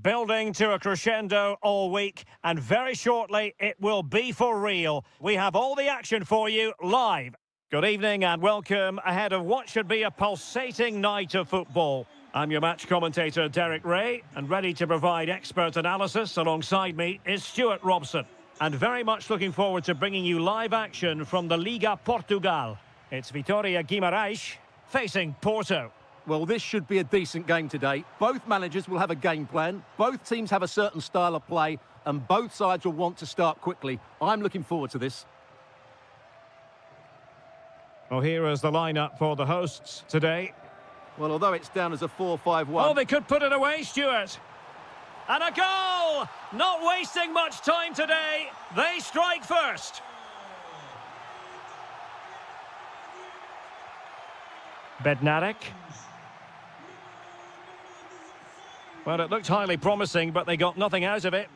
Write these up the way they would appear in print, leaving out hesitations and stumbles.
Building to a crescendo all week, and very shortly it will be for real. We have all the action for you live. Good evening and welcome ahead of what should be a pulsating night of football. I'm your match commentator Derek Ray, and ready to provide expert analysis alongside me is Stuart Robson. And very much looking forward to bringing you live action from the Liga Portugal. It's Vitória Guimarães facing Porto. Well, this should be a decent game today. Both managers will have a game plan. Both teams have a certain style of play, and both sides will want to start quickly. I'm looking forward to this. Well, here is the lineup for the hosts today. Well, although it's down as a 4-5-1... Oh, they could put it away, Stuart. And a goal! Not wasting much time today. They strike first. Bednarek. Well, it looked highly promising, but they got nothing out of it.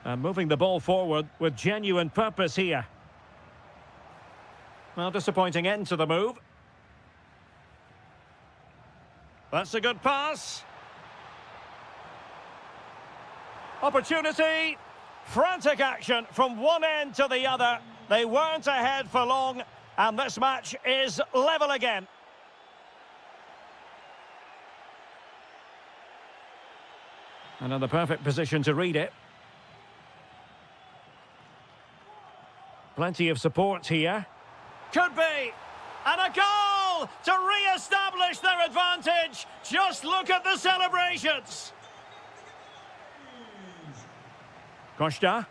And moving the ball forward with genuine purpose here. Well, disappointing end to the move. That's a good pass. Opportunity. Frantic action from one end to the other. They weren't ahead for long. And this match is level again. And in the perfect position to read it. Plenty of support here. Could be. And a goal to re-establish their advantage. Just look at the celebrations. Costa.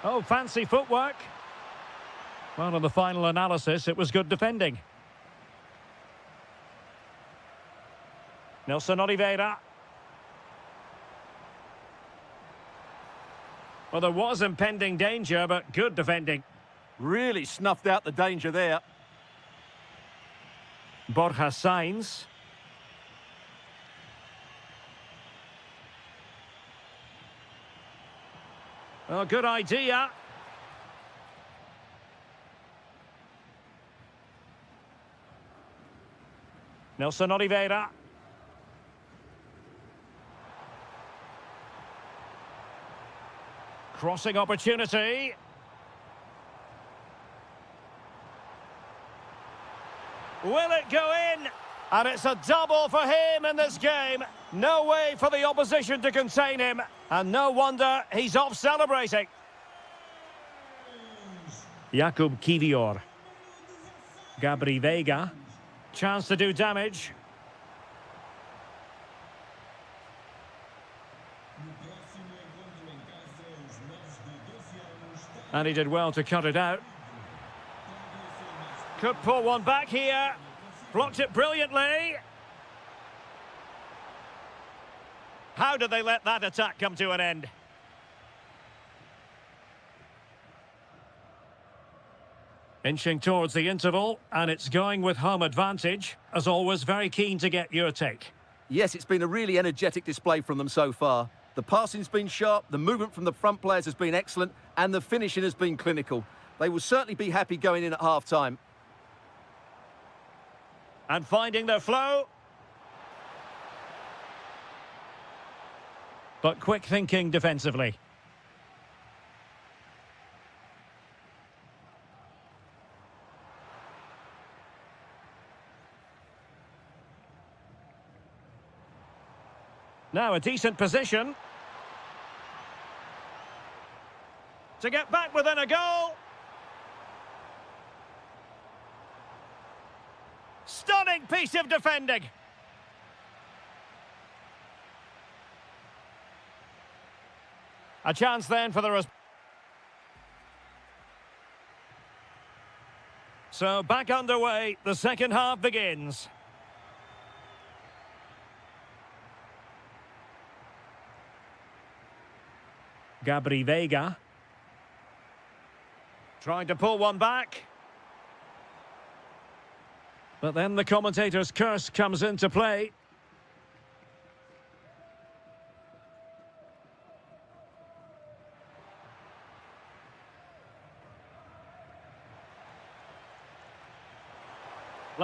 Oh, fancy footwork. Well, in the final analysis, it was good defending. Nelson Oliveira. Well, there was impending danger, but good defending. Really snuffed out the danger there. Borja Sainz. Oh, good idea. Nelson Oliveira. Crossing opportunity. Will it go in? And it's a double for him in this game. No way for the opposition to contain him. And no wonder he's off celebrating. Jakub Kivior. Gabri Veiga. Chance to do damage. And he did well to cut it out. Could pull one back here. Blocked it brilliantly. How did they let that attack come to an end? Inching towards the interval, and it's going with home advantage. As always, very keen to get your take. Yes, it's been a really energetic display from them so far. The passing's been sharp, the movement from the front players has been excellent, and the finishing has been clinical. They will certainly be happy going in at half-time. And finding their flow. But quick thinking defensively. Now a decent position. To get back within a goal. Stunning piece of defending. A chance then for the... So back underway, the second half begins. Gabri Veiga. Trying to pull one back. But then the commentator's curse comes into play.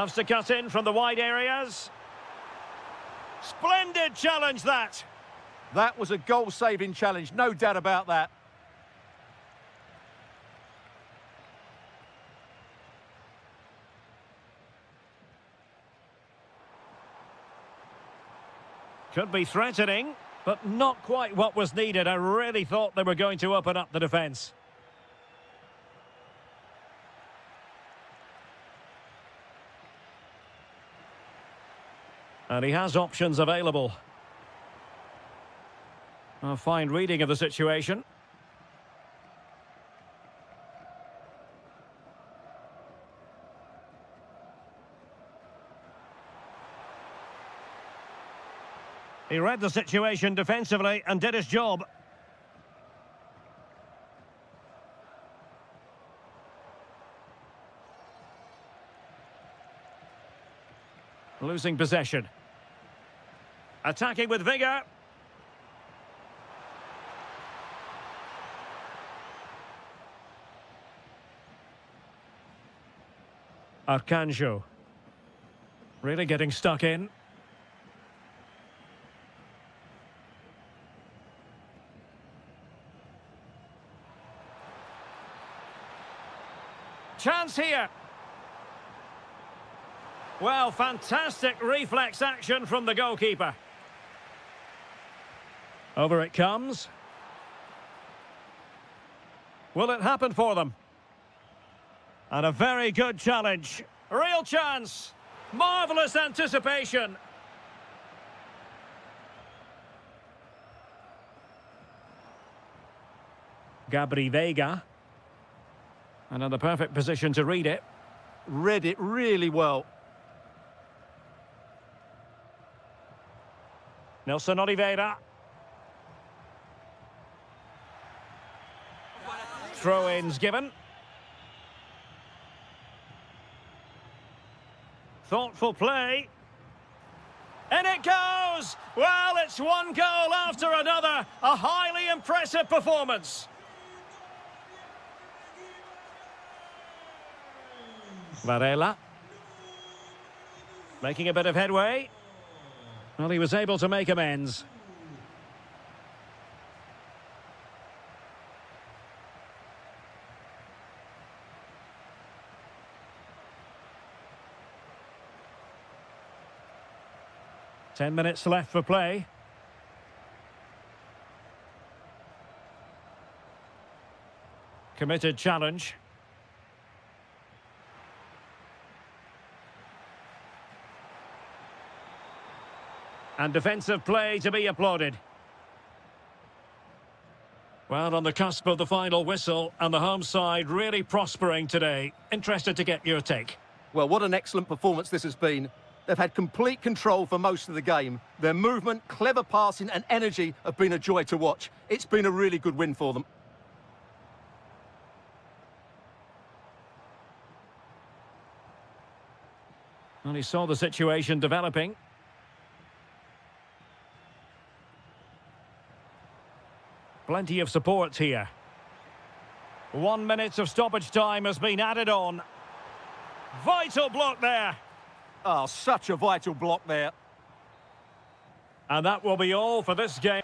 Loves to cut in from the wide areas. Splendid challenge, that. That was a goal-saving challenge, no doubt about that. Could be threatening, but not quite what was needed. I really thought they were going to open up the defence. And he has options available. A fine reading of the situation. He read the situation defensively and did his job. Losing possession. Attacking with vigour. Arcanjo. Really getting stuck in. Chance here. Well, fantastic reflex action from the goalkeeper. Over it comes. Will it happen for them? And a very good challenge. Real chance. Marvellous anticipation. Gabri Veiga. Another perfect position to read it. Read it really well. Nelson Oliveira. Throw-ins given. Thoughtful play. And it goes! Well, it's one goal after another. A highly impressive performance. Varela. Making a bit of headway. Well, he was able to make amends. Ten minutes left for play. Committed challenge. And defensive play to be applauded. Well, on the cusp of the final whistle, and the home side really prospering today. Interested to get your take. Well, what an excellent performance this has been. They've had complete control for most of the game. Their movement, clever passing and energy have been a joy to watch. It's been a really good win for them. And he saw the situation developing. Plenty of support here. 1 minute of stoppage time has been added on. Vital block there. Oh, such a vital block there. And that will be all for this game.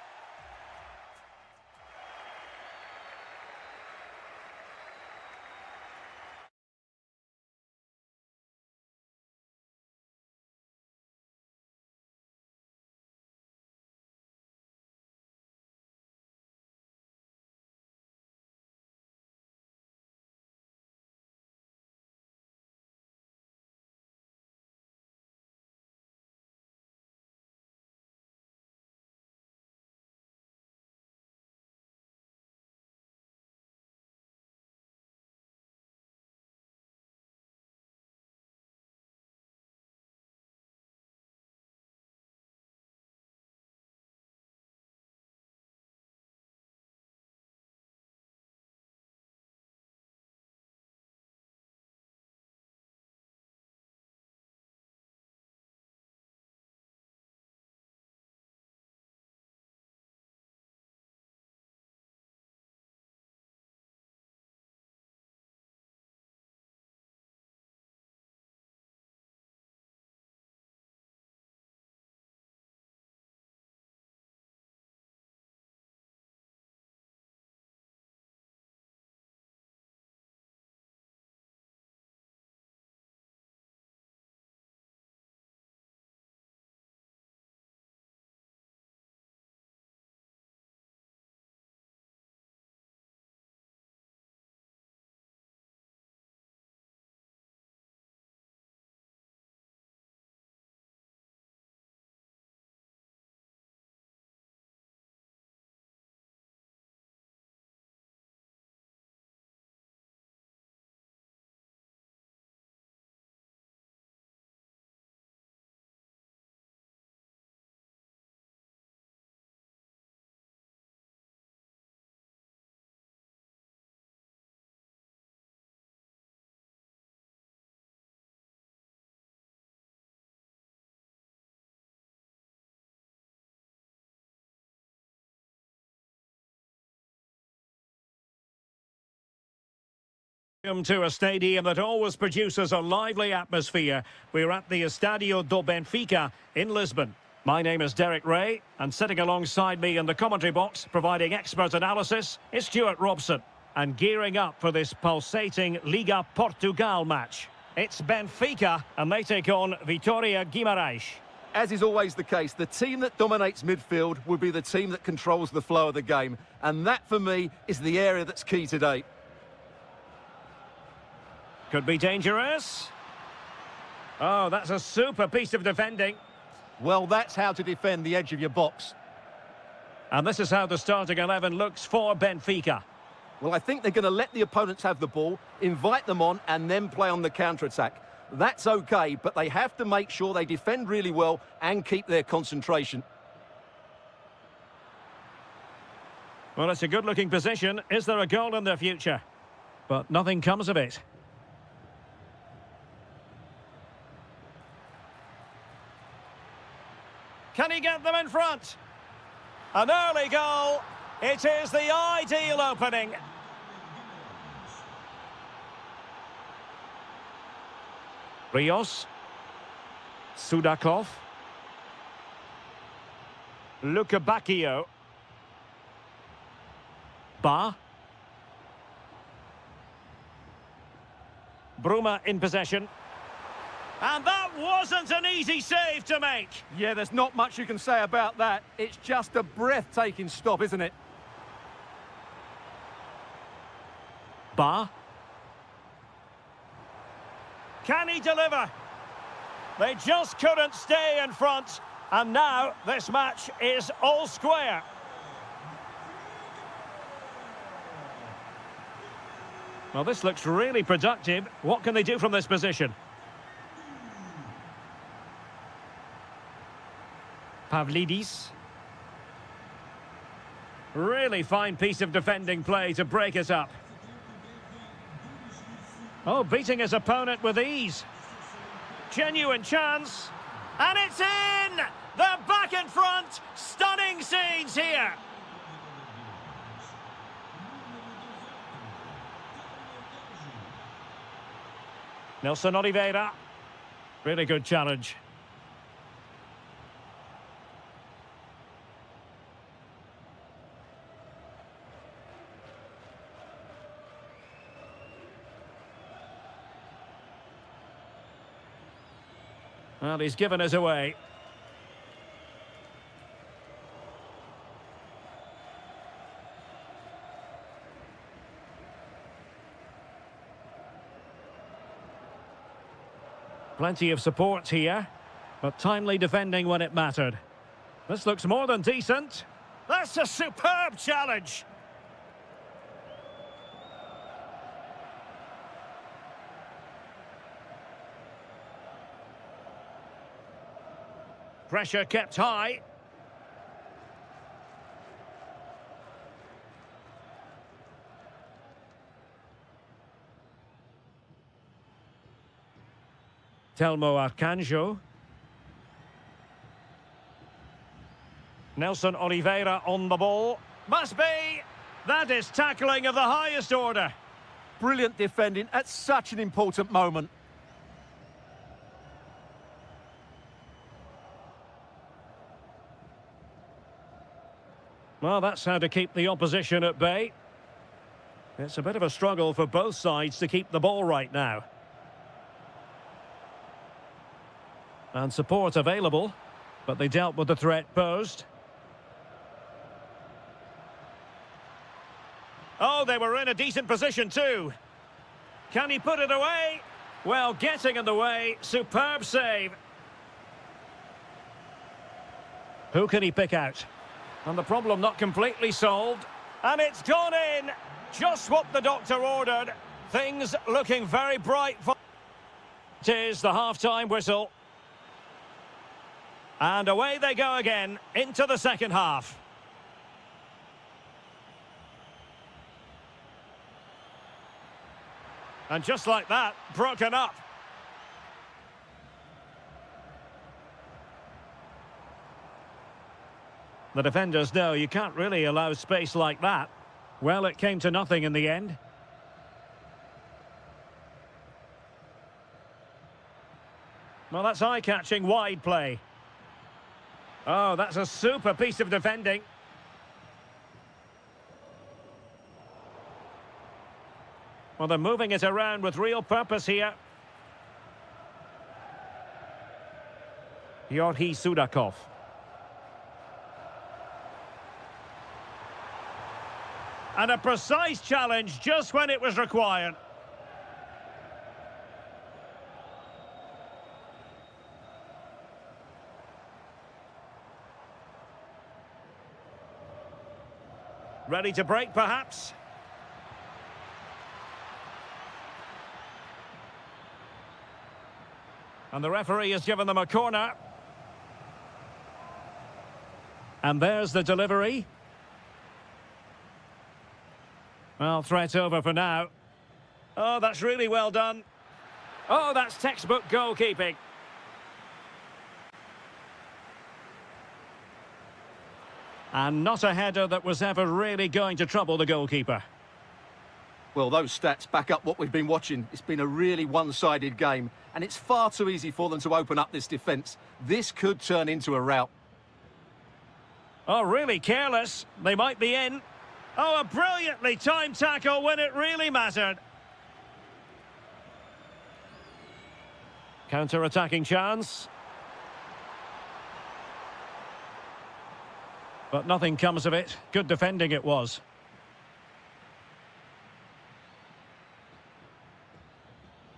Welcome to a stadium that always produces a lively atmosphere. We're at the Estadio do Benfica in Lisbon. My name is Derek Ray, and sitting alongside me in the commentary box, providing expert analysis, is Stuart Robson. And gearing up for this pulsating Liga Portugal match. It's Benfica, and they take on Vitória Guimarães. As is always the case, the team that dominates midfield will be the team that controls the flow of the game. And that, for me, is the area that's key today. Could be dangerous. Oh, that's a super piece of defending. Well, that's how to defend the edge of your box. And this is how the starting 11 looks for Benfica. Well, I think they're going to let the opponents have the ball, invite them on, and then play on the counter-attack. That's okay, but they have to make sure they defend really well and keep their concentration. Well, it's a good-looking position. Is there a goal in their future? But nothing comes of it. Can he get them in front? An early goal. It is the ideal opening. Rios. Sudakov. Lukebakio. Ba. Bruma in possession. And that wasn't an easy save to make. Yeah, there's not much you can say about that. It's just a breathtaking stop, isn't it? Ba. Can he deliver? They just couldn't stay in front. And now this match is all square. Well, this looks really productive. What can they do from this position? Pavlidis. Really fine piece of defending play to break us up. Oh, beating his opponent with ease. Genuine chance. And it's in! They're back in front. Stunning scenes here. Nelson Oliveira. Really good challenge. Well, he's given us away. Plenty of support here, but timely defending when it mattered. This looks more than decent. That's a superb challenge. Pressure kept high. Telmo Arcanjo. Nelson Oliveira on the ball. Must be! That is tackling of the highest order. Brilliant defending at such an important moment. Well, that's how to keep the opposition at bay. It's a bit of a struggle for both sides to keep the ball right now. And support available, but they dealt with the threat posed. Oh, they were in a decent position too. Can he put it away? Well, getting in the way, superb save. Who can he pick out? And the problem not completely solved. And it's gone in. Just what the doctor ordered. Things looking very bright for... It is the half-time whistle. And away they go again into the second half. And just like that, broken up. The defenders know you can't really allow space like that. Well, it came to nothing in the end. Well, that's eye-catching wide play. Oh, that's a super piece of defending. Well, they're moving it around with real purpose here. Yorhi Sudakov. And a precise challenge just when it was required. Ready to break, perhaps? And the referee has given them a corner. And there's the delivery. Well, threat over for now. Oh, that's really well done. Oh, that's textbook goalkeeping. And not a header that was ever really going to trouble the goalkeeper. Well, those stats back up what we've been watching. It's been a really one-sided game, and it's far too easy for them to open up this defence. This could turn into a rout. Oh, really careless. They might be in. Oh, a brilliantly timed tackle when it really mattered. Counter-attacking chance. But nothing comes of it. Good defending it was.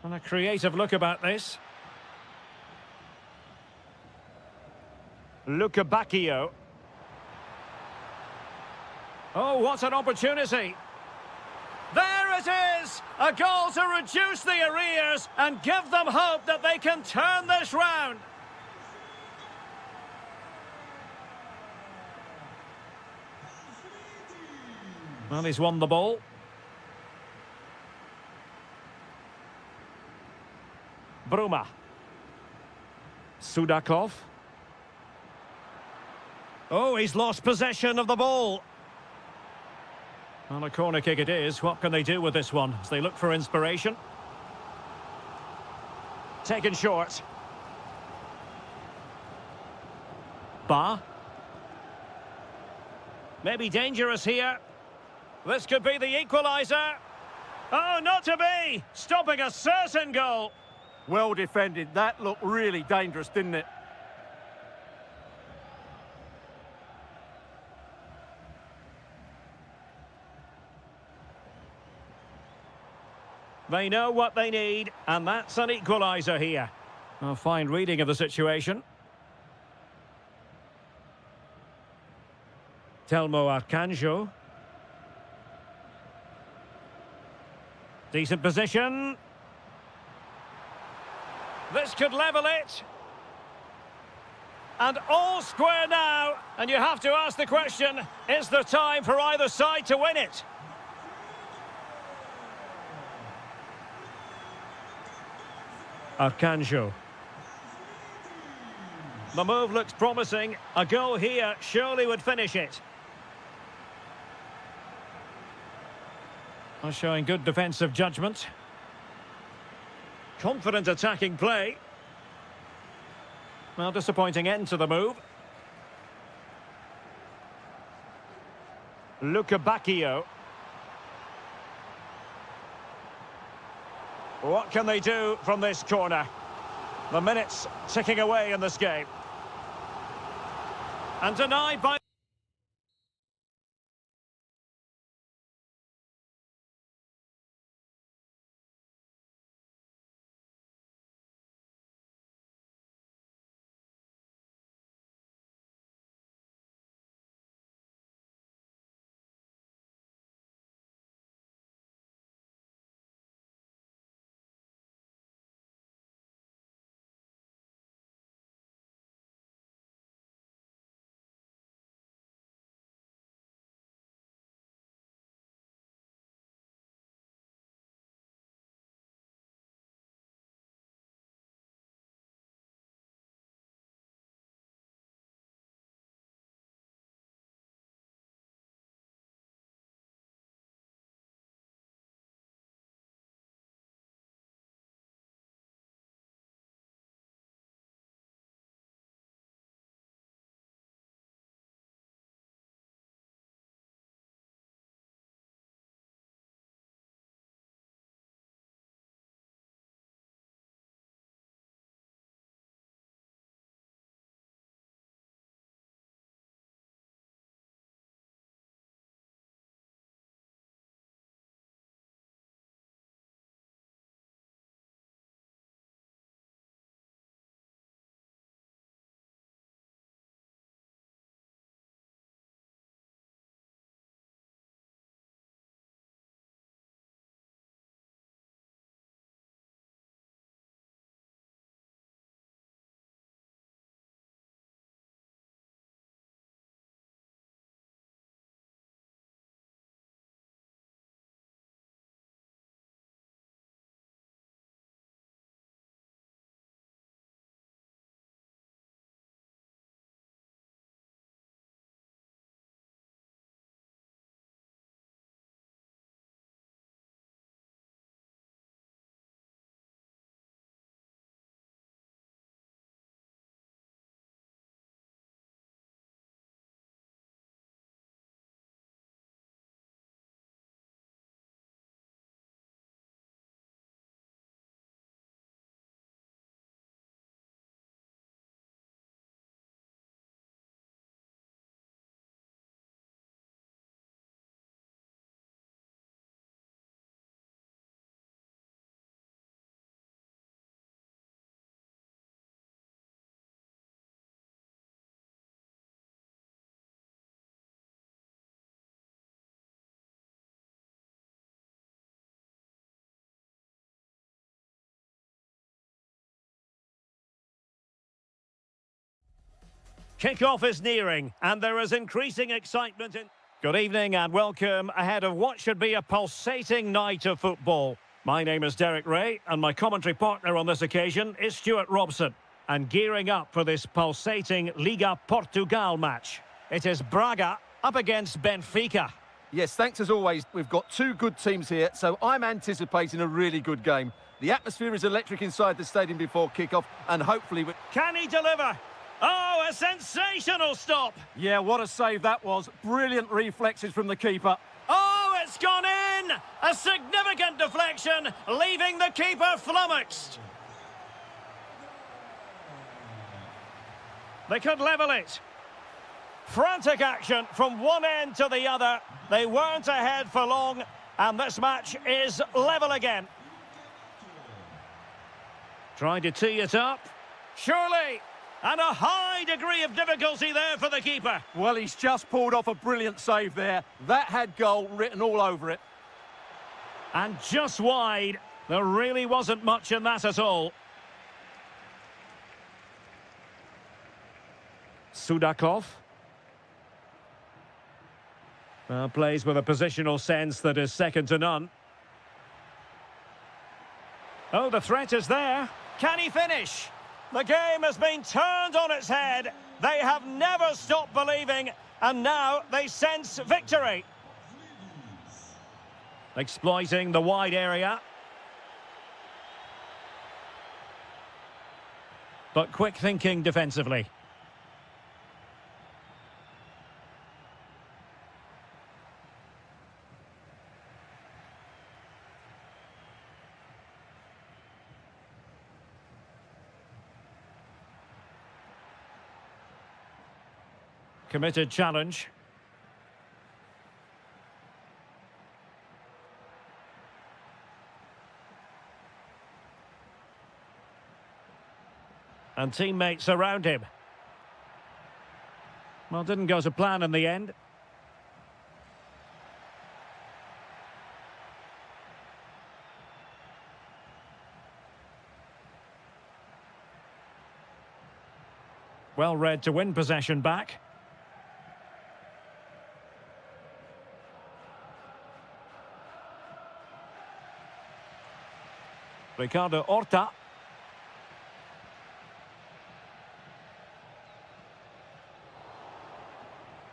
And a creative look about this. Luca Bacchio. Oh, what an opportunity. There it is! A goal to reduce the arrears and give them hope that they can turn this round. Well, he's won the ball. Bruma. Sudakov. Oh, he's lost possession of the ball. Well, a corner kick it is. What can they do with this one as they look for inspiration? Taken short. Ba. Maybe dangerous here. This could be the equaliser. Oh, not to be! Stopping a certain goal. Well defended. That looked really dangerous, didn't it? They know what they need, and that's an equaliser here. A fine reading of the situation. Telmo Arcanjo. Decent position. This could level it. And all square now. And you have to ask the question, is there time for either side to win it? Arcanjo. The move looks promising. A goal here surely would finish it. Showing good defensive judgment. Confident attacking play. Well, disappointing end to the move. Luca Bacchio. What can they do from this corner? The minutes ticking away in this game. And denied by... Kick-off is nearing, and there is increasing excitement in... Good evening and welcome ahead of what should be a pulsating night of football. My name is Derek Ray, and my commentary partner on this occasion is Stuart Robson. And gearing up for this pulsating Liga Portugal match. It is Braga up against Benfica. Yes, thanks as always. We've got two good teams here, so I'm anticipating a really good game. The atmosphere is electric inside the stadium before kick-off, and hopefully... Can he deliver? Oh, a sensational stop! Yeah, what a save that was. Brilliant reflexes from the keeper. Oh, it's gone in! A significant deflection, leaving the keeper flummoxed. They could level it. Frantic action from one end to the other. They weren't ahead for long, and this match is level again. Trying to tee it up. Surely! And a high degree of difficulty there for the keeper. Well, he's just pulled off a brilliant save there. That had goal written all over it. And just wide. There really wasn't much in that at all. Sudakov. Plays with a positional sense that is second to none. Oh, the threat is there. Can he finish? The game has been turned on its head. They have never stopped believing, and now they sense victory. Exploiting the wide area. But quick thinking defensively. Committed challenge. And teammates around him. Well, didn't go to plan in the end. Well read to win possession back. Ricardo Horta.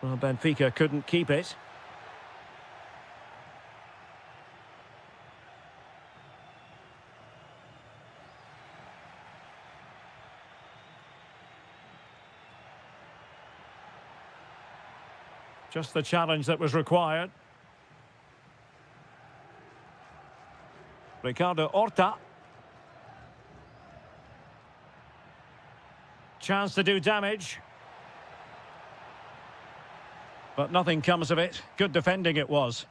Well, Benfica couldn't keep it. Just the challenge that was required. Ricardo Horta. Chance to do damage. But nothing comes of it. Good defending it was.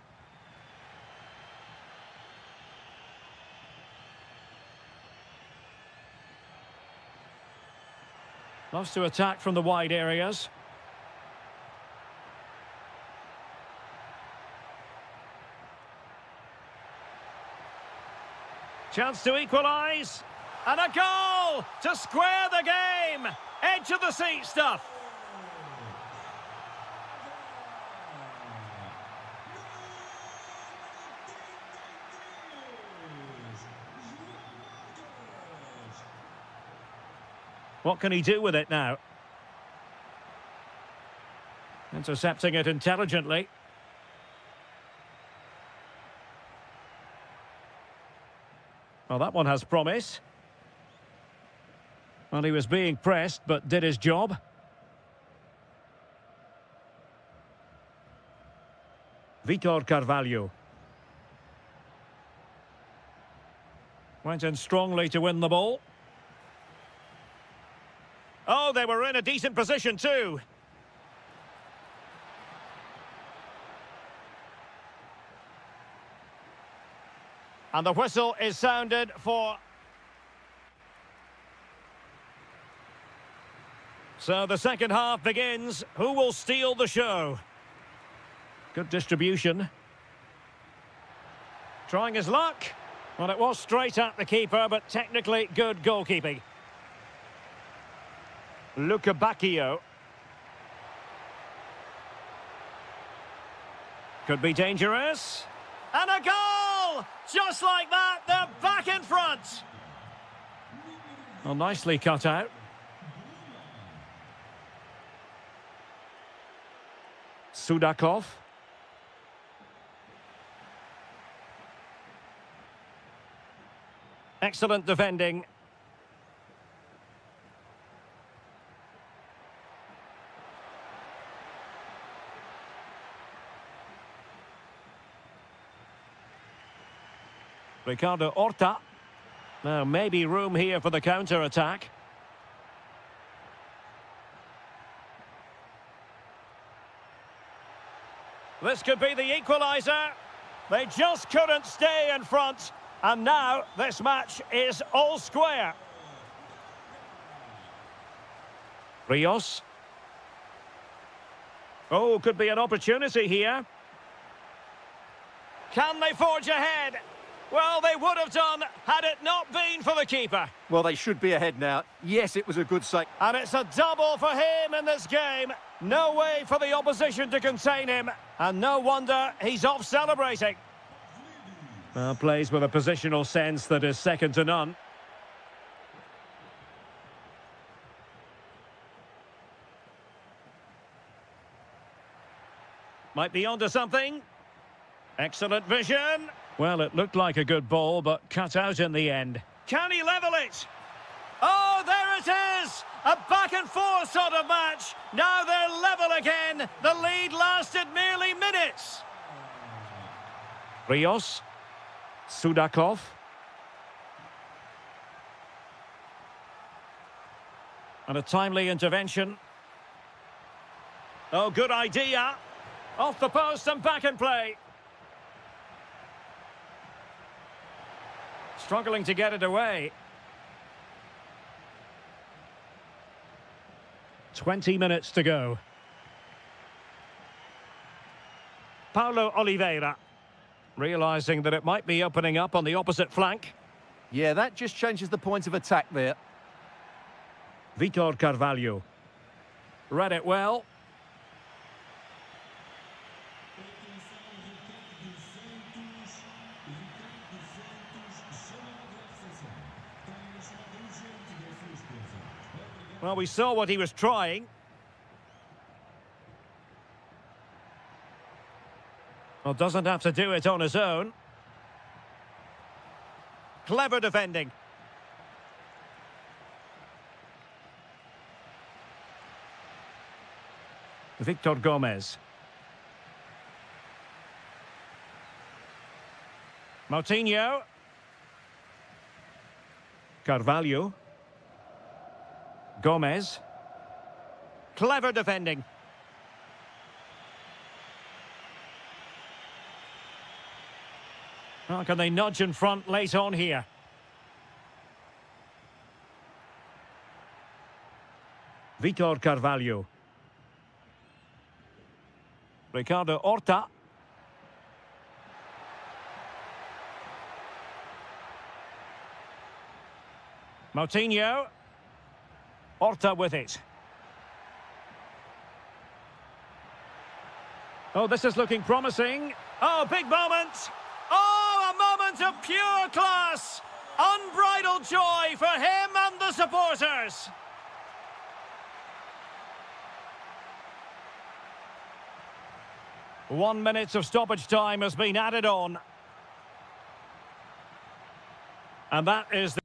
Loves to attack from the wide areas. Chance to equalise. And a goal to square the game. Edge of the seat stuff. What can he do with it now? Intercepting it intelligently. Well, that one has promise. Well, he was being pressed, but did his job. Vitor Carvalho. Went in strongly to win the ball. Oh, they were in a decent position too. And the whistle is sounded for... So the second half begins. Who will steal the show? Good distribution. Trying his luck. Well, it was straight at the keeper, but technically good goalkeeping. Luca Bacchio. Could be dangerous. And a goal! Just like that, they're back in front. Well, nicely cut out. Sudakov. Excellent defending. Ricardo Horta. Now, maybe room here for the counter-attack. This could be the equaliser. They just couldn't stay in front. And now, this match is all square. Rios. Oh, could be an opportunity here. Can they forge ahead? Well, they would have done had it not been for the keeper. Well, they should be ahead now. Yes, it was a good save. And it's a double for him in this game. No way for the opposition to contain him. And no wonder he's off celebrating. Well, plays with a positional sense that is second to none. Might be onto something. Excellent vision. Well, it looked like a good ball, but cut out in the end. Can he level it? Oh, there it is! A back-and-forth sort of match. Now they're level again. The lead lasted merely minutes. Rios. Sudakov. And a timely intervention. Oh, good idea. Off the post and back in play. Struggling to get it away. 20 minutes to go. Paulo Oliveira, realising that it might be opening up on the opposite flank. Yeah, that just changes the point of attack there. Vitor Carvalho. Read it well. Well, we saw what he was trying. Well, doesn't have to do it on his own. Clever defending. Victor Gomez. Moutinho. Carvalho. Gomez. Clever defending. Oh, can they nudge in front late on here? Vitor Carvalho. Ricardo Horta. Moutinho. Horta with it. Oh, this is looking promising. Oh, big moment. Oh, a moment of pure class. Unbridled joy for him and the supporters. One minute of stoppage time has been added on. And that is the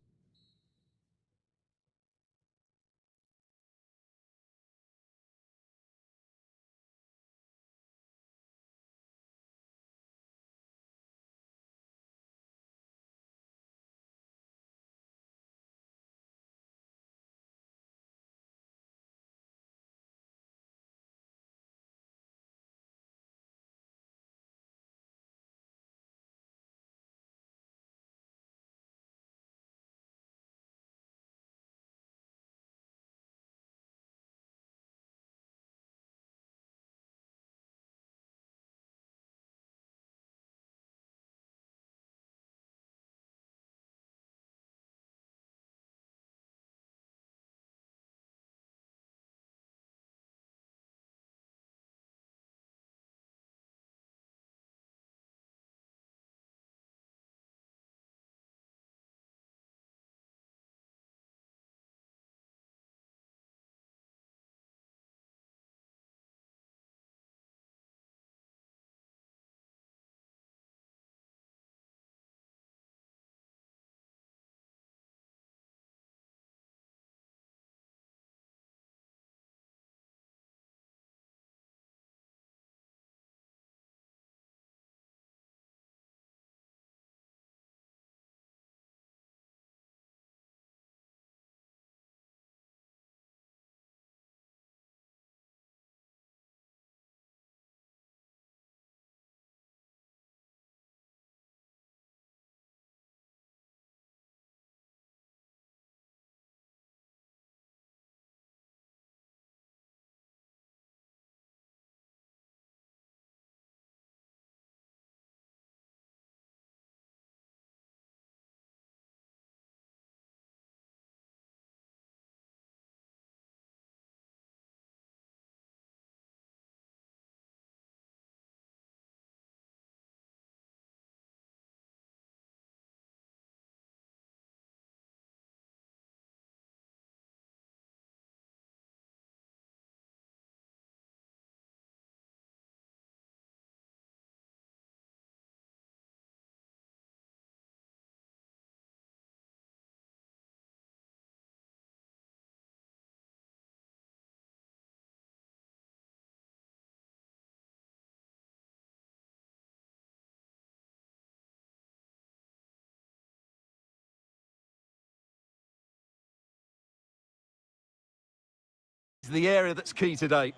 the area that's key today.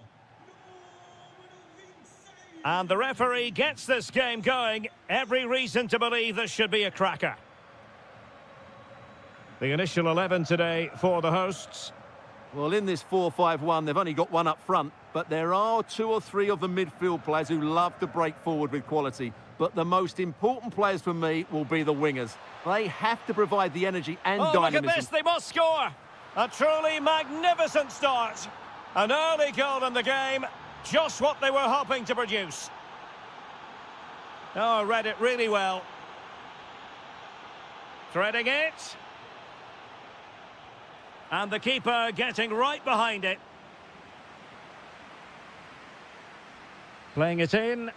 And the referee gets this game going. Every reason to believe this should be a cracker. The initial 11 today for the hosts. Well, in this 4-5-1, they've only got one up front, but there are 2 or 3 of the midfield players who love to break forward with quality. But the most important players for me will be the wingers. They have to provide the energy and dynamism. Look at this, they must score. A truly magnificent start. An early goal in the game, just what they were hoping to produce. Oh, read it really well. Threading it. And the keeper getting right behind it. Playing it in.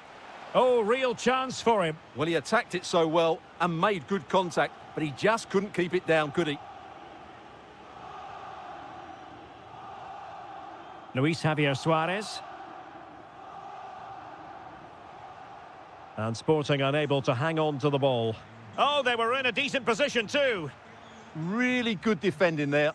Oh, real chance for him. Well, he attacked it so well and made good contact, but he just couldn't keep it down, could he? Luis Javier Suarez. And Sporting unable to hang on to the ball. Oh, they were in a decent position too. Really good defending there.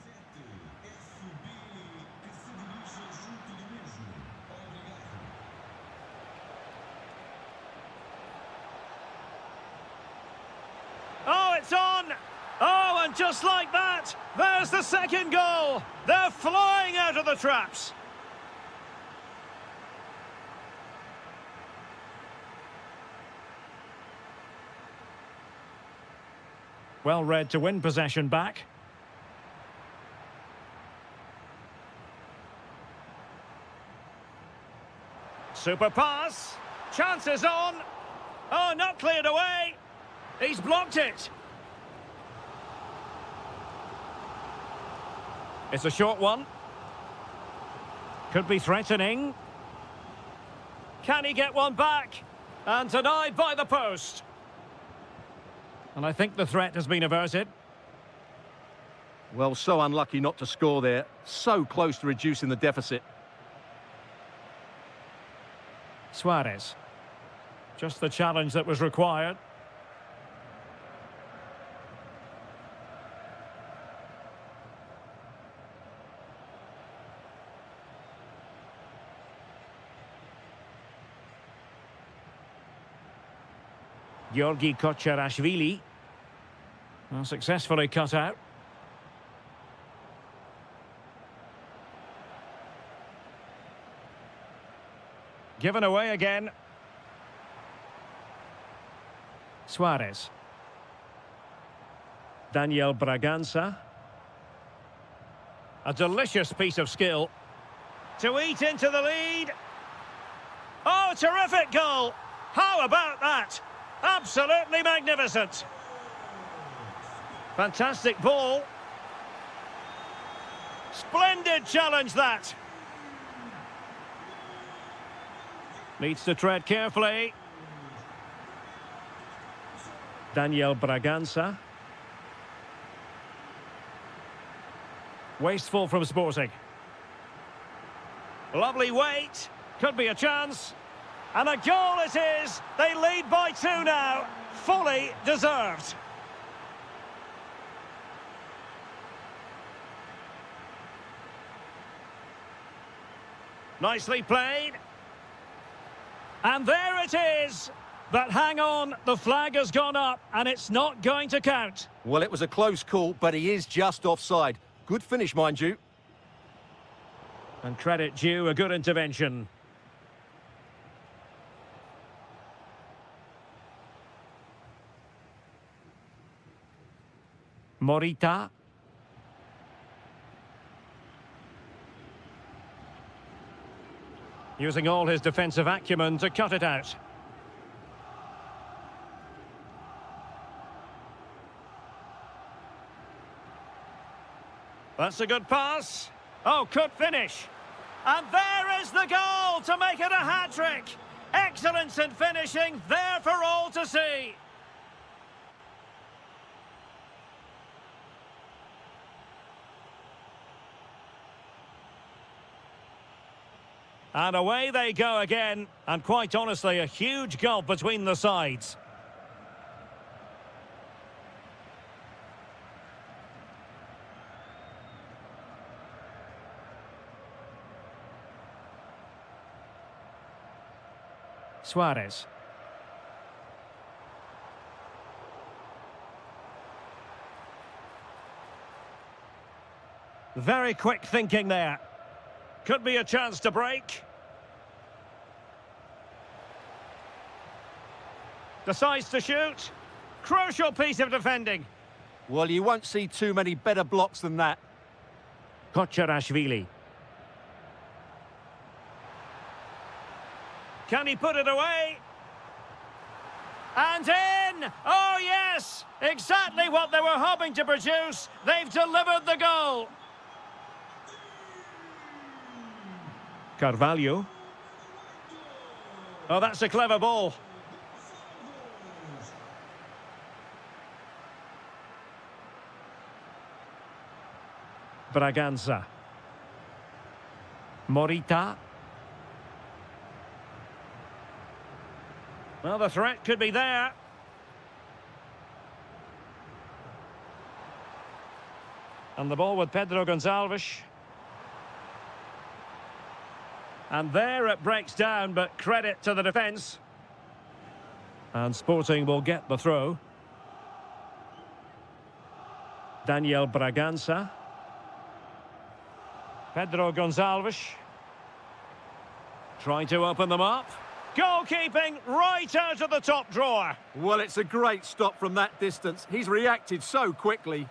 Oh, it's on! Oh, and just like that, there's the second goal! They're flying out of the traps! Well read to win possession back. Super pass. Chances on. Oh, not cleared away. He's blocked it. It's a short one. Could be threatening. Can he get one back? And denied by the post. And I think the threat has been averted. Well, so unlucky not to score there. So close to reducing the deficit. Suarez. Just the challenge that was required. Georgi Kocharashvili. Well, successfully cut out. Given away again. Suarez. Daniel Bragança. A delicious piece of skill. To eat into the lead. Oh, terrific goal! How about that? Absolutely magnificent. Fantastic ball. Splendid challenge that. Needs to tread carefully. Daniel Bragança. Wasteful from Sporting. Lovely weight. Could be a chance. And a goal it is. They lead by 2 now. Fully deserved. Nicely played. And there it is. But hang on, the flag has gone up and it's not going to count. Well, it was a close call, but he is just offside. Good finish, mind you. And credit due, a good intervention. Morita. Using all his defensive acumen to cut it out. That's a good pass. Oh, could finish. And there is the goal to make it a hat-trick. Excellence in finishing, there for all to see. And away they go again. And quite honestly, a huge gulf between the sides. Suarez. Very quick thinking there. Could be a chance to break. Decides to shoot. Crucial piece of defending. Well, you won't see too many better blocks than that. Kocherashvili. Can he put it away? And in! Oh, yes! Exactly what they were hoping to produce. They've delivered the goal. Carvalho. Oh, that's a clever ball. Braganza. Morita. Well, the threat could be there. And the ball with Pedro Gonçalves. And there it breaks down, but credit to the defence. And Sporting will get the throw. Daniel Braganza. Pedro Gonçalves. Trying to open them up. Goalkeeping right out of the top drawer. Well, it's a great stop from that distance. He's reacted so quickly.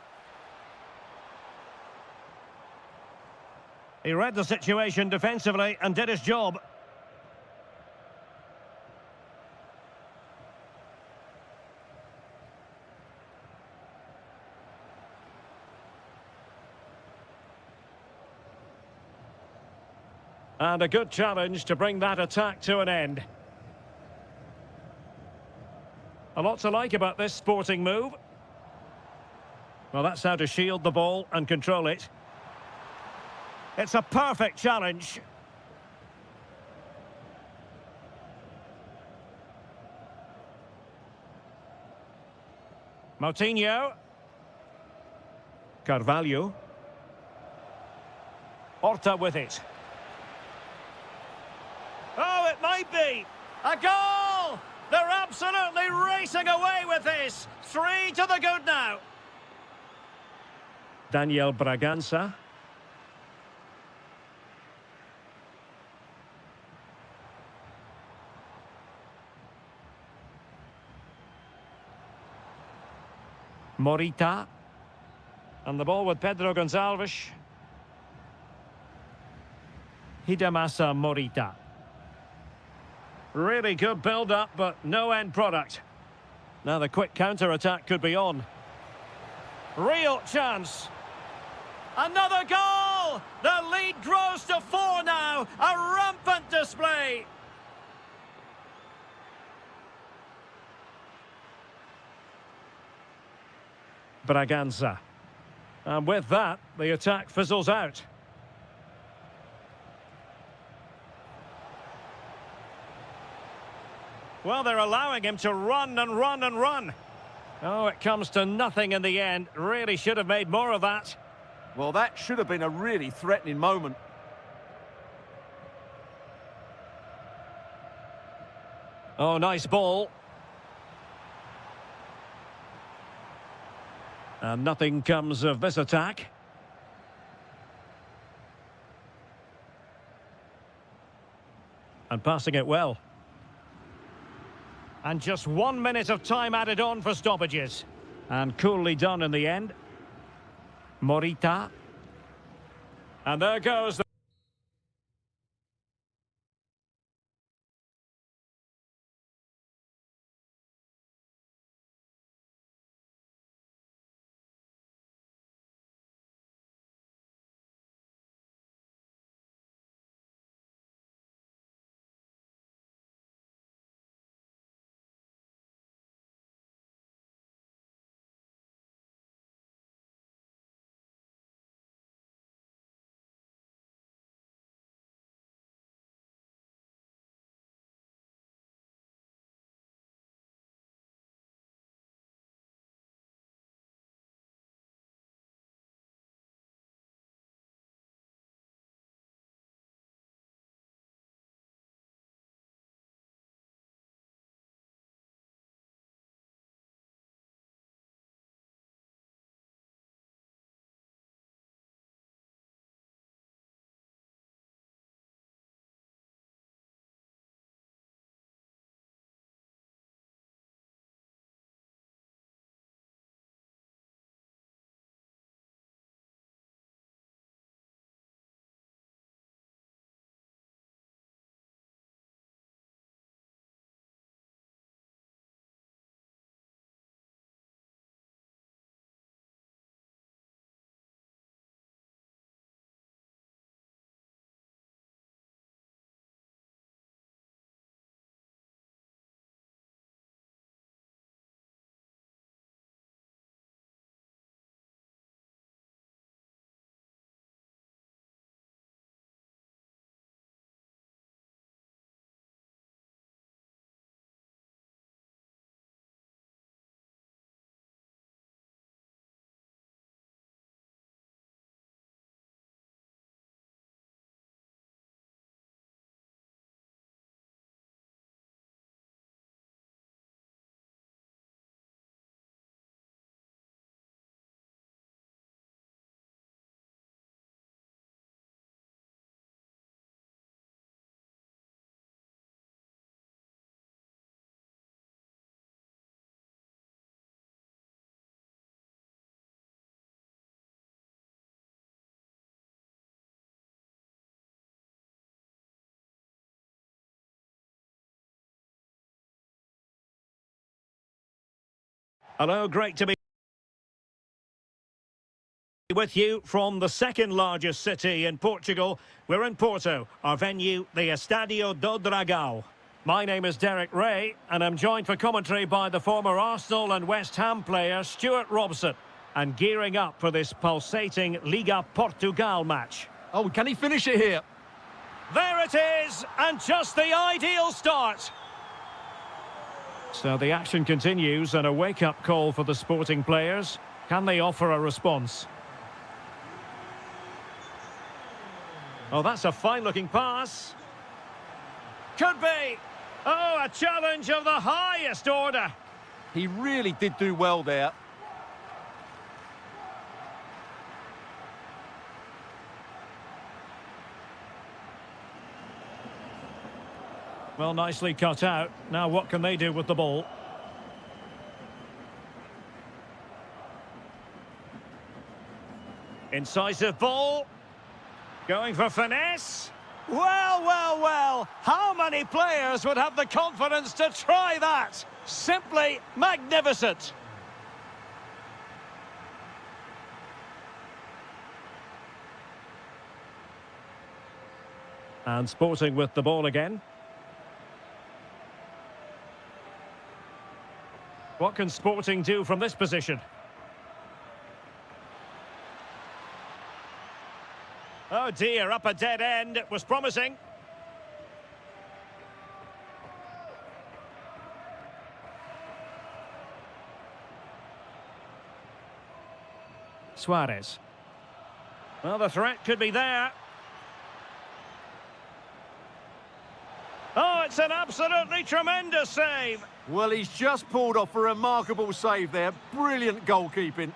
He read the situation defensively and did his job. And a good challenge to bring that attack to an end. A lot to like about this Sporting move. Well, that's how to shield the ball and control it. It's a perfect challenge. Moutinho. Carvalho. Horta with it. Oh, it might be. A goal! They're absolutely racing away with this. 3 to the good now. Daniel Braganza. Morita. And the ball with Pedro Gonçalves. Hidemasa Morita. Really good build-up, but no end product. Now the quick counter-attack could be on. Real chance. Another goal! The lead grows to 4 now. A rampant display. Braganza. And with that, the attack fizzles out. Well, they're allowing him to run and run and run. Oh, it comes to nothing in the end. Really should have made more of that. Well, that should have been a really threatening moment. Oh, nice ball. And nothing comes of this attack. And passing it well. And just 1 minute of time added on for stoppages. And coolly done in the end. Morita. And there goes the Hello, great to be with you from the second largest city in Portugal. We're in Porto, our venue, the Estádio do Dragão. My name is Derek Ray, and I'm joined for commentary by the former Arsenal and West Ham player Stuart Robson, and gearing up for this pulsating Liga Portugal match. Oh, can he finish it here? There it is, and just the ideal start. So the action continues, and a wake-up call for the Sporting players. Can they offer a response? Oh, that's a fine-looking pass. Could be. Oh, a challenge of the highest order. He really did do well there. Well, nicely cut out. Now what can they do with the ball? Incisive ball. Going for finesse. Well, well, well. How many players would have the confidence to try that? Simply magnificent. And Sporting with the ball again. What can Sporting do from this position? Oh dear, up a dead end. It was promising. Suarez. Well, the threat could be there. Oh, it's an absolutely tremendous save. Well, he's just pulled off a remarkable save there. Brilliant goalkeeping.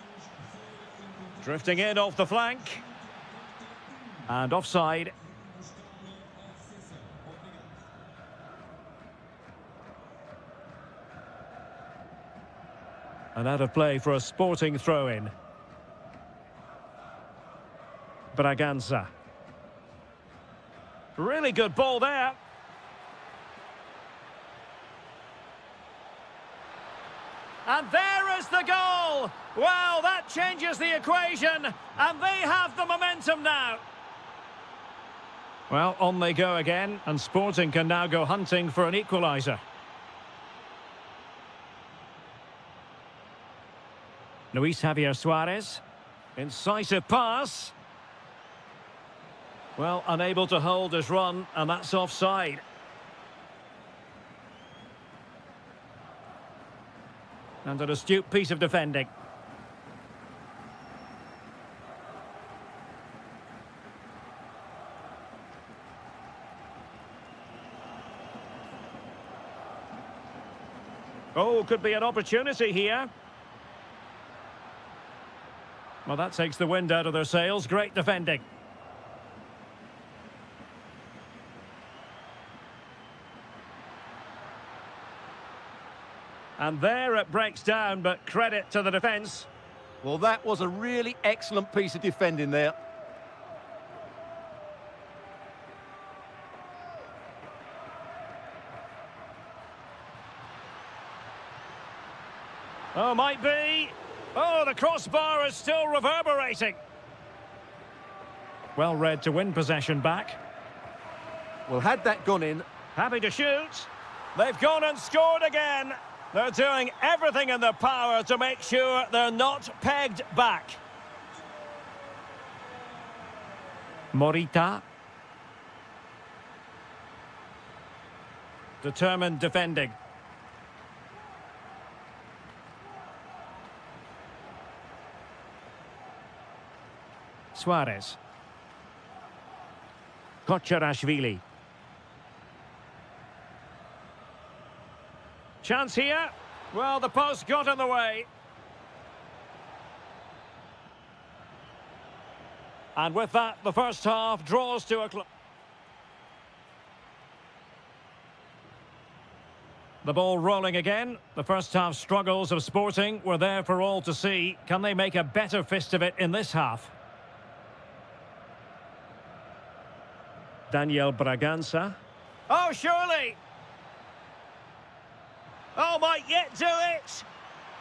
Drifting in off the flank. And offside. And out of play for a Sporting throw-in. Braganza. Really good ball there. And there is the goal! Well, that changes the equation, and they have the momentum now. Well, on they go again, and Sporting can now go hunting for an equaliser. Luis Javier Suarez. Incisive pass. Well, unable to hold his run, and that's offside. And an astute piece of defending. Oh, could be an opportunity here. Well, that takes the wind out of their sails. Great defending. And there it breaks down, but credit to the defence. Well, that was a really excellent piece of defending there. Oh, might be. Oh, the crossbar is still reverberating. Well read to win possession back. Well, had that gone in... Happy to shoot. They've gone and scored again. They're doing everything in their power to make sure they're not pegged back. Morita. Determined defending. Suarez. Kocharashvili. Chance here. Well, the post got in the way. And with that, the first half draws to a close. The ball rolling again. The first half struggles of Sporting were there for all to see. Can they make a better fist of it in this half? Daniel Braganza. Oh, surely! Oh, might yet do it!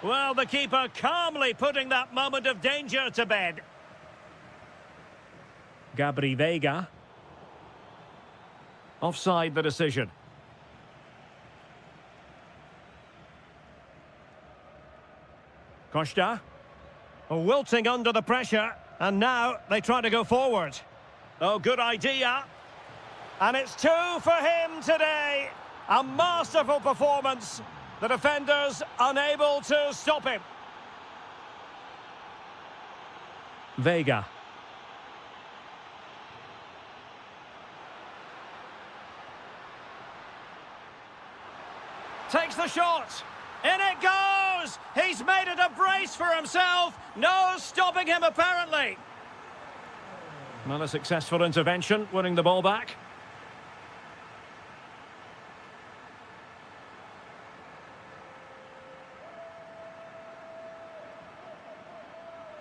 Well, the keeper calmly putting that moment of danger to bed. Gabri Veiga. Offside the decision. Costa. Wilting under the pressure. And now they try to go forward. Oh, good idea. And it's 2 for him today. A masterful performance. The defenders unable to stop him. Veiga. Takes the shot. In it goes! He's made it a brace for himself. No stopping him, apparently. Well, a successful intervention, winning the ball back.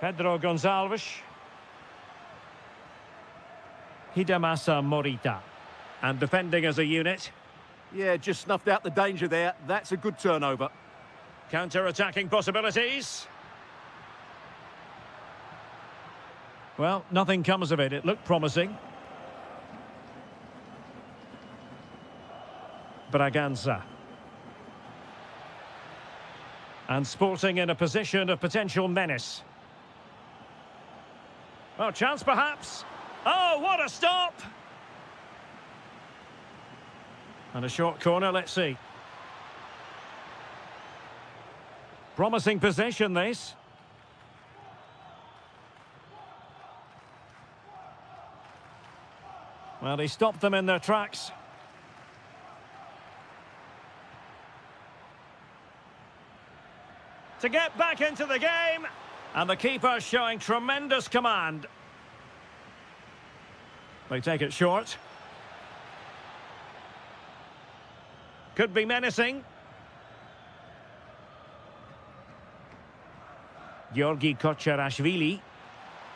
Pedro Gonçalves. Hidemasa Morita. And defending as a unit. Yeah, just snuffed out the danger there. That's a good turnover. Counter-attacking possibilities. Well, nothing comes of it. It looked promising. Braganza. And Sporting in a position of potential menace. Oh, chance perhaps. Oh, what a stop! And a short corner, let's see. Promising possession, this. Well, he stopped them in their tracks. To get back into the game. And the keeper showing tremendous command. They take it short. Could be menacing. Georgi Kocharashvili.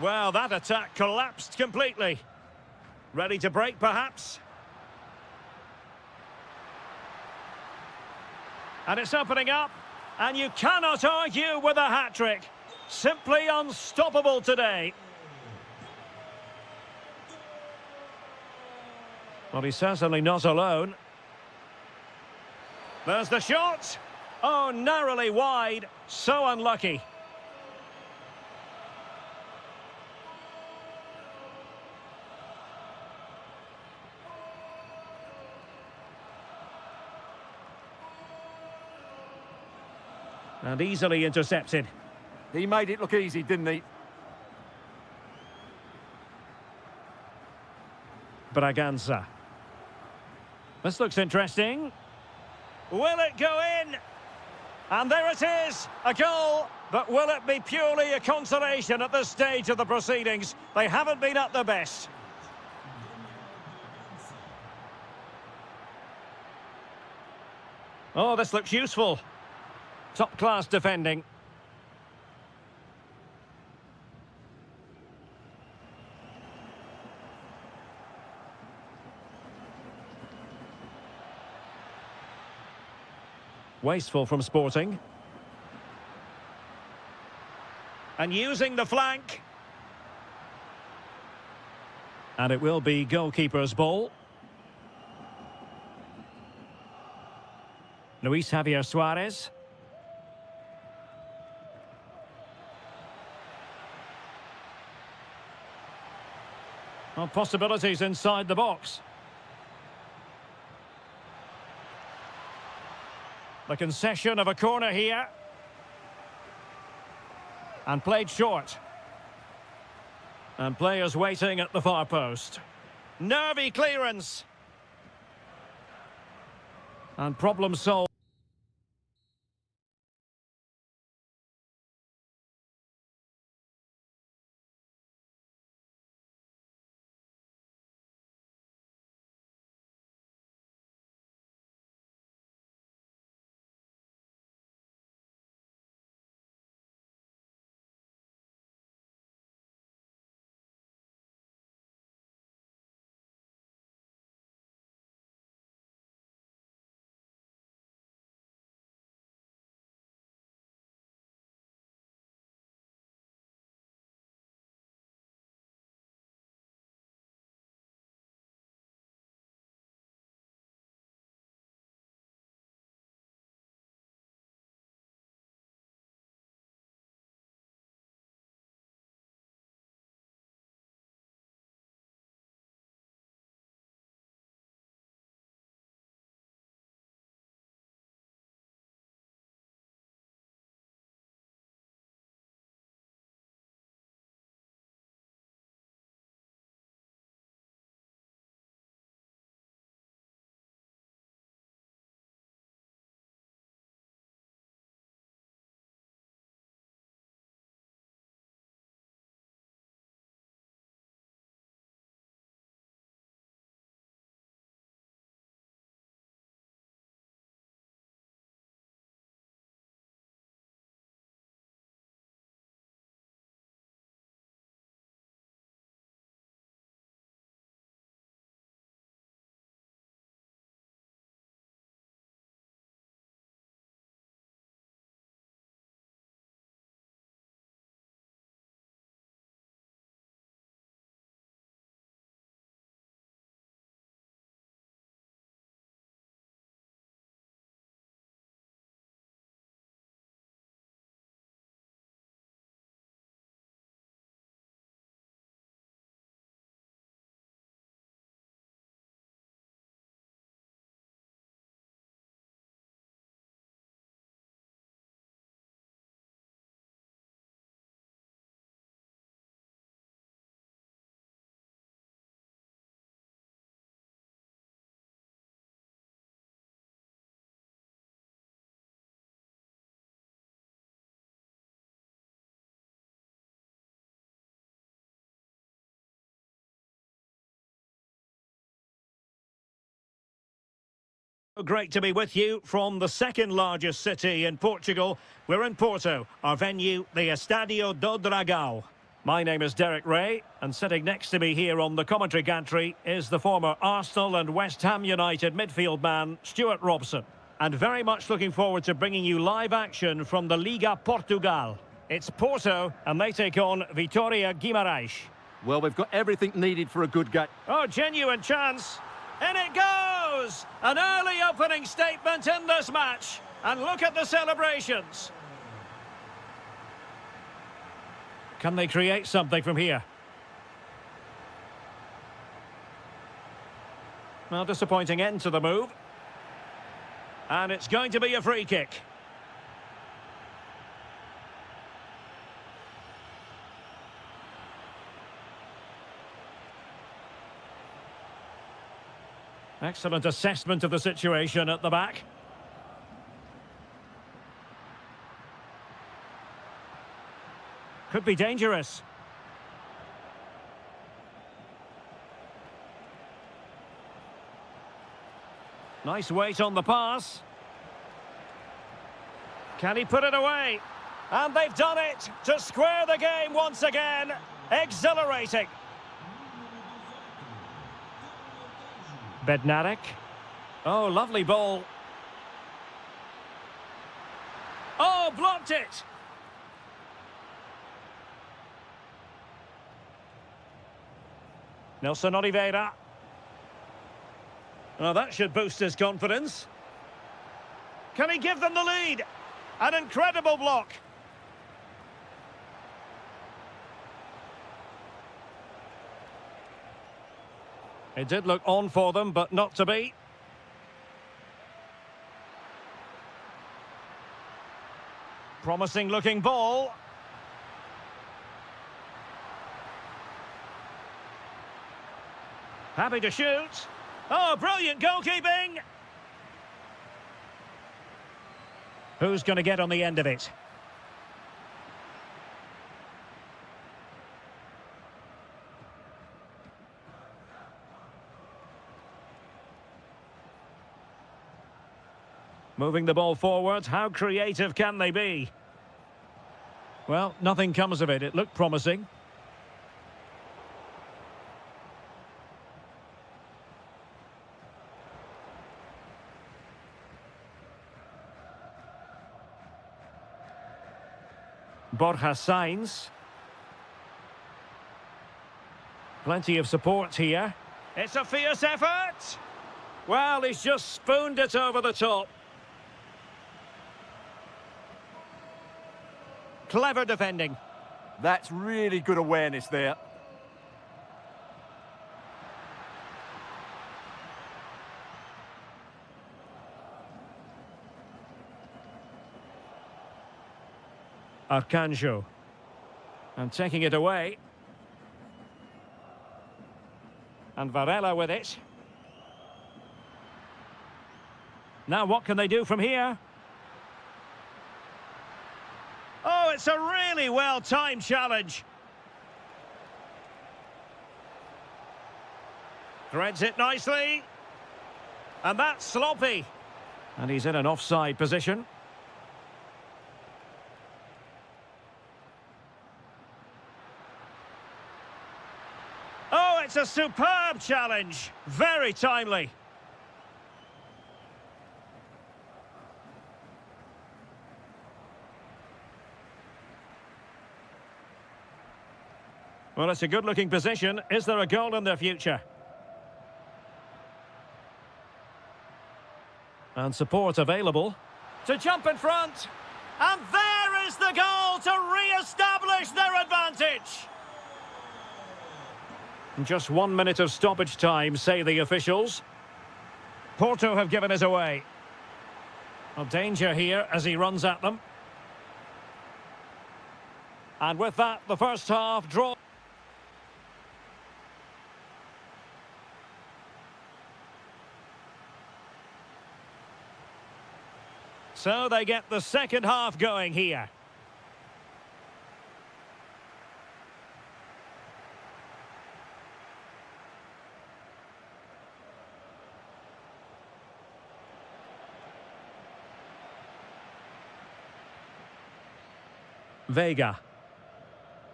Well, that attack collapsed completely. Ready to break, perhaps? And it's opening up. And you cannot argue with a hat-trick. Simply unstoppable today. Well, he's certainly not alone. There's the shot. Oh, narrowly wide. So unlucky. And easily intercepted. He made it look easy, didn't he? Braganza. This looks interesting. Will it go in? And there it is, a goal. But will it be purely a consolation at this stage of the proceedings? They haven't been at their best. Oh, this looks useful. Top-class defending. Wasteful from Sporting. And using the flank. And it will be goalkeeper's ball. Luis Javier Suarez. Well, possibilities inside the box. The concession of a corner here. And played short. And players waiting at the far post. Nervy clearance. And problem solved. Great to be with you from the second largest city in Portugal. We're in Porto, our venue, the Estádio do Dragão. My name is Derek Ray, and sitting next to me here on the commentary gantry is the former Arsenal and West Ham United midfield man, Stuart Robson. And very much looking forward to bringing you live action from the Liga Portugal. It's Porto, and they take on Vitória Guimarães. Well, we've got everything needed for a good game. Oh, genuine chance. In it goes! An early opening statement in this match. And look at the celebrations. Can they create something from here? Well, disappointing end to the move. And it's going to be a free kick. Excellent assessment of the situation at the back. Could be dangerous. Nice weight on the pass. Can he put it away? And they've done it to square the game once again. Exhilarating. Bednarek. Oh, lovely ball. Oh, blocked it. Nelson Oliveira. Oh, that should boost his confidence. Can he give them the lead? An incredible block. It did look on for them, but not to be. Promising looking ball. Happy to shoot. Oh, brilliant goalkeeping. Who's going to get on the end of it? Moving the ball forward, how creative can they be? Well, nothing comes of it. It looked promising. Borja Sainz. Plenty of support here. It's a fierce effort. Well, he's just spooned it over the top. Clever defending. That's really good awareness there. Arcanjo. And taking it away. And Varela with it. Now what can they do from here? Oh, it's a really well-timed challenge. Threads it nicely. And that's sloppy. And he's in an offside position. Oh, it's a superb challenge. Very timely. Well, it's a good-looking position. Is there a goal in their future? And support available. To jump in front. And there is the goal to re-establish their advantage. Just 1 minute of stoppage time, say the officials. Porto have given us away. Well, danger here as he runs at them. And with that, the first half draw. So they get the second half going here. Vega.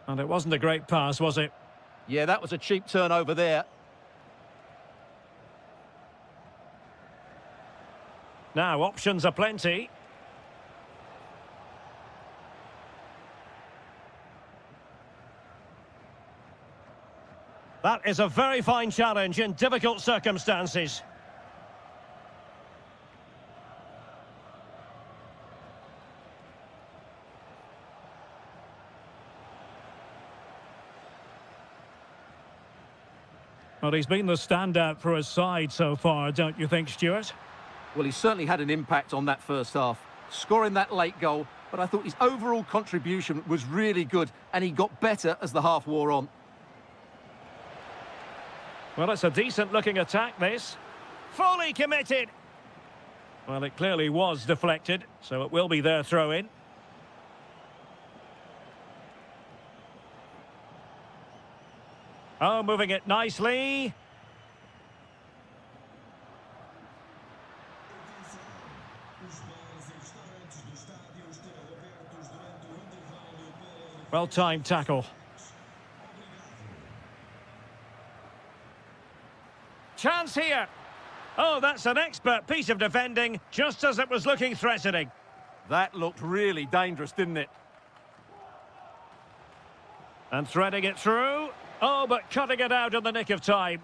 And it wasn't a great pass, was it? Yeah, that was a cheap turnover there. Now, options are plenty. That is a very fine challenge in difficult circumstances. Well, he's been the standout for his side so far, don't you think, Stuart? Well, he certainly had an impact on that first half, scoring that late goal, but I thought his overall contribution was really good, and he got better as the half wore on. Well, it's a decent-looking attack, this. Fully committed! Well, it clearly was deflected, so it will be their throw-in. Oh, moving it nicely. Well-timed tackle. Chance here. Oh, that's an expert piece of defending, just as it was looking threatening. That looked really dangerous, didn't it? And threading it through. Oh, but cutting it out in the nick of time.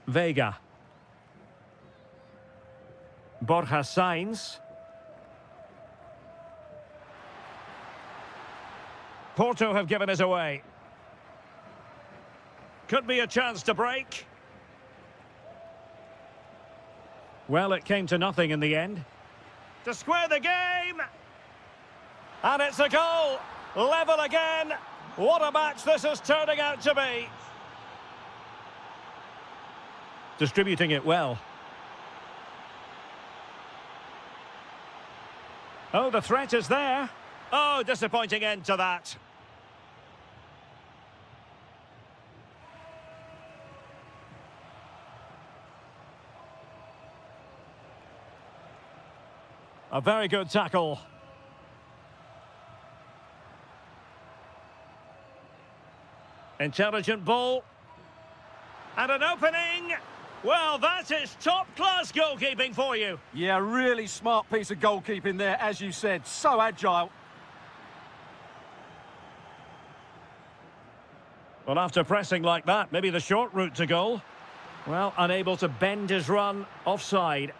Vega. Borja Sainz. Porto have given us away. Could be a chance to break. Well, it came to nothing in the end. To square the game! And it's a goal! Level again! What a match this is turning out to be! Distributing it well. Oh, the threat is there. Oh, disappointing end to that. A very good tackle. Intelligent ball. And an opening. Well, that is top-class goalkeeping for you. Yeah, really smart piece of goalkeeping there, as you said. So agile. Well, after pressing like that, maybe the short route to goal. Well, unable to bend his run offside.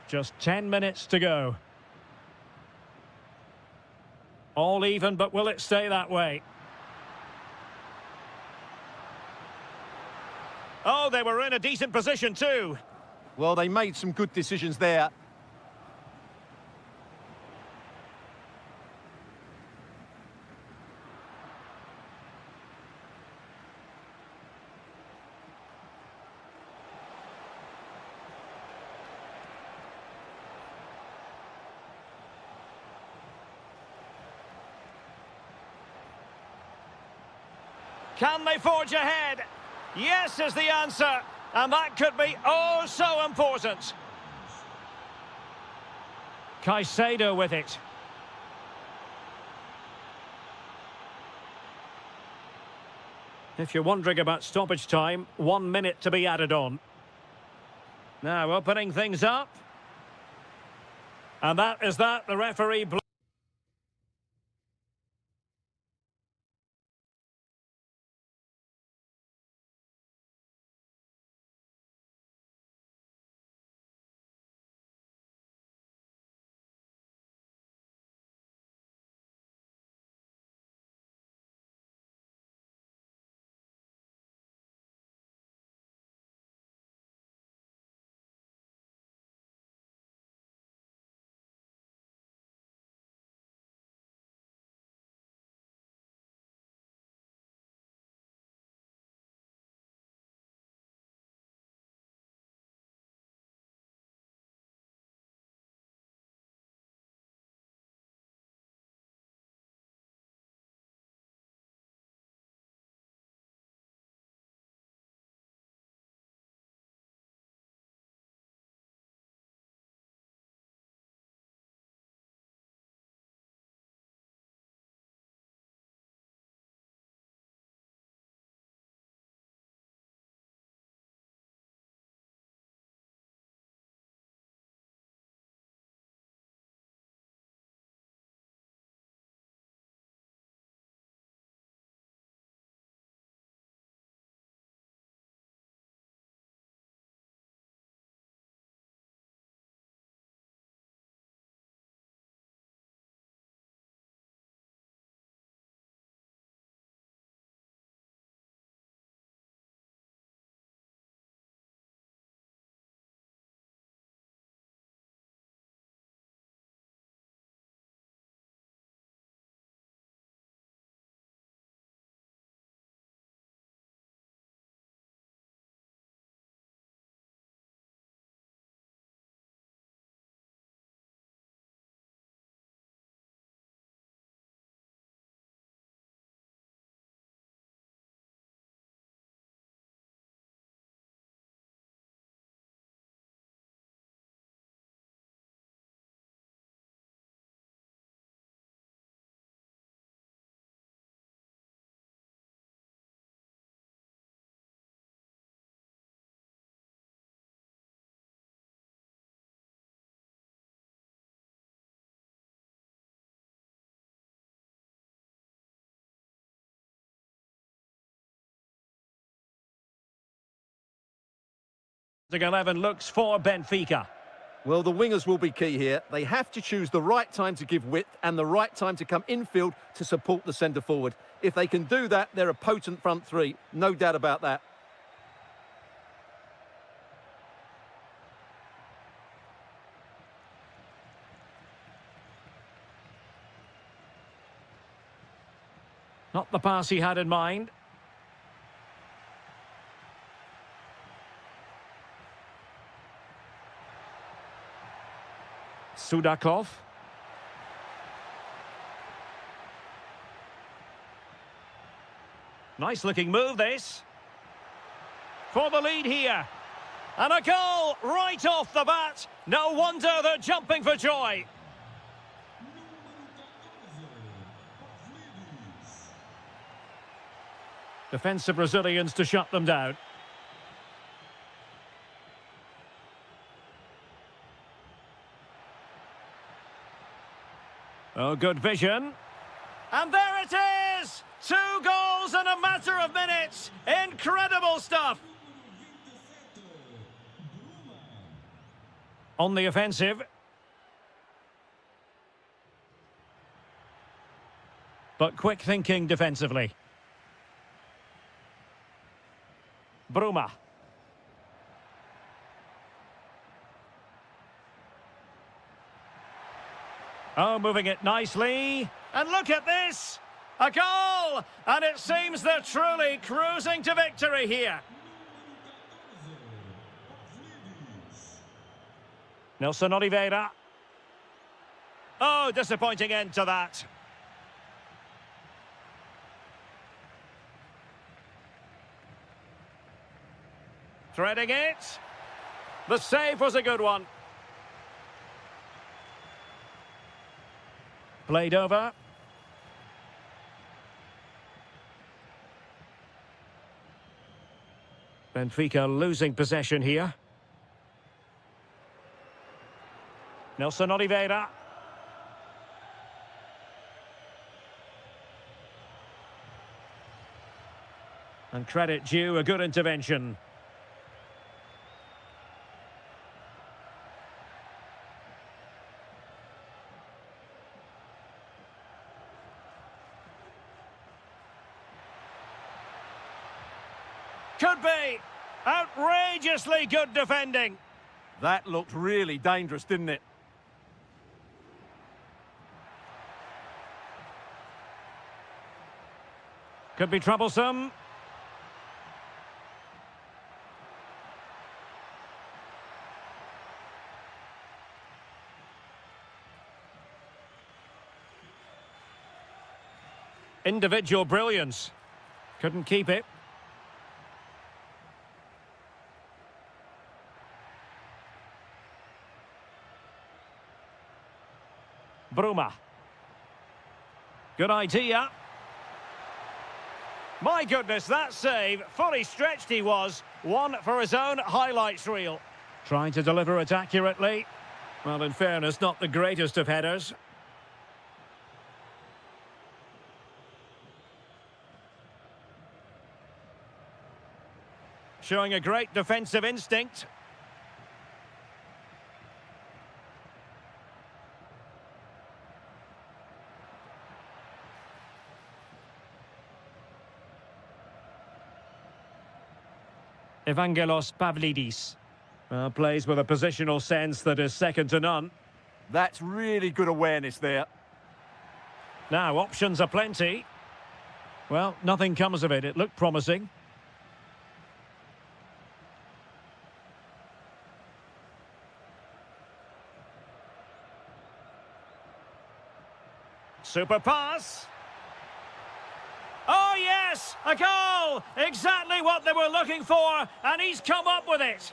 Just 10 minutes to go. All even, but will it stay that way? Oh, they were in a decent position too. Well, they made some good decisions there. Can they forge ahead? Yes is the answer. And that could be oh so important. Caicedo with it. If you're wondering about stoppage time, 1 minute to be added on. Now opening things up. And that is that. The referee... The 11 looks for Benfica. Well, the wingers will be key here. They have to choose the right time to give width and the right time to come infield to support the centre forward. If they can do that, they're a potent front three. No doubt about that. Not the pass he had in mind. Sudakov. Nice looking move this. For the lead here. And a goal right off the bat. No wonder they're jumping for joy. Defensive Brazilians to shut them down. Oh, good vision. And there it is! 2 goals in a matter of minutes. Incredible stuff. On the offensive. But quick thinking defensively. Bruma. Oh, moving it nicely. And look at this! A goal! And it seems they're truly cruising to victory here. Nelson Oliveira. Oh, disappointing end to that. Threading it. The save was a good one. Played over. Benfica losing possession here. Nelson Oliveira. And credit due, a good intervention. Could be. Outrageously good defending. That looked really dangerous, didn't it? Could be troublesome. Individual brilliance. Couldn't keep it. Bruma. Good idea. My goodness, that save. Fully stretched he was. One for his own highlights reel. Trying to deliver it accurately. Well, in fairness, not the greatest of headers. Showing a great defensive instinct. Evangelos Pavlidis plays with a positional sense that is second to none. That's really good awareness there. Now, options are plenty. Well, nothing comes of it. It looked promising. Super pass. Oh, yes! A goal! Exactly what they were looking for, and he's come up with it.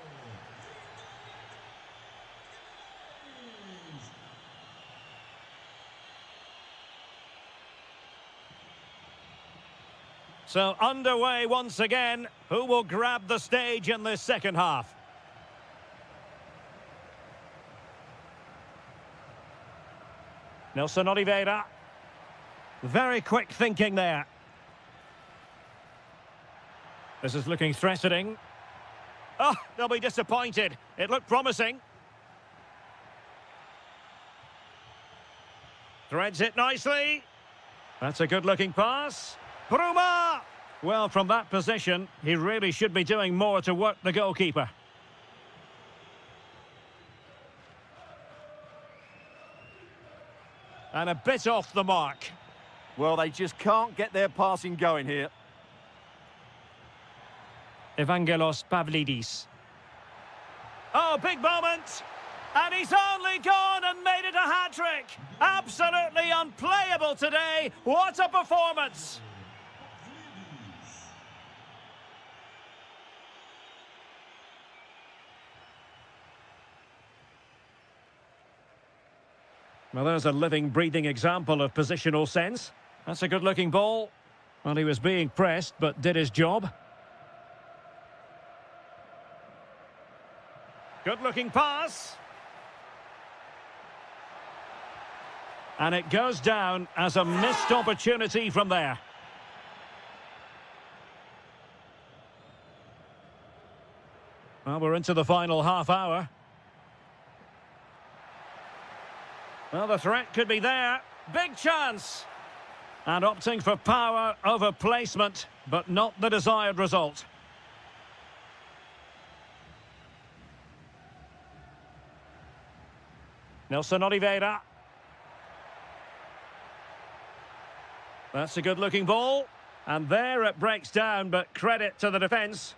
So, underway once again. Who will grab the stage in this second half? Nelson Oliveira. Very quick thinking there. This is looking threatening. Oh, they'll be disappointed. It looked promising. Threads it nicely. That's a good-looking pass. Bruma! Well, from that position, he really should be doing more to work the goalkeeper. And a bit off the mark. Well, they just can't get their passing going here. Evangelos Pavlidis. Oh, big moment! And he's only gone and made it a hat-trick! Absolutely unplayable today! What a performance! Well, there's a living, breathing example of positional sense. That's a good-looking ball. Well, he was being pressed, but did his job. Good-looking pass. And it goes down as a missed opportunity from there. Well, we're into the final half hour. Well, the threat could be there. Big chance. And opting for power over placement, but not the desired result. Nelson Oliveira. That's a good-looking ball. And there it breaks down, but credit to the defence.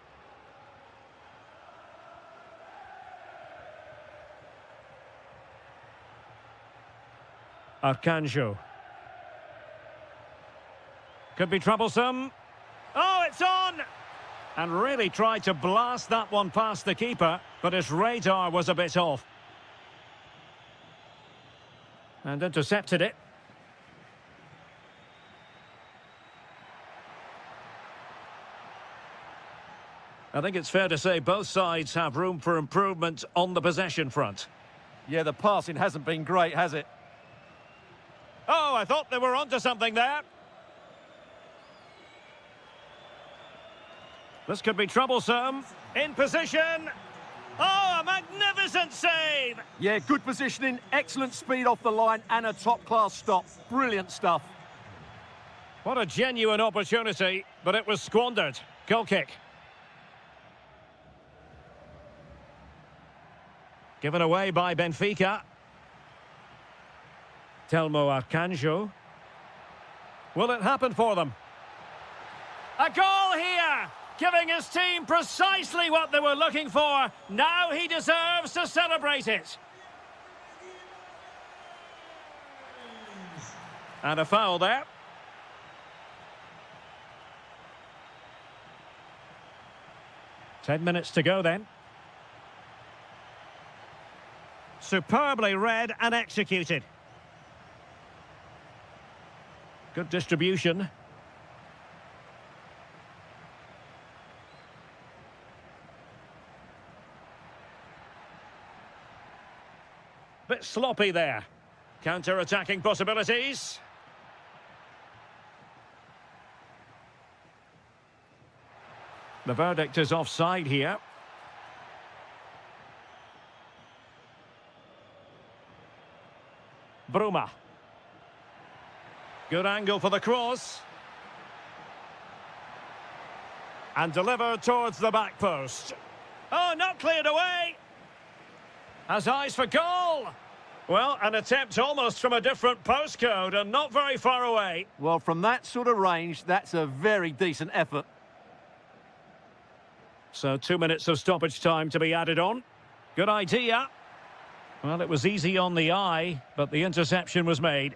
Arcanjo. Could be troublesome. Oh, it's on! And really tried to blast that one past the keeper, but his radar was a bit off. And intercepted it. I think it's fair to say both sides have room for improvement on the possession front. Yeah, the passing hasn't been great, has it? Oh, I thought they were onto something there. This could be troublesome. In position. Oh, a magnificent save! Yeah, good positioning, excellent speed off the line, and a top-class stop. Brilliant stuff. What a genuine opportunity, but it was squandered. Goal kick. Given away by Benfica. Telmo Arcanjo. Will it happen for them? A goal here! Giving his team precisely what they were looking for. Now he deserves to celebrate it. And a foul there. Ten minutes to go then. Superbly read and executed. Good distribution. Bit sloppy there. Counter-attacking possibilities. The verdict is offside here. Bruma. Good angle for the cross. And delivered towards the back post. Oh, not cleared away. Has eyes for goal. Well, an attempt almost from a different postcode and not very far away. Well, from that sort of range, that's a very decent effort. So 2 minutes of stoppage time to be added on. Good idea. Well, it was easy on the eye, but the interception was made.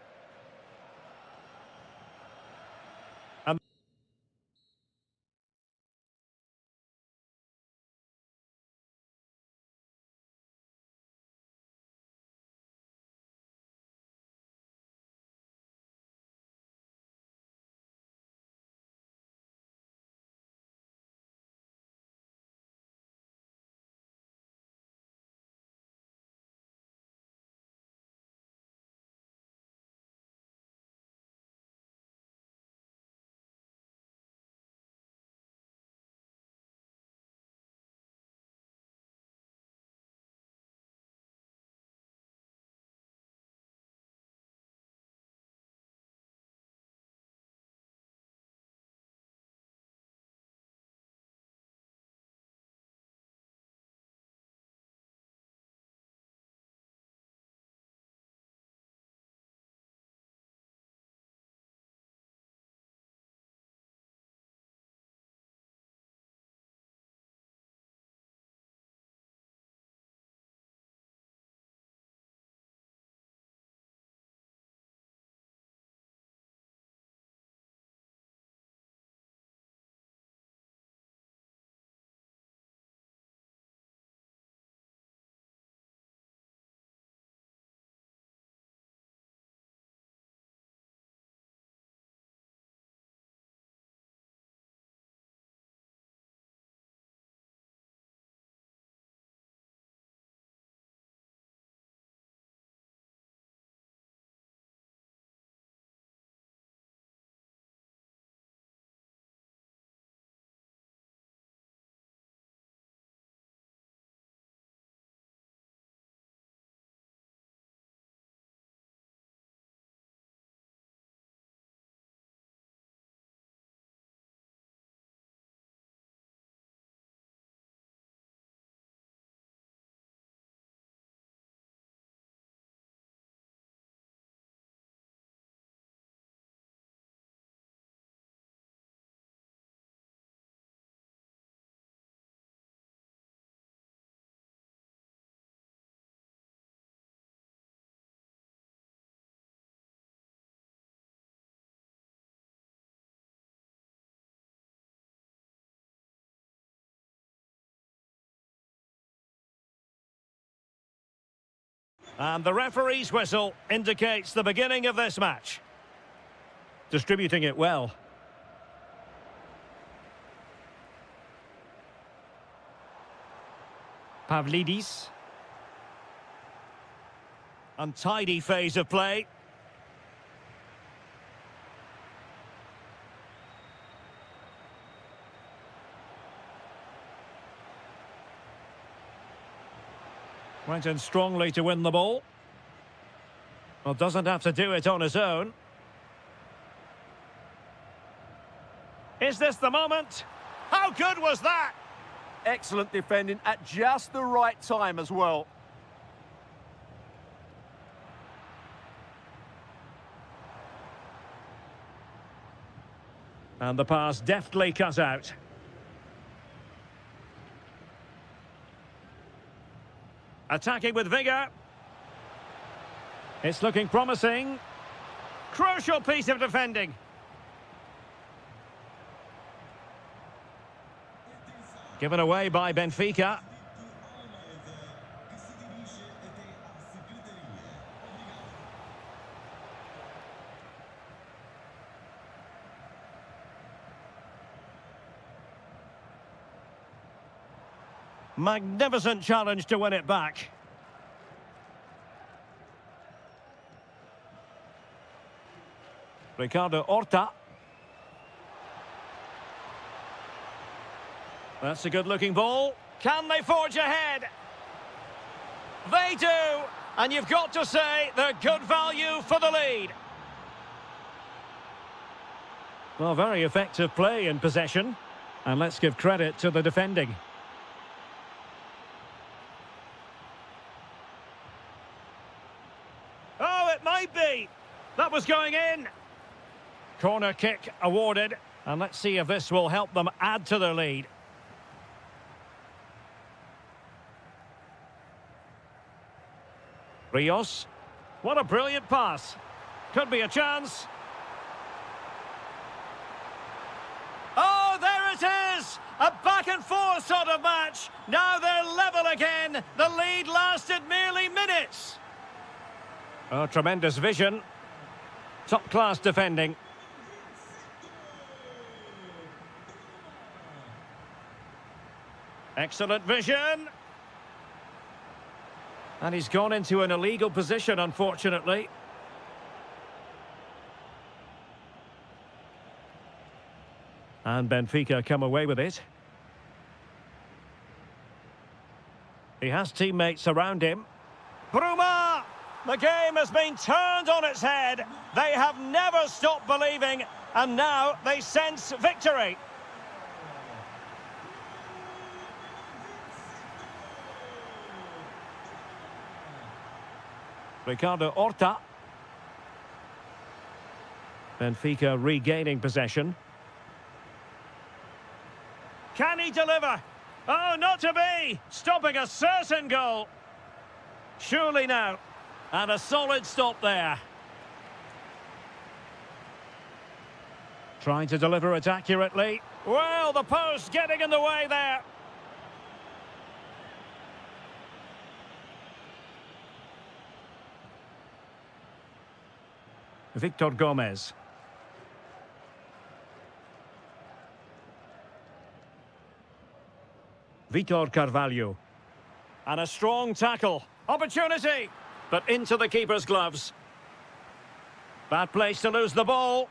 And the referee's whistle indicates the beginning of this match. Distributing it well. Pavlidis. Untidy phase of play. Went in strongly to win the ball. Well, doesn't have to do it on his own. Is this the moment? How good was that? Excellent defending at just the right time as well. And the pass deftly cut out. Attacking with vigour. It's looking promising. Crucial piece of defending. Given away by Benfica. Magnificent challenge to win it back. Ricardo Horta. That's a good-looking ball. Can they forge ahead? They do! And you've got to say they're good value for the lead. Well, very effective play in possession. And let's give credit to the defending. Oh, it might be. That was going in. Corner kick awarded. And let's see if this will help them add to their lead. Rios. What a brilliant pass. Could be a chance. Oh, there it is! A back-and-forth sort of match. Now they're level again. The lead lasted merely minutes. Oh, tremendous vision. Top-class defending. Excellent vision. And he's gone into an illegal position, unfortunately. And Benfica come away with it. He has teammates around him. Bruma! The game has been turned on its head. They have never stopped believing, and now they sense victory. Ricardo Horta. Benfica regaining possession. Can he deliver? Oh, not to be! Stopping a certain goal. Surely now. And a solid stop there. Trying to deliver it accurately. Well, the post getting in the way there. Victor Gomez. Vitor Carvalho. And a strong tackle. Opportunity! But into the keeper's gloves. Bad place to lose the ball.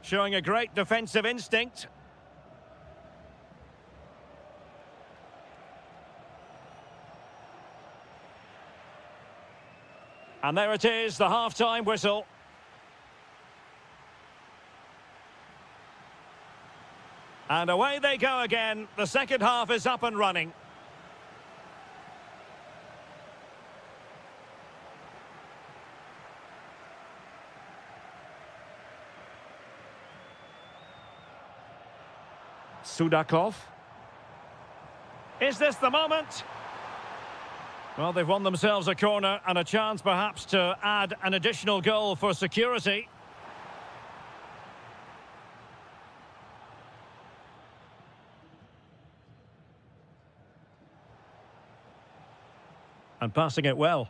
Showing a great defensive instinct. And there it is, the half-time whistle. And away they go again. The second half is up and running. Sudakov. Is this the moment? Well, they've won themselves a corner and a chance perhaps to add an additional goal for security. And passing it well.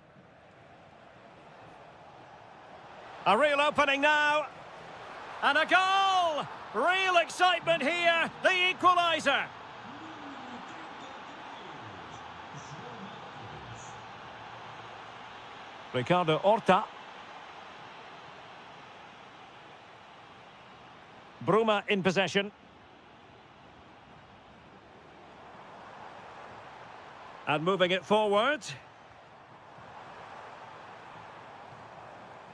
A real opening now. And a goal! Real excitement here. The equaliser. Ricardo Horta. Bruma in possession. And moving it forward.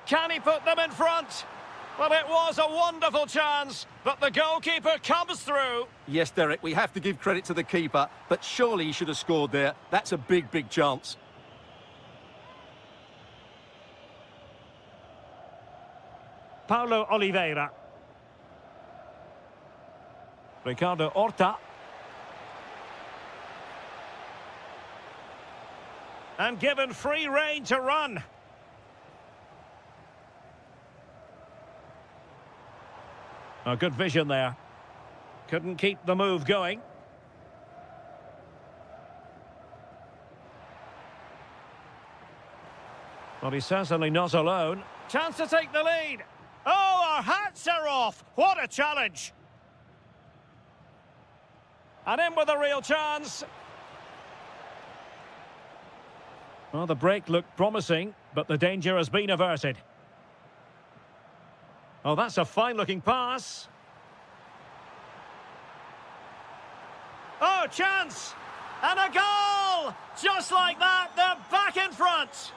Can he put them in front? Well, it was a wonderful chance, but the goalkeeper comes through. Yes, Derek, we have to give credit to the keeper, but surely he should have scored there. That's a big, big chance. Paulo Oliveira. Ricardo Horta. And given free rein to run. Oh, good vision there. Couldn't keep the move going. Well, he's certainly not alone. Chance to take the lead. Oh, our hats are off. What a challenge. And in with a real chance. Well, the break looked promising, but the danger has been averted. Oh, that's a fine-looking pass. Oh, chance! And a goal! Just like that, they're back in front.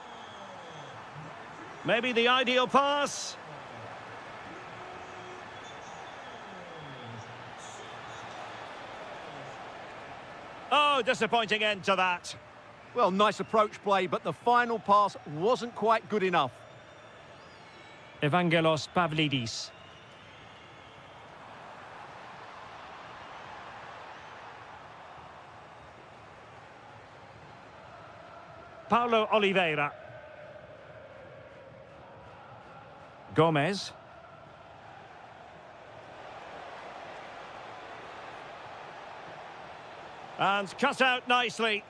Maybe the ideal pass. Oh, disappointing end to that. Well, nice approach play, but the final pass wasn't quite good enough. Evangelos Pavlidis. Paulo Oliveira. Gomez. And cut out nicely.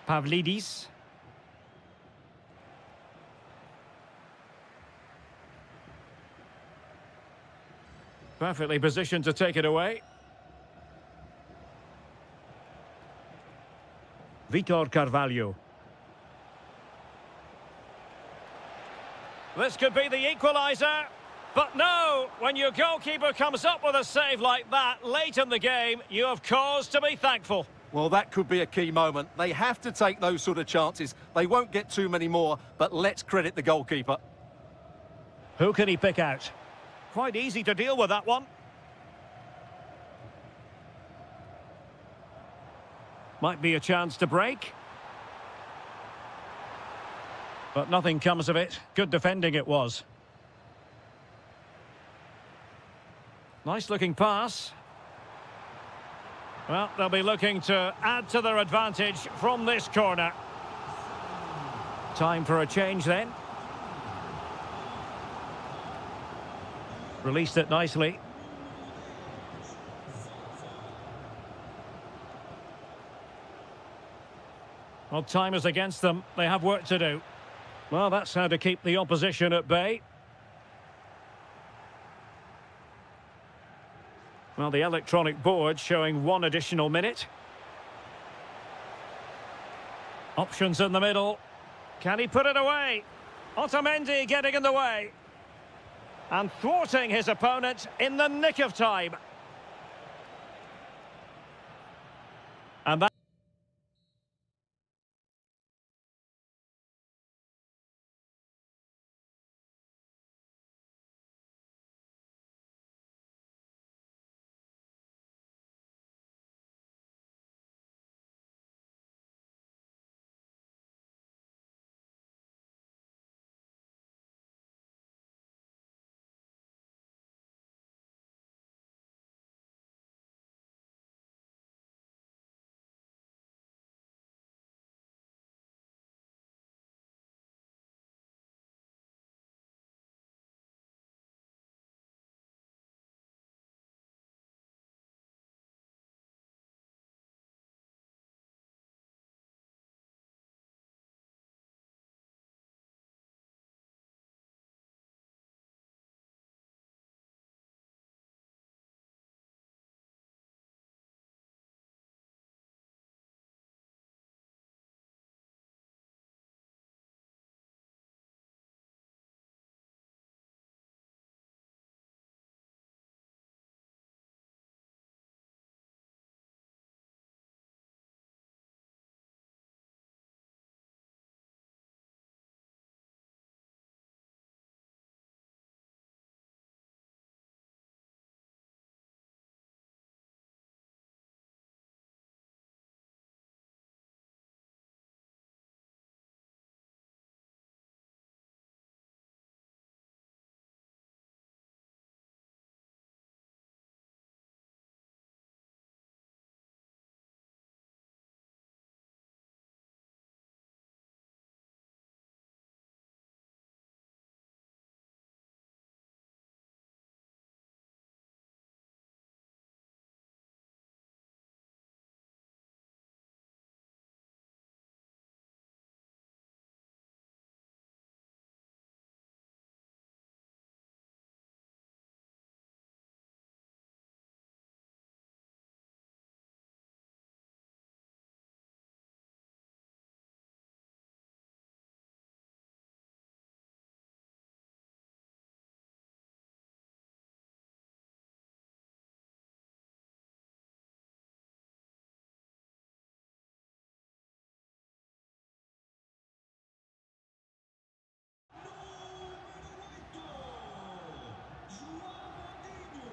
Pavlidis. Perfectly positioned to take it away. Vitor Carvalho. This could be the equaliser. But no, when your goalkeeper comes up with a save like that late in the game, you have cause to be thankful. Well, that could be a key moment. They have to take those sort of chances. They won't get too many more, but let's credit the goalkeeper. Who can he pick out? Quite easy to deal with that one. Might be a chance to break. But nothing comes of it. Good defending it was. Nice looking pass. Well, they'll be looking to add to their advantage from this corner. Time for a change then. Released it nicely. Well, time is against them. They have work to do. Well, that's how to keep the opposition at bay. Well, the electronic board showing 1 additional minute. Options in the middle. Can he put it away? Otamendi getting in the way. And thwarting his opponent in the nick of time. And that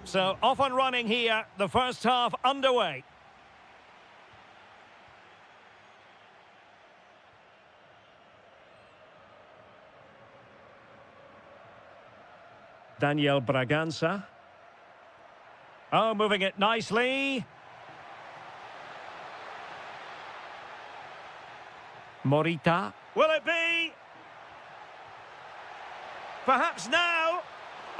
So off and running here, the first half underway. Daniel Bragança. Oh, moving it nicely. Morita. Will it be? Perhaps now.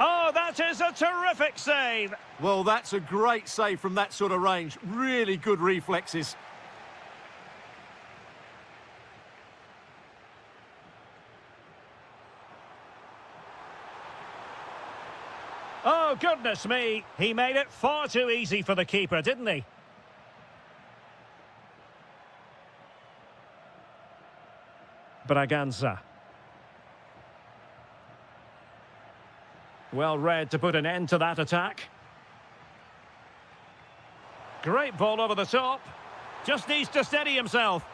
Oh, that is a terrific save. Well, that's a great save from that sort of range. Really good reflexes. Oh, goodness me. He made it far too easy for the keeper, didn't he? Bragança. Well read to put an end to that attack. Great ball over the top. Just needs to steady himself.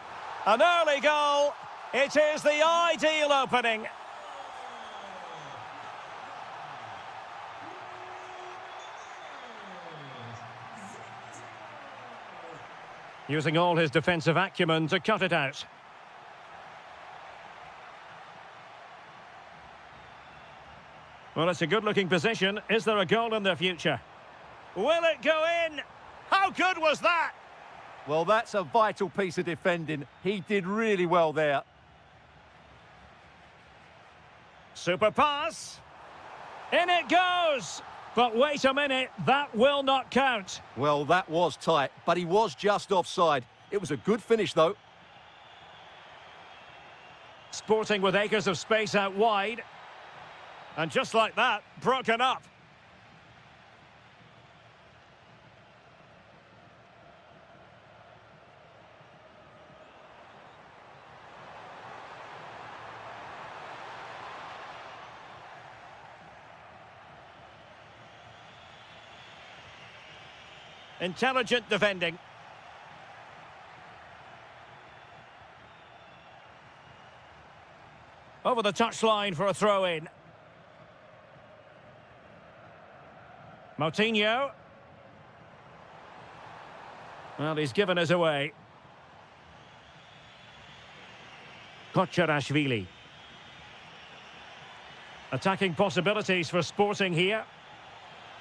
An early goal. It is the ideal opening. Using all his defensive acumen to cut it out. Well, it's a good-looking position. Is there a goal in the future? Will it go in? How good was that? Well, that's a vital piece of defending. He did really well there. Super pass. In it goes. But wait a minute, that will not count. Well, that was tight, but he was just offside. It was a good finish, though. Sporting with acres of space out wide. And just like that, broken up. Intelligent defending. Over the touchline for a throw-in. Moutinho. Well, he's given us away. Kocharashvili. Attacking possibilities for Sporting here.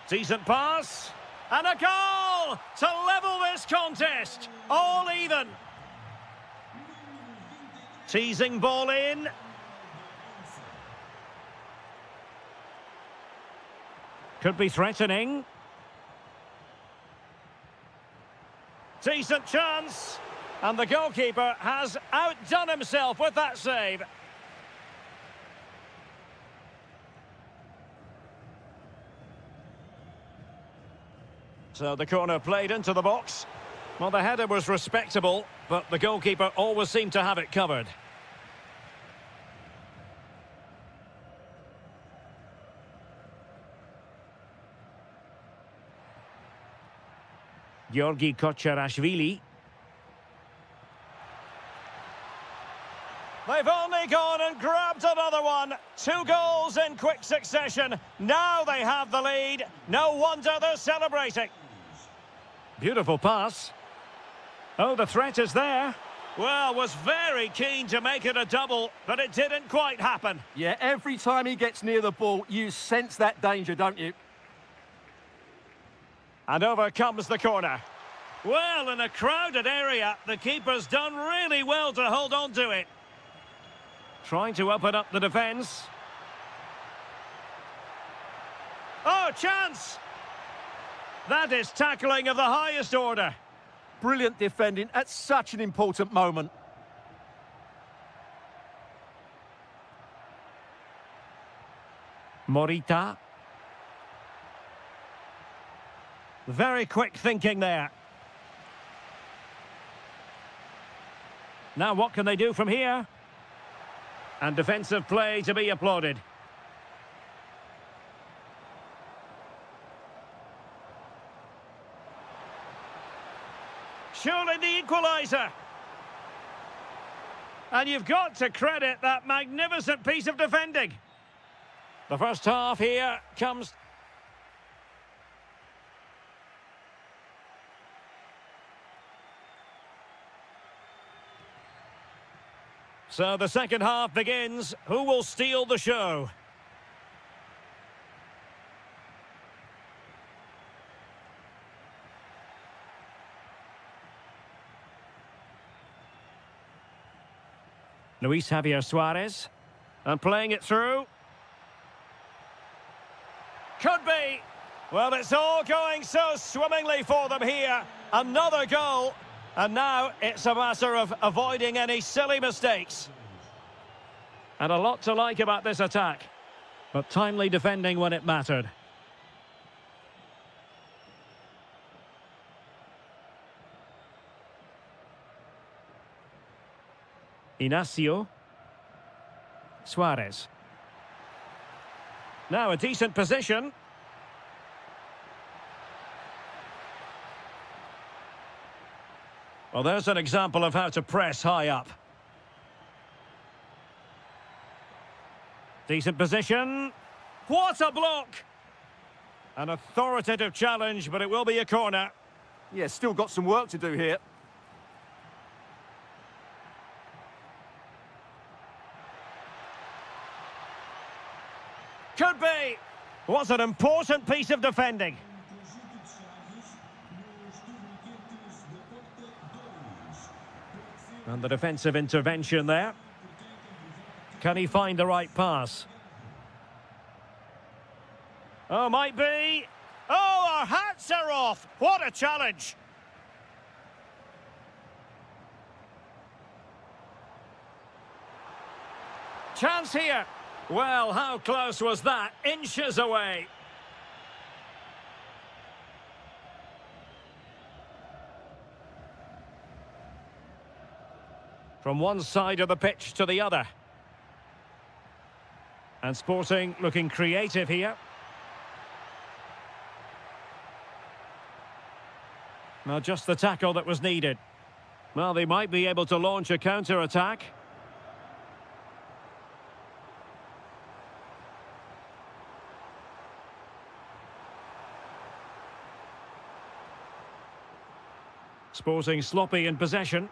Decent pass. And a goal to level this contest. All even. Teasing ball in. Could be threatening. Decent chance. And the goalkeeper has outdone himself with that save. So the corner played into the box. Well, the header was respectable, but the goalkeeper always seemed to have it covered. Georgi Kocharashvili. They've only gone and grabbed another one. 2 goals in quick succession. Now they have the lead. No wonder they're celebrating. Beautiful pass. Oh, the threat is there. Well, was very keen to make it a double, but it didn't quite happen. Yeah, every time he gets near the ball, you sense that danger, don't you? And over comes the corner. Well, in a crowded area, the keeper's done really well to hold on to it. Trying to open up the defence. Oh, chance! That is tackling of the highest order. Brilliant defending at such an important moment. Morita. Very quick thinking there. Now what can they do from here? And defensive play to be applauded. Surely the equaliser. And you've got to credit that magnificent piece of defending. The first half here comes... So the second half begins. Who will steal the show? Luis Javier Suarez. And playing it through. Could be. Well, it's all going so swimmingly for them here. Another goal. And now it's a matter of avoiding any silly mistakes. And a lot to like about this attack. But timely defending when it mattered. Inacio. Suarez. Now a decent position. Well, there's an example of how to press high up. Decent position. What a block! An authoritative challenge, but it will be a corner. Yeah, still got some work to do here. Could be. Was an important piece of defending. And the defensive intervention there. Can he find the right pass? Oh, might be. Oh, our hats are off. What a challenge. Chance here. Well, how close was that? Inches away. From one side of the pitch to the other. And Sporting looking creative here. Well, just the tackle that was needed. Well, they might be able to launch a counter-attack. Sporting sloppy in possession.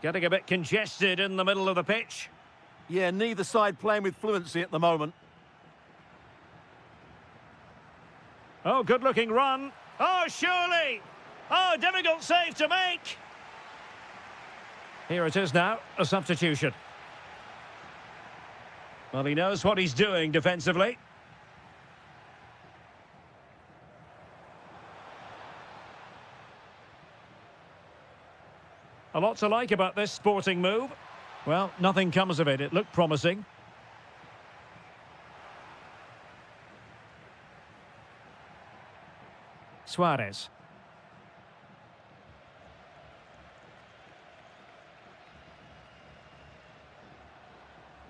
Getting a bit congested in the middle of the pitch. Yeah, neither side playing with fluency at the moment. Oh, good-looking run. Oh, surely. Oh, difficult save to make. Here it is now, a substitution. Well, he knows what he's doing defensively. A lot to like about this Sporting move. Well, nothing comes of it. It looked promising. Suarez.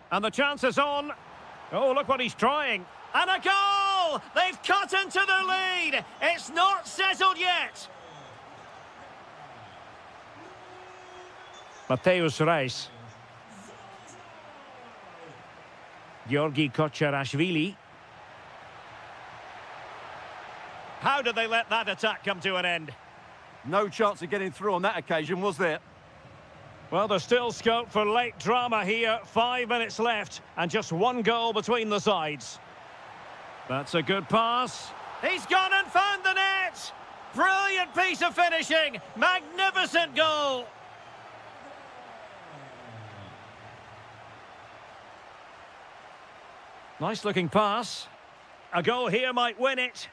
And the chance is on. Oh, look what he's trying. And a goal! They've cut into their lead. It's not settled yet. Mateusz Reis. Georgi Kocharashvili. How did they let that attack come to an end? No chance of getting through on that occasion, was there? Well, there's still scope for late drama here. 5 minutes left and just one goal between the sides. That's a good pass. He's gone and found the net! Brilliant piece of finishing. Magnificent goal. Nice looking pass. A goal here might win it.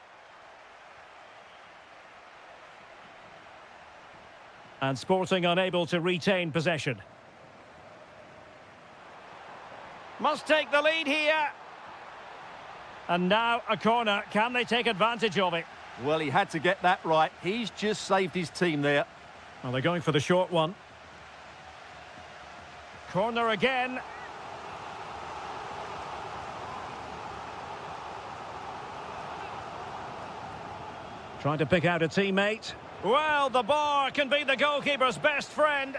And Sporting unable to retain possession. Must take the lead here. And now a corner. Can they take advantage of it? Well, he had to get that right. He's just saved his team there. Well, they're going for the short one. Corner again. Trying to pick out a teammate. Well, the bar can be the goalkeeper's best friend.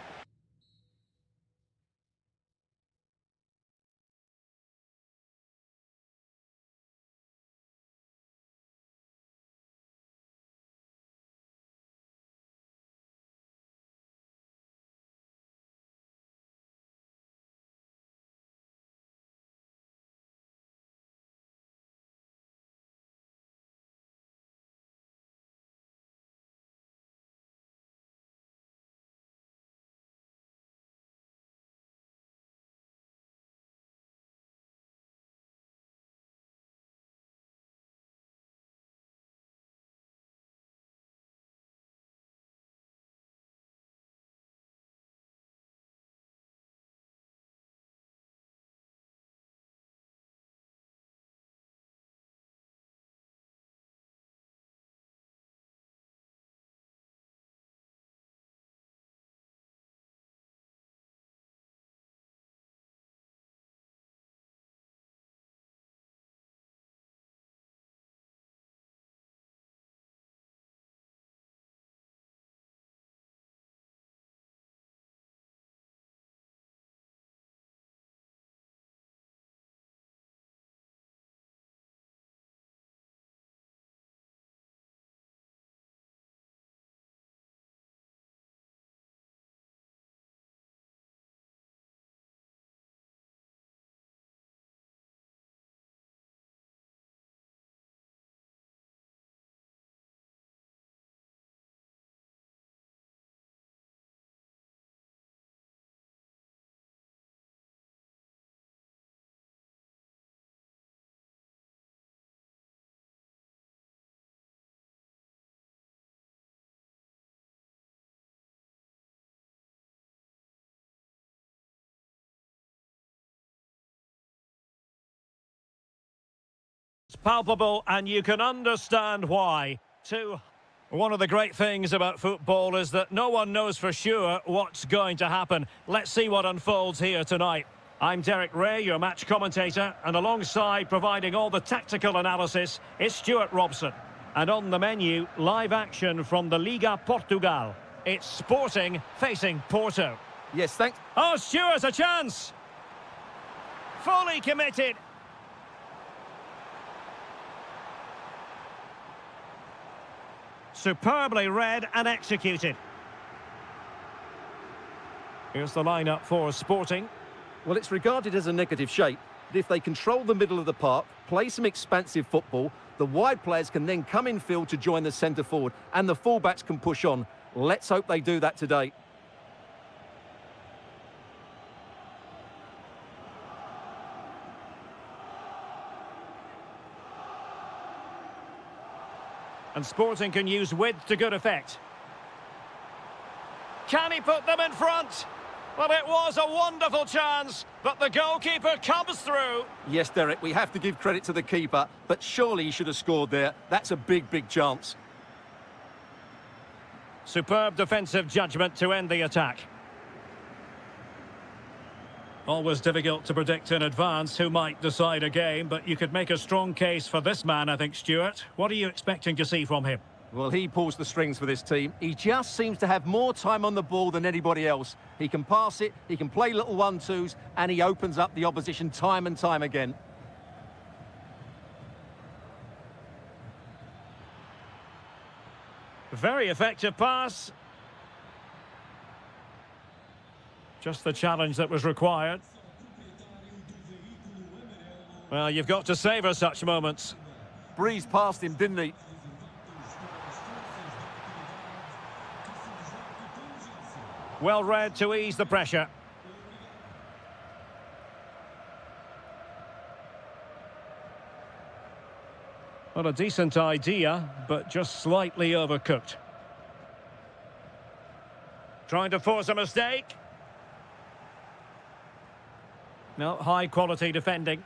It's palpable and you can understand why. One of the great things about football is that no one knows for sure what's going to happen. Let's see what unfolds here tonight. I'm Derek Ray, your match commentator, and alongside providing all the tactical analysis is Stuart Robson. And on the menu, live action from the Liga Portugal. It's Sporting facing Porto. Yes, thanks. Oh, Stuart, a chance! Fully committed. Superbly read and executed. Here's the lineup for Sporting. Well, it's regarded as a negative shape, but if they control the middle of the park, play some expansive football, the wide players can then come in field to join the centre forward, and the fullbacks can push on. Let's hope they do that today. And Sporting can use width to good effect. Can he put them in front? Well, it was a wonderful chance, but the goalkeeper comes through. Yes, Derek, we have to give credit to the keeper, but surely he should have scored there. That's a big, big chance. Superb defensive judgment to end the attack. Always difficult to predict in advance who might decide a game, but you could make a strong case for this man, I think, Stuart. What are you expecting to see from him? Well, he pulls the strings for this team. He just seems to have more time on the ball than anybody else. He can pass it, he can play little 1-2s, and he opens up the opposition time and time again. Very effective pass. Just the challenge that was required. Well, you've got to savour such moments. Breezed past him, didn't he? Well read to ease the pressure. Well, a decent idea, but just slightly overcooked. Trying to force a mistake. No, high quality defending.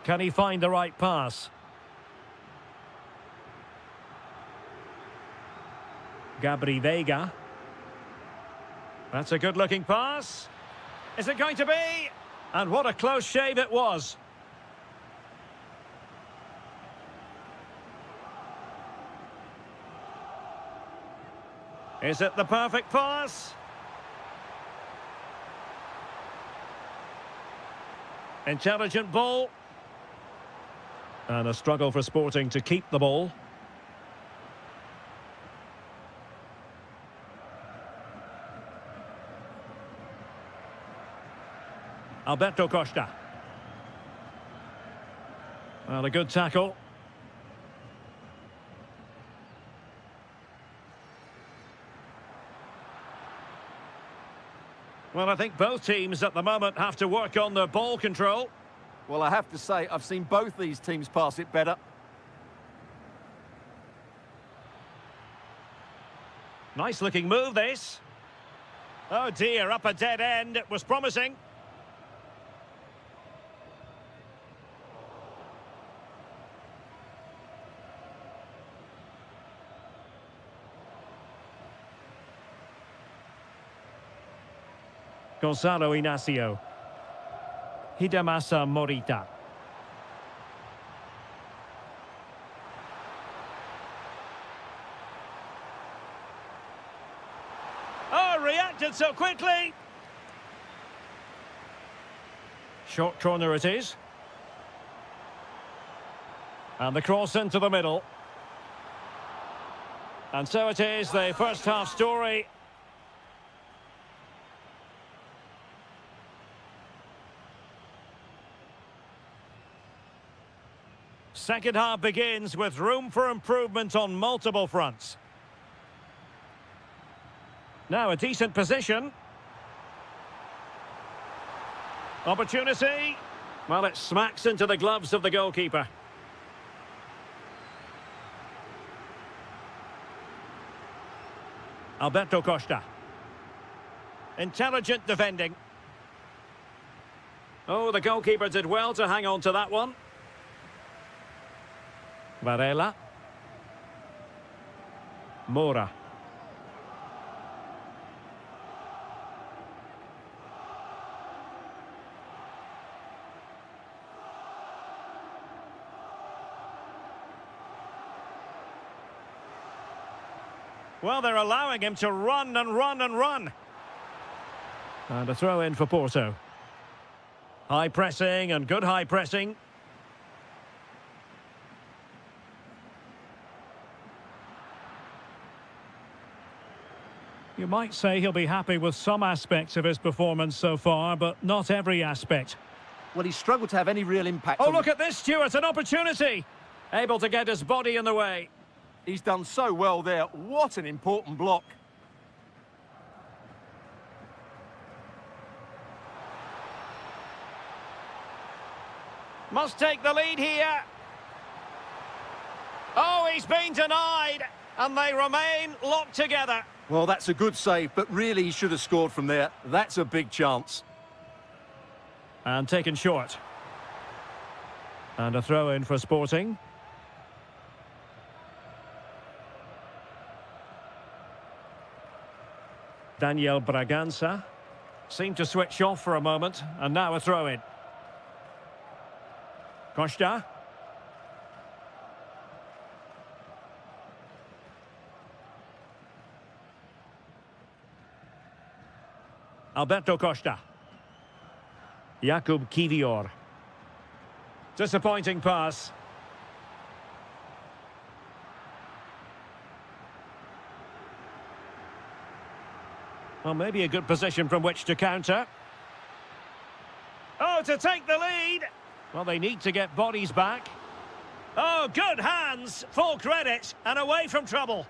Can he find the right pass? Gabri Veiga. That's a good-looking pass. Is it going to be? And what a close shave it was. Is it the perfect pass? Intelligent ball. And a struggle for Sporting to keep the ball. Alberto Costa. Well, a good tackle. Well, I think both teams at the moment have to work on their ball control. Well, I have to say, I've seen both these teams pass it better. Nice looking move, this. Oh dear, up a dead end. It was promising. Gonzalo Inacio. Hidemasa Morita. Oh, reacted so quickly. Short corner it is. And the cross into the middle. And so it is, the first half story. Second half begins with room for improvement on multiple fronts. Now a decent position. Opportunity. Well, it smacks into the gloves of the goalkeeper. Alberto Costa. Intelligent defending. Oh, the goalkeeper did well to hang on to that one. Varela. Moura. Well, they're allowing him to run and run and run. And a throw in for Porto. High pressing and good high pressing. You might say he'll be happy with some aspects of his performance so far, but not every aspect. Well, he struggled to have any real impact. Oh, look at this, Stuart, an opportunity. Able to get his body in the way. He's done so well there. What an important block. Must take the lead here. Oh, he's been denied, and they remain locked together. Well, that's a good save, but really he should have scored from there. That's a big chance. And taken short. And a throw in for Sporting. Daniel Bragança seemed to switch off for a moment, and now a throw in. Costa. Alberto Costa. Jakub Kiwior. Disappointing pass. Well, maybe a good position from which to counter. Oh, to take the lead. Well, they need to get bodies back. Oh, good hands. Full credit and away from trouble.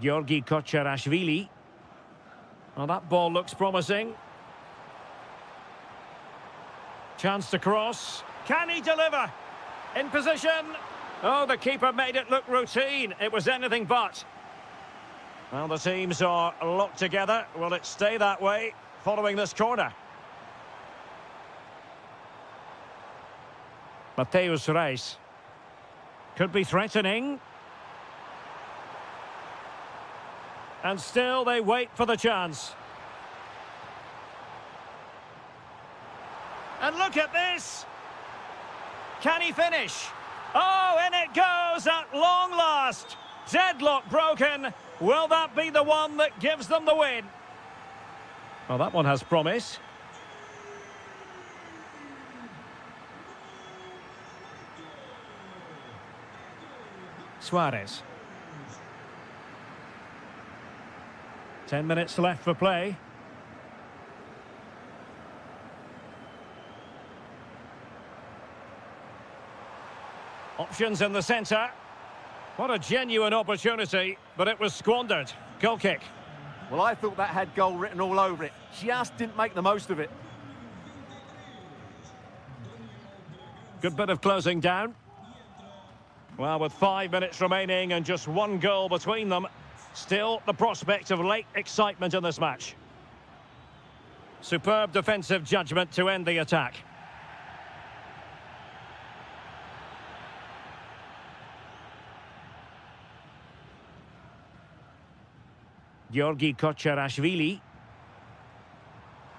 Georgi Kocherashvili. Well, that ball looks promising. Chance to cross. Can he deliver? In position. Oh, the keeper made it look routine. It was anything but. Well, the teams are locked together. Will it stay that way following this corner? Mateus Reis. Could be threatening. And still they wait for the chance. And look at this. Can he finish? Oh, in it goes at long last. Deadlock broken. Will that be the one that gives them the win? Well, that one has promise. Suarez. 10 minutes left for play. Options in the centre. What a genuine opportunity, but it was squandered. Goal kick. Well, I thought that had goal written all over it. Just didn't make the most of it. Good bit of closing down. Well, with 5 minutes remaining and just one goal between them, still the prospect of late excitement in this match. Superb defensive judgment to end the attack. Georgi Kocherashvili.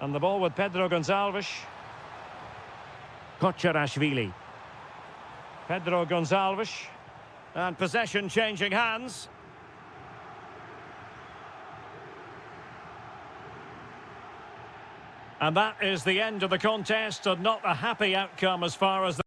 And the ball with Pedro Gonçalves. Kocherashvili. Pedro Gonçalves. And possession changing hands. And that is the end of the contest, and not a happy outcome as far as the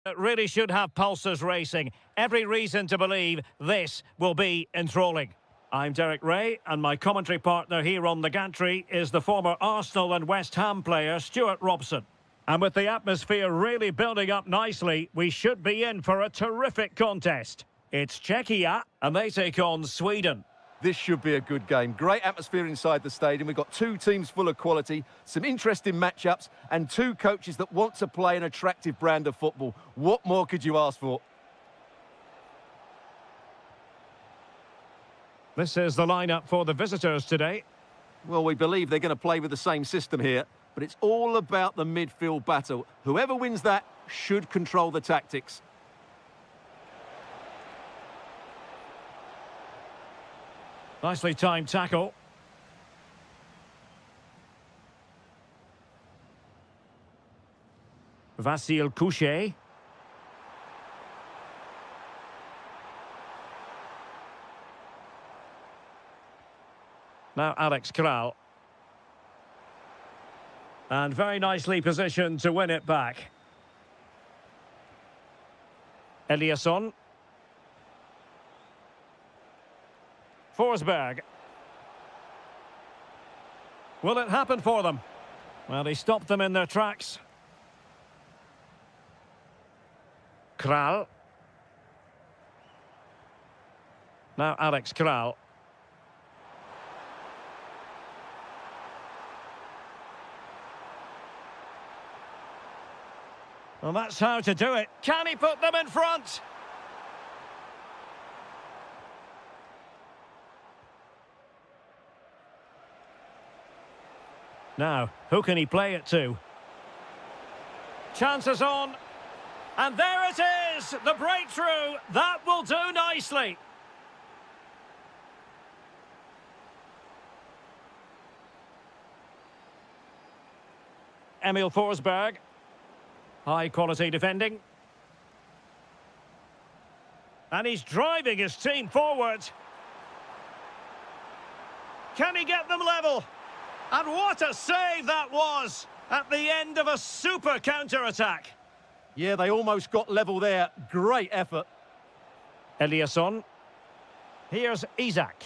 It really should have pulses racing. Every reason to believe this will be enthralling. I'm Derek Ray, and my commentary partner here on the gantry is the former Arsenal and West Ham player Stuart Robson. And with the atmosphere really building up nicely, we should be in for a terrific contest. It's Czechia, and they take on Sweden. This should be a good game. Great atmosphere inside the stadium. We've got two teams full of quality, some interesting matchups, and two coaches that want to play an attractive brand of football. What more could you ask for? This is the lineup for the visitors today. Well, we believe they're going to play with the same system here, but it's all about the midfield battle. Whoever wins that should control the tactics. Nicely timed tackle. Vasil Couchet. Now Alex Kral. And very nicely positioned to win it back. Eliasson. Forsberg. Will it happen for them? Well, he stopped them in their tracks. Kral. Now Alex Kral. Well, that's how to do it. Can he put them in front? Now, who can he play it to? Chances on. And there it is! The breakthrough! That will do nicely. Emil Forsberg. High quality defending. And he's driving his team forward. Can he get them level? And what a save that was at the end of a super counter-attack. Yeah, they almost got level there. Great effort. Eliasson. Here's Isak.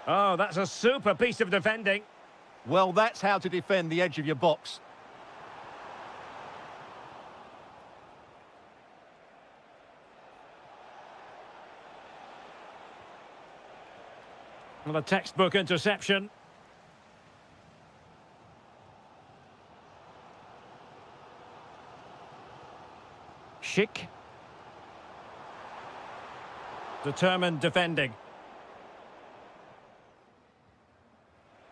Oh, that's a super piece of defending. Well, that's how to defend the edge of your box. Well, a textbook interception. Schick. Determined defending.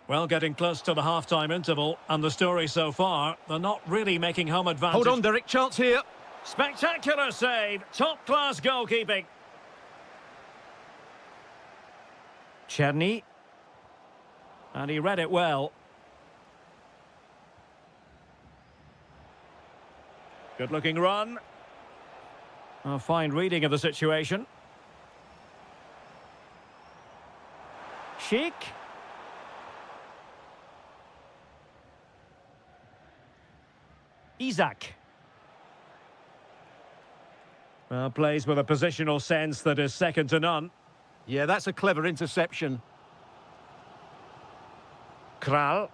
Well, getting close to the half-time interval, and the story so far, they're not really making home advantage. Hold on, Derek, chance here. Spectacular save, top-class goalkeeping. Cherny. And he read it well. Good-looking run. A fine reading of the situation. Schick. Isak. Well, plays with a positional sense that is second to none. Yeah, that's a clever interception. Kral.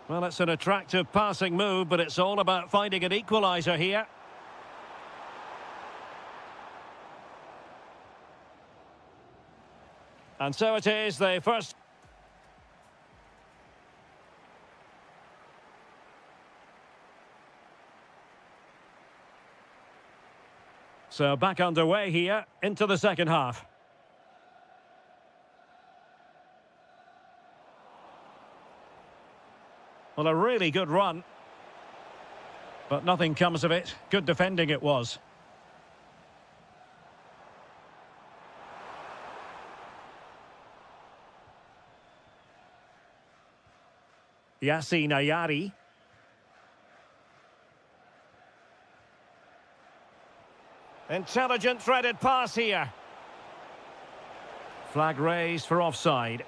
Well, it's an attractive passing move, but it's all about finding an equaliser here. And so it is, the first... So back underway here, into the second half. Well, a really good run. But nothing comes of it. Good defending it was. Yassine Ayari. Intelligent threaded pass here. Flag raised for offside.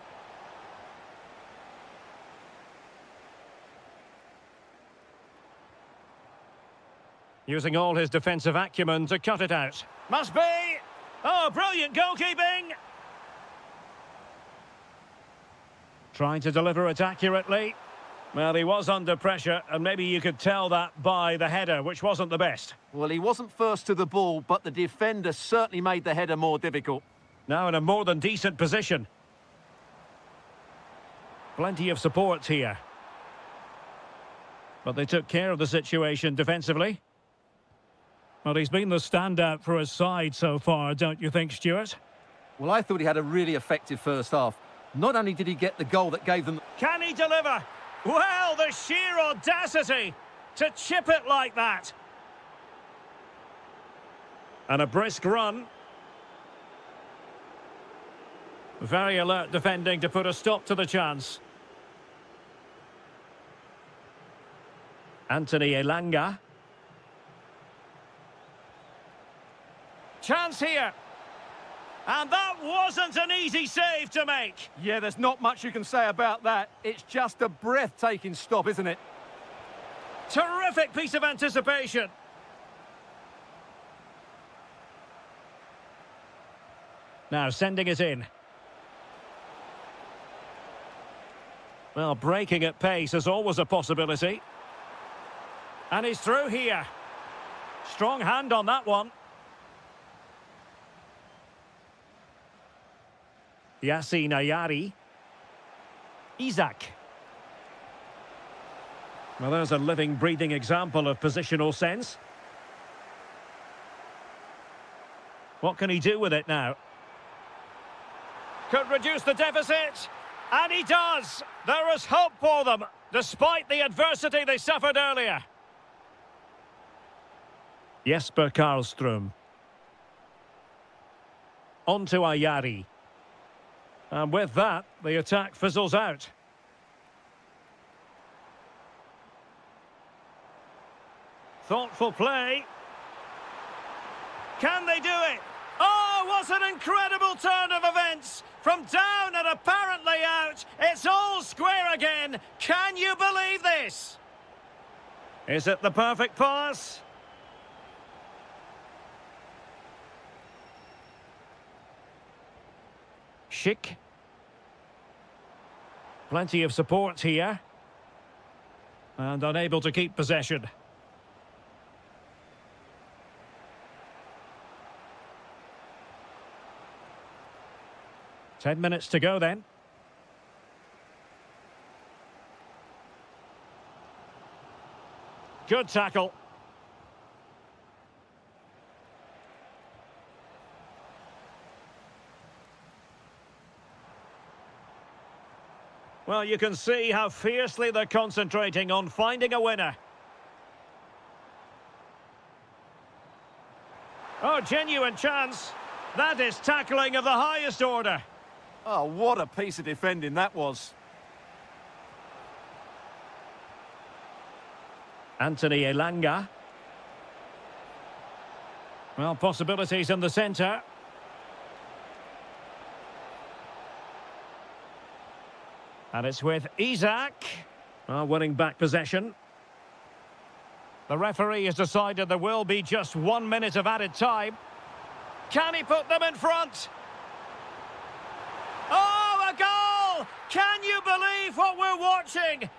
Using all his defensive acumen to cut it out. Must be! Oh, brilliant goalkeeping! Trying to deliver it accurately. Well, he was under pressure, and maybe you could tell that by the header, which wasn't the best. Well, he wasn't first to the ball, but the defender certainly made the header more difficult. Now in a more than decent position. Plenty of support here. But they took care of the situation defensively. Well, he's been the standout for his side so far, don't you think, Stuart? Well, I thought he had a really effective first half. Not only did he get the goal that gave them... Can he deliver? Well, the sheer audacity to chip it like that. And a brisk run. Very alert defending to put a stop to the chance. Anthony Elanga. Chance here. And that wasn't an easy save to make. Yeah, there's not much you can say about that. It's just a breathtaking stop, isn't it? Terrific piece of anticipation. Now sending it in. Well, breaking at pace is always a possibility. And he's through here. Strong hand on that one. Yassine Ayari. Isaac. Well, there's a living, breathing example of positional sense. What can he do with it now? Could reduce the deficit. And he does. There is hope for them, despite the adversity they suffered earlier. Jesper Karlström. On to Ayari. And with that, the attack fizzles out. Thoughtful play. Can they do it? Oh, what an incredible turn of events! From down and apparently out, it's all square again. Can you believe this? Is it the perfect pass? Schick. Plenty of support here. And unable to keep possession. Ten minutes to go then. Good tackle. Well, you can see how fiercely they're concentrating on finding a winner. Oh, genuine chance. That is tackling of the highest order. Oh, what a piece of defending that was. Anthony Elanga. Well, possibilities in the centre. And it's with Isaac. Winning back possession. The referee has decided there will be just 1 minute of added time. Can he put them in front? Oh, a goal! Can you believe what we're watching?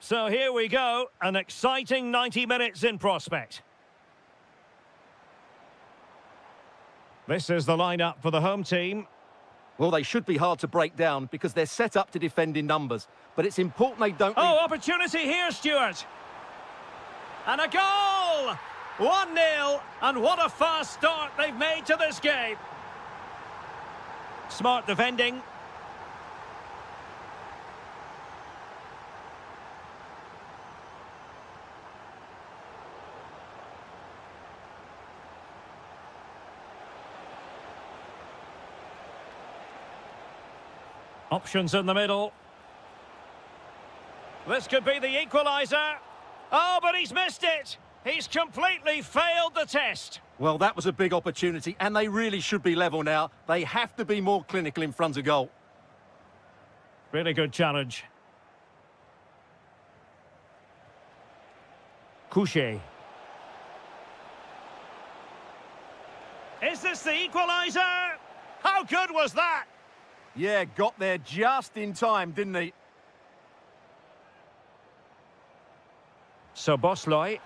So here we go, an exciting 90 minutes in prospect. This is the lineup for the home team. Well, they should be hard to break down because they're set up to defend in numbers. But it's important they don't... Oh, opportunity here, Stuart. And a goal! 1-0, and what a fast start they've made to this game. Smart defending. Options in the middle. This could be the equaliser. Oh, but he's missed it. He's completely failed the test. Well, that was a big opportunity, and they really should be level now. They have to be more clinical in front of goal. Really good challenge. Couché. Is this the equaliser? How good was that? Yeah, got there just in time, didn't he? So Bosloy.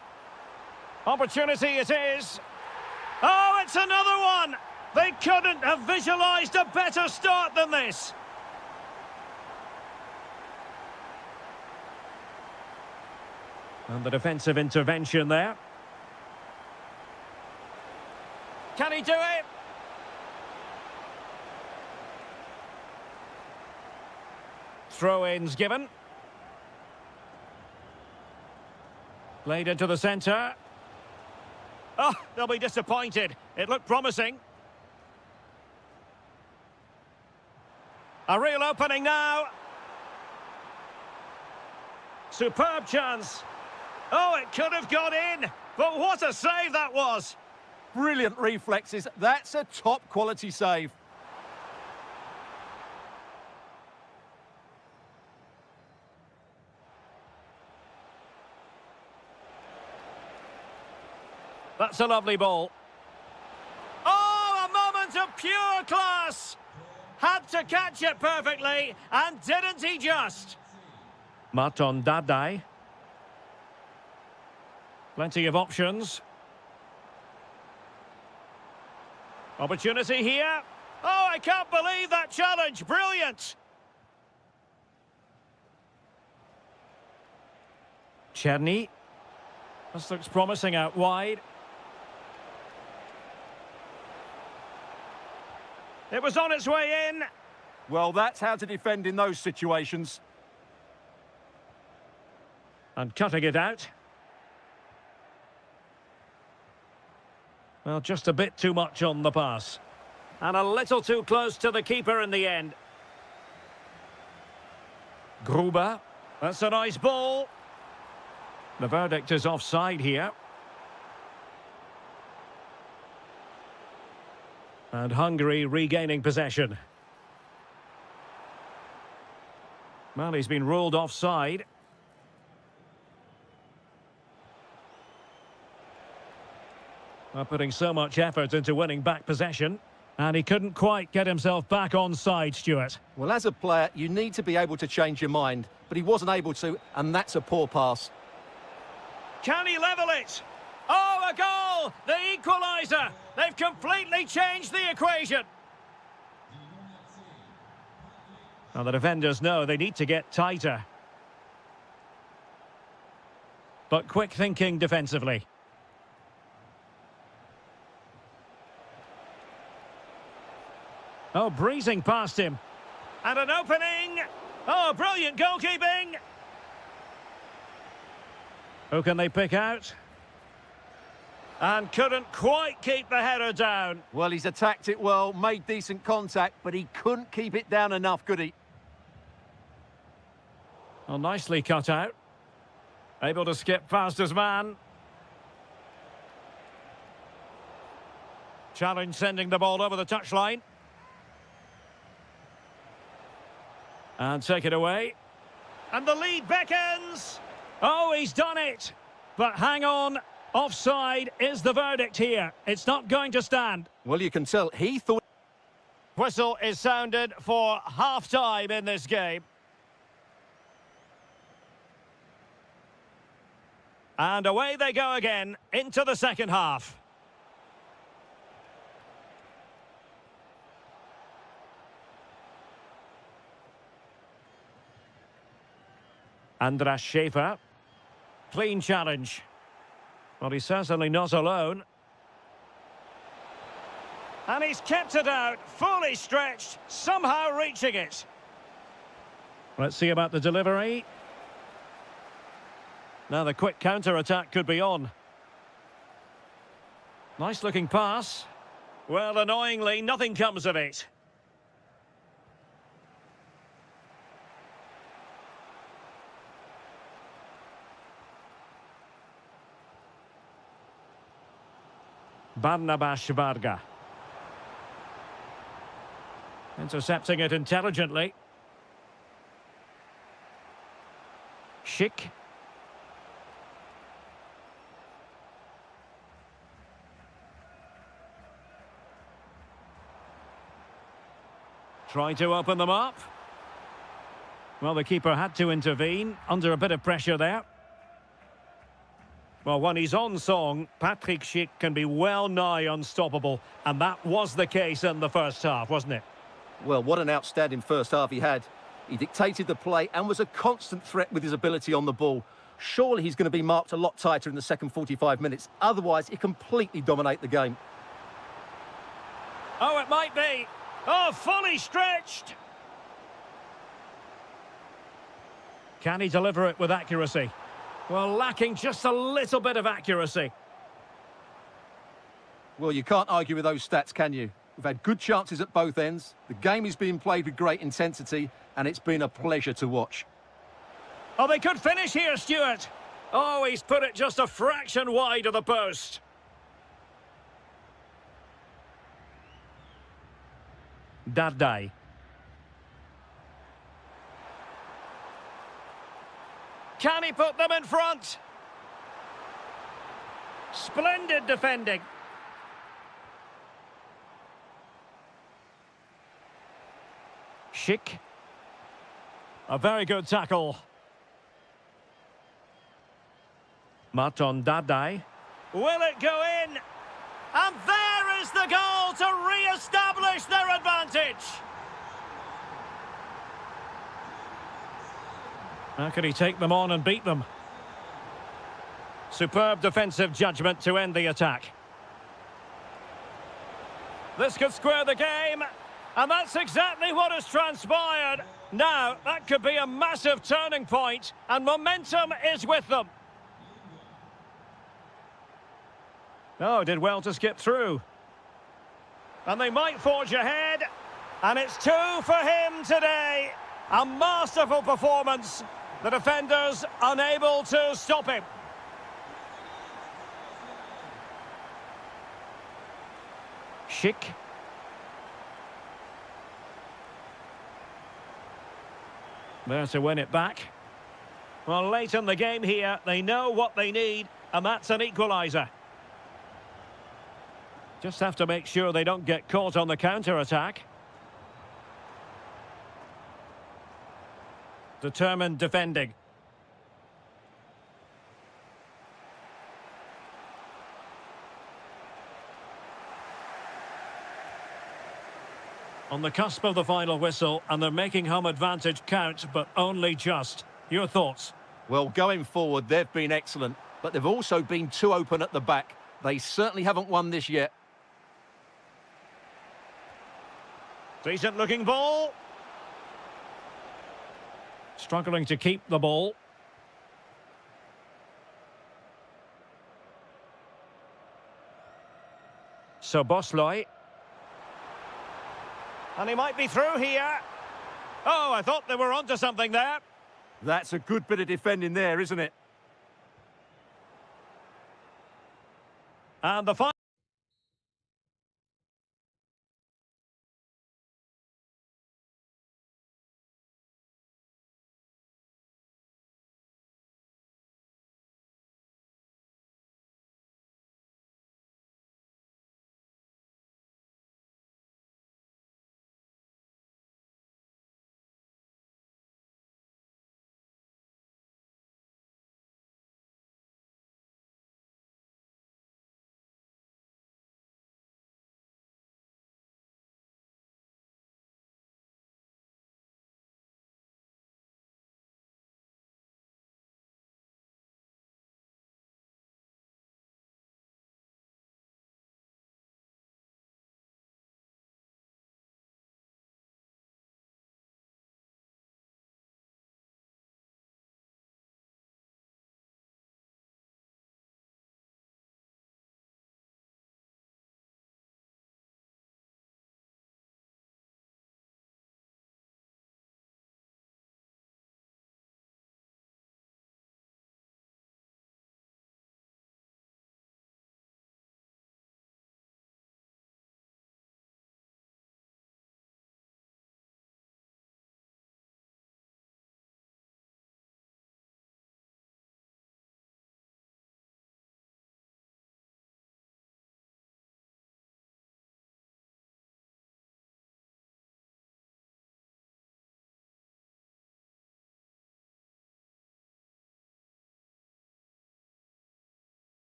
Opportunity it is. Oh, it's another one! They couldn't have visualised a better start than this. And the defensive intervention there. Can he do it? Throw-ins given. Played into the centre. Oh, they'll be disappointed. It looked promising. A real opening now. Superb chance. Oh, it could have got in. But what a save that was. Brilliant reflexes. That's a top-quality save. That's a lovely ball. Oh, a moment of pure class! Had to catch it perfectly, and didn't he just? Maton Dadai. Plenty of options. Opportunity here. Oh, I can't believe that challenge. Brilliant. Cherny. This looks promising out wide. It was on its way in. Well, that's how to defend in those situations. And cutting it out. Well, just a bit too much on the pass. And a little too close to the keeper in the end. Gruber. That's a nice ball. The verdict is offside here. And Hungary regaining possession. Well, he's been ruled offside. Well, putting so much effort into winning back possession. And he couldn't quite get himself back on side, Stuart. Well, as a player, you need to be able to change your mind. But he wasn't able to, and that's a poor pass. Can he level it? Oh, a goal! The equaliser! They've completely changed the equation. Now the defenders know they need to get tighter. But quick thinking defensively. Oh, breezing past him. And an opening! Oh, brilliant goalkeeping! Who can they pick out? And couldn't quite keep the header down. Well, he's attacked it well, made decent contact, but he couldn't keep it down enough, could he? Well, nicely cut out. Able to skip past his man. Challenge sending the ball over the touchline. And take it away. And the lead beckons. Oh, he's done it. But hang on. Offside is the verdict here. It's not going to stand. Well, you can tell he thought... Whistle is sounded for half-time in this game. And away they go again into the second half. Andras Schäfer. Clean challenge. Well, he's certainly not alone. And he's kept it out, fully stretched, somehow reaching it. Let's see about the delivery. Now the quick counter-attack could be on. Nice-looking pass. Well, annoyingly, nothing comes of it. Barnabas Varga. Intercepting it intelligently. Schick. Trying to open them up. Well, the keeper had to intervene, under a bit of pressure there. Well, when he's on song, Patrick Schick can be well nigh unstoppable, and that was the case in the first half, wasn't it? Well, what an outstanding first half he had. He dictated the play and was a constant threat with his ability on the ball. Surely he's going to be marked a lot tighter in the second 45 minutes. Otherwise, he completely dominate the game. Oh, it might be. Oh, fully stretched. Can he deliver it with accuracy? Well, lacking just a little bit of accuracy. Well, you can't argue with those stats, can you? We've had good chances at both ends. The game is being played with great intensity, and it's been a pleasure to watch. Oh, they could finish here, Stuart. Oh, he's put it just a fraction wide of the post. Dardai. Can he put them in front? Splendid defending. Schick. A very good tackle. Marton Dardai. Will it go in? And there is the goal to re-establish their advantage. How can he take them on and beat them? Superb defensive judgment to end the attack. This could square the game, and that's exactly what has transpired. Now, that could be a massive turning point, and momentum is with them. Oh, did well to skip through. And they might forge ahead, and it's 2 for him today. A masterful performance. The defenders unable to stop him. Schick. There to win it back. Well, late in the game here, they know what they need, and that's an equaliser. Just have to make sure they don't get caught on the counter-attack. Determined defending. On the cusp of the final whistle, and they're making home advantage count, but only just. Your thoughts? Well, going forward, they've been excellent, but they've also been too open at the back. They certainly haven't won this yet. Decent looking ball. Struggling to keep the ball. So Bosloy. And he might be through here. Oh, I thought they were onto something there. That's a good bit of defending there, isn't it? And the final.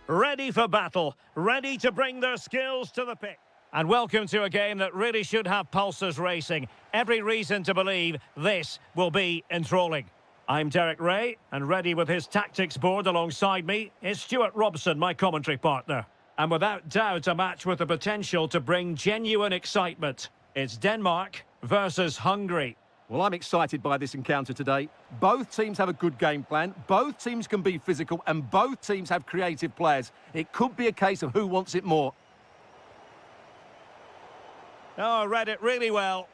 ready for battle, ready to bring their skills to the pitch. And welcome to a game that really should have pulses racing. Every reason to believe this will be enthralling. I'm Derek Ray, and ready with his tactics board alongside me is Stuart Robson, my commentary partner. And without doubt, a match with the potential to bring genuine excitement. It's Denmark versus Hungary. Well, I'm excited by this encounter today. Both teams have a good game plan, both teams can be physical, and both teams have creative players. It could be a case of who wants it more. Oh, read it really well.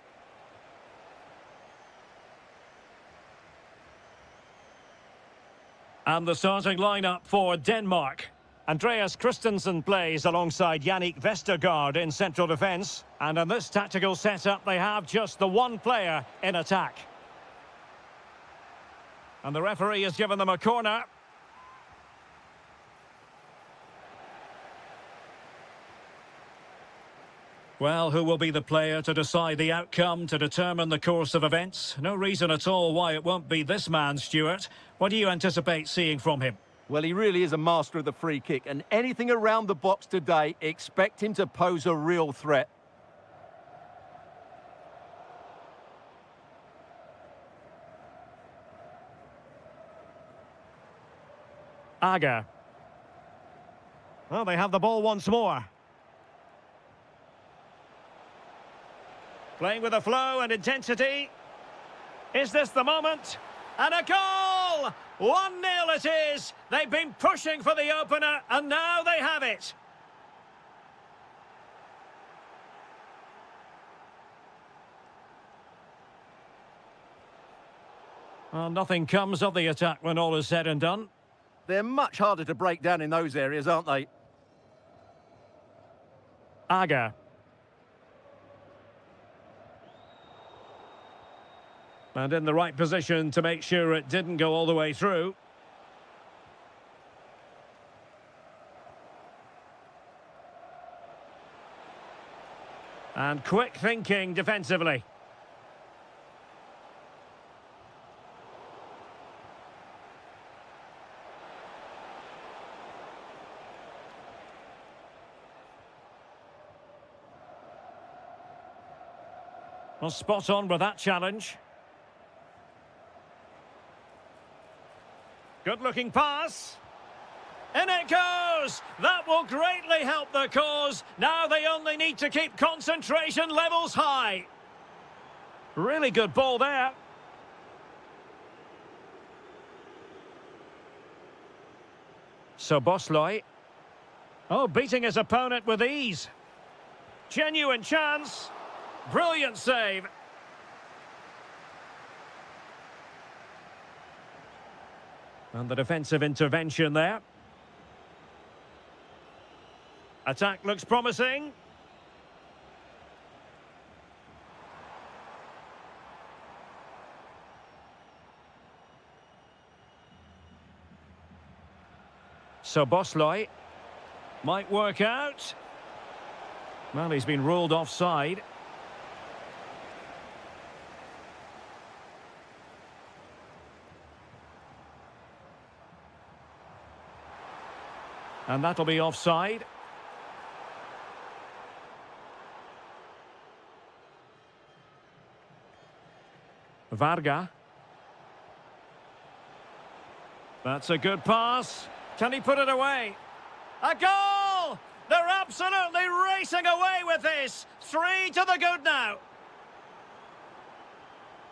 And the starting lineup for Denmark. Andreas Christensen plays alongside Yannick Vestergaard in central defence. And in this tactical setup, they have just the one player in attack. And the referee has given them a corner. Well, who will be the player to decide the outcome, to determine the course of events? No reason at all why it won't be this man, Stuart. What do you anticipate seeing from him? Well, he really is a master of the free kick, and anything around the box today, expect him to pose a real threat. Aga. Well, they have the ball once more. Playing with a flow and intensity. Is this the moment? And a goal! 1-0 it is. They've been pushing for the opener, and now they have it. Well, nothing comes of the attack when all is said and done. They're much harder to break down in those areas, aren't they? Aga. And in the right position to make sure it didn't go all the way through. And quick thinking defensively. Well, spot on with that challenge. Good-looking pass. In it goes! That will greatly help the cause. Now they only need to keep concentration levels high. Really good ball there. So Bosley. Oh, beating his opponent with ease. Genuine chance. Brilliant save. And the defensive intervention there. Attack looks promising. So Bosley might work out. Well, he's been ruled offside. And that'll be offside. Varga. That's a good pass. Can he put it away? A goal! They're absolutely racing away with this. 3 to the good now.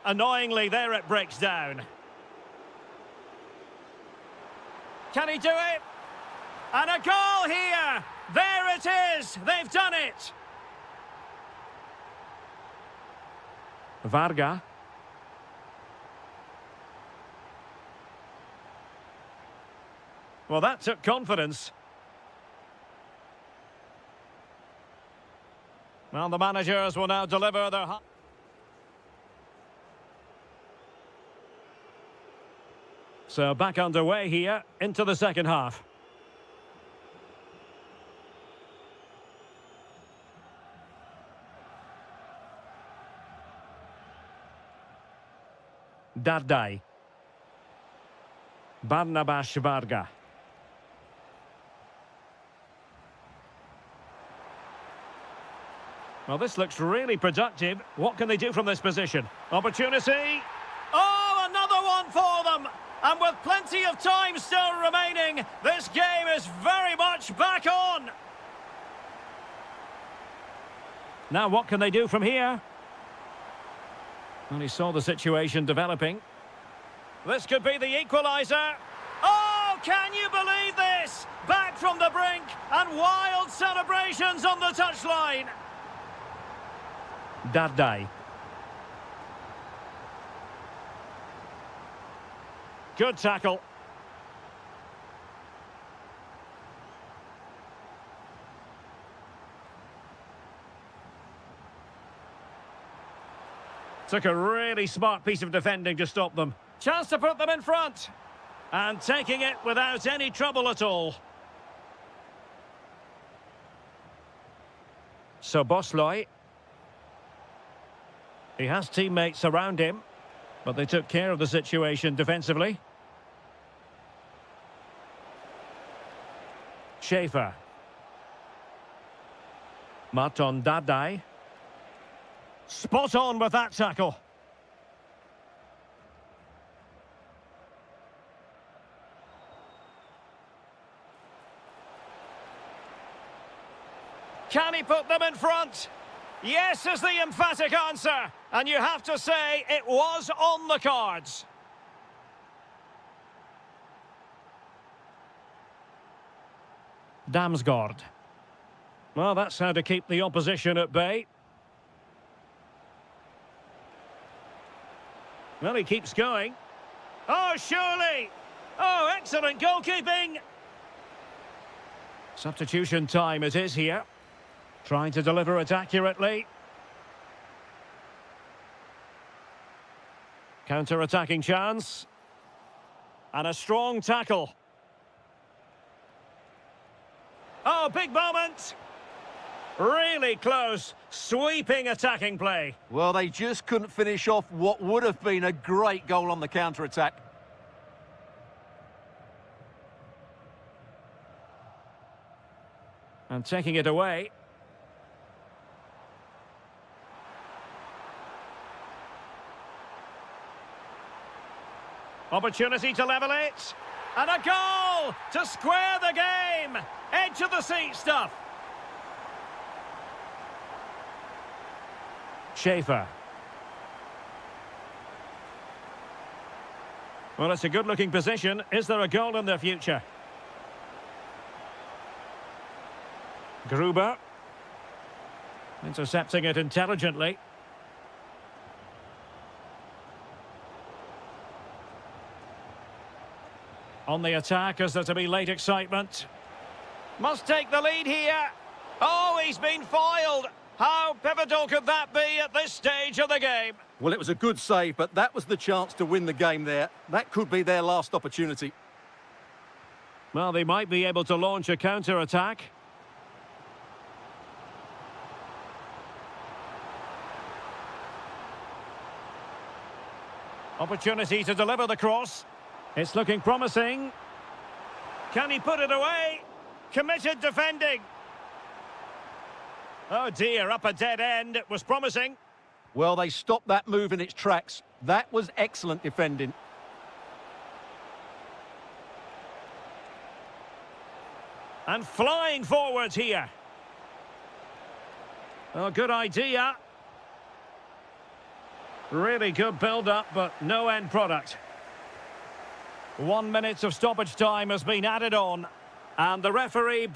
Annoyingly, there it breaks down. Can he do it? And a goal here! There it is! They've done it! Varga. Well, that took confidence. Well, the managers will now deliver their... So back underway here into the second half. Dardai. Barnabas Varga. Well, this looks really productive. What can they do from this position? Opportunity. Oh, another one for them. And with plenty of time still remaining, this game is very much back on. Now, what can they do from here? Well, he saw the situation developing. This could be the equaliser. Oh, can you believe this? Back from the brink and wild celebrations on the touchline. Dardai. Good tackle. Took a really smart piece of defending to stop them. Chance to put them in front. And taking it without any trouble at all. So Bosloy. He has teammates around him, but they took care of the situation defensively. Schaefer. Marton Dardai. Spot on with that tackle. Can he put them in front? Yes is the emphatic answer. And you have to say it was on the cards. Damsgaard. Well, that's how to keep the opposition at bay. Well, he keeps going. Oh, surely! Oh, excellent goalkeeping! Substitution time it is here. Trying to deliver it accurately. Counter-attacking chance. And a strong tackle. Oh, big moment! Really close, sweeping attacking play. Well, they just couldn't finish off what would have been a great goal on the counter-attack. And taking it away. Opportunity to level it. And a goal to square the game. Edge of the seat stuff. Schaefer. Well, it's a good-looking position. Is there a goal in the future? Gruber. Intercepting it intelligently. On the attack, is there to be late excitement? Must take the lead here. Oh, he's been foiled. How pivotal could that be at this stage of the game? Well, it was a good save, but that was the chance to win the game there. That could be their last opportunity. Well, they might be able to launch a counter-attack. Opportunity to deliver the cross. It's looking promising. Can he put it away? Committed defending. Oh dear, up a dead end. It was promising. Well, they stopped that move in its tracks. That was excellent defending. And flying forwards here. Oh, good idea. Really good build-up, but no end product. 1 minute of stoppage time has been added on. And the referee...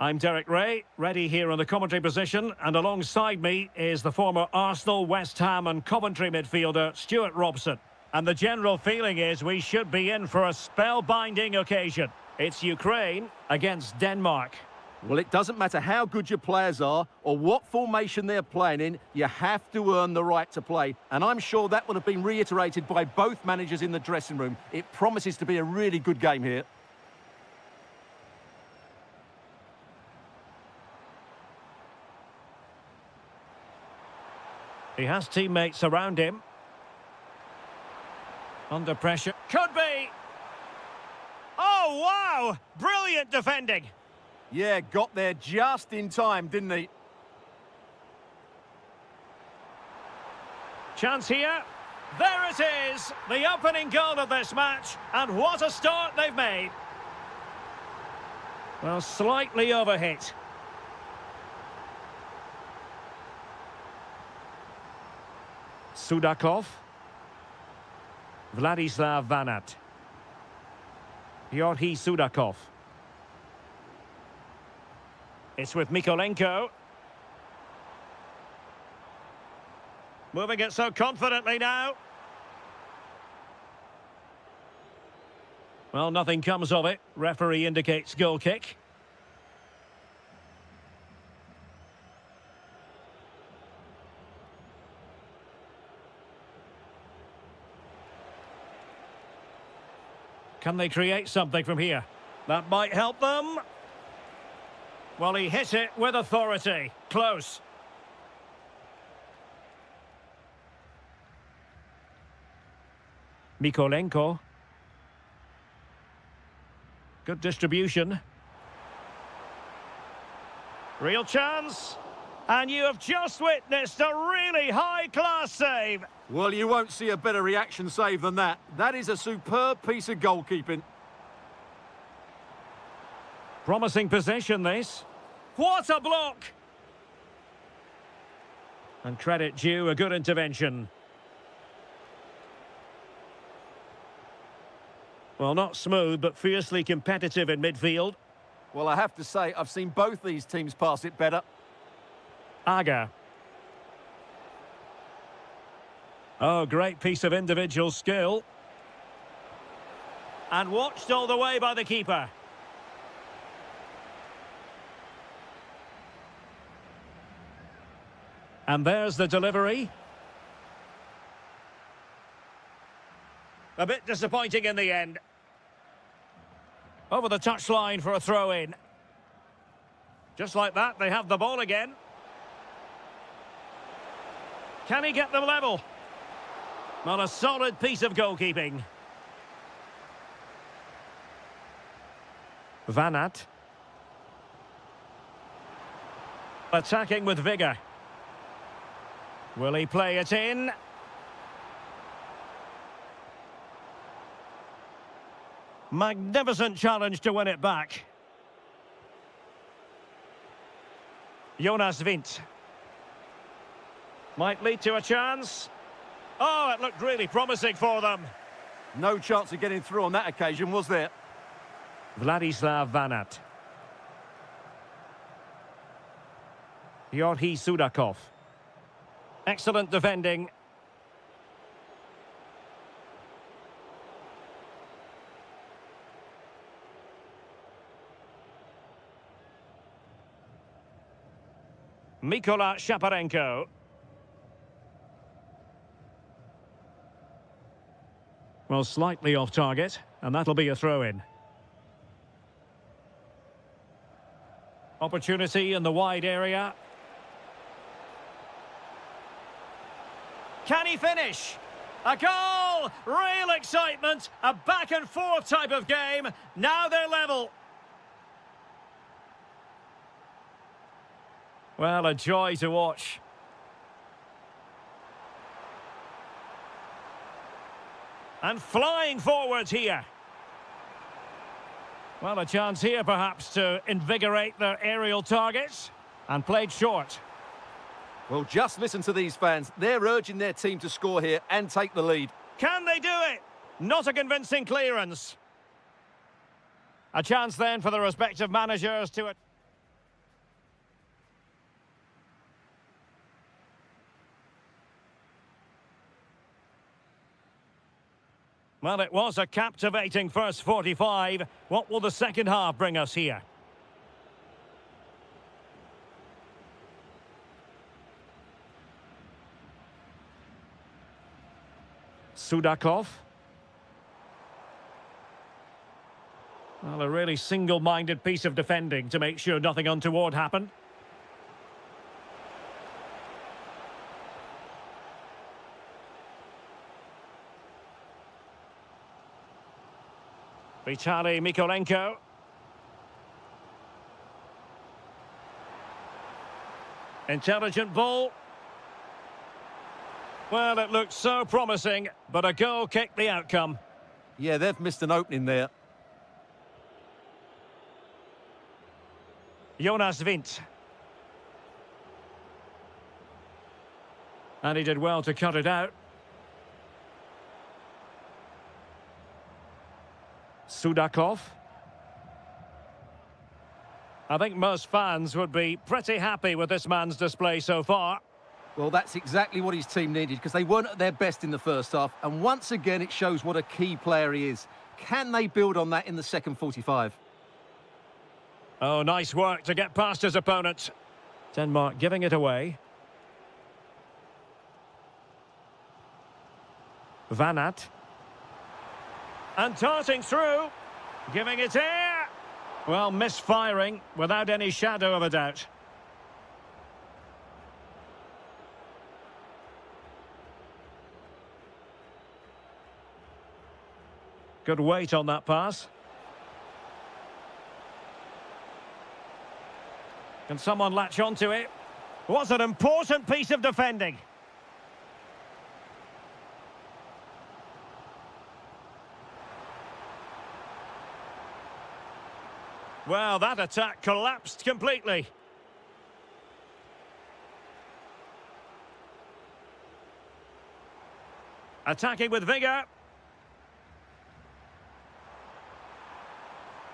I'm Derek Ray, ready here on the commentary position, and alongside me is the former Arsenal, West Ham and Coventry midfielder, Stuart Robson. And the general feeling is we should be in for a spellbinding occasion. It's Ukraine against Denmark. Well, it doesn't matter how good your players are or what formation they're playing in, you have to earn the right to play. And I'm sure that would have been reiterated by both managers in the dressing room. It promises to be a really good game here. He has teammates around him. Under pressure. Could be! Oh, wow! Brilliant defending! Yeah, got there just in time, didn't he? Chance here. There it is! The opening goal of this match. And what a start they've made. Well, slightly overhit. Sudakov. Vladislav Vanat. Yorhi Sudakov. It's with Mykolenko. Moving it so confidently now. Well, nothing comes of it. Referee indicates goal kick. Can they create something from here? That might help them. Well, he hit it with authority. Close. Mykolenko. Good distribution. Real chance. And you have just witnessed a really high-class save. Well, you won't see a better reaction save than that. That is a superb piece of goalkeeping. Promising possession, this. What a block! And credit due, a good intervention. Well, not smooth, but fiercely competitive in midfield. Well, I have to say, I've seen both these teams pass it better. Aga. Oh, great piece of individual skill. And watched all the way by the keeper. And there's the delivery. A bit disappointing in the end. Over the touchline for a throw-in. Just like that, they have the ball again. Can he get them level? Not a solid piece of goalkeeping. Vanat. Attacking with vigour. Will he play it in? Magnificent challenge to win it back. Jonas Vint. Might lead to a chance. Oh, it looked really promising for them. No chance of getting through on that occasion, was there? Vladislav Vanat. Yorhi Sudakov. Excellent defending. Mykola Shaparenko. Well, slightly off target, and that'll be a throw-in. Opportunity in the wide area. Can he finish? A goal! Real excitement! A back-and-forth type of game. Now they're level. Well, a joy to watch. And flying forwards here. Well, a chance here perhaps to invigorate their aerial targets. And played short. Well, just listen to these fans. They're urging their team to score here and take the lead. Can they do it? Not a convincing clearance. A chance then for the respective managers to... Well, it was a captivating first 45. What will the second half bring us here? Sudakov. Well, a really single-minded piece of defending to make sure nothing untoward happened. Vitaly Mikolenko. Intelligent ball. Well, it looked so promising, but a goal kicked the outcome. Yeah, they've missed an opening there. Jonas Vint. And he did well to cut it out. Sudakov. I think most fans would be pretty happy with this man's display so far. Well, that's exactly what his team needed, because they weren't at their best in the first half. And once again, it shows what a key player he is. Can they build on that in the second 45? Oh, nice work to get past his opponent. Denmark giving it away. Vanat. And darting through. Giving it air. Well, misfiring without any shadow of a doubt. Good weight on that pass. Can someone latch onto it? Was an important piece of defending. Well, that attack collapsed completely. Attacking with vigour.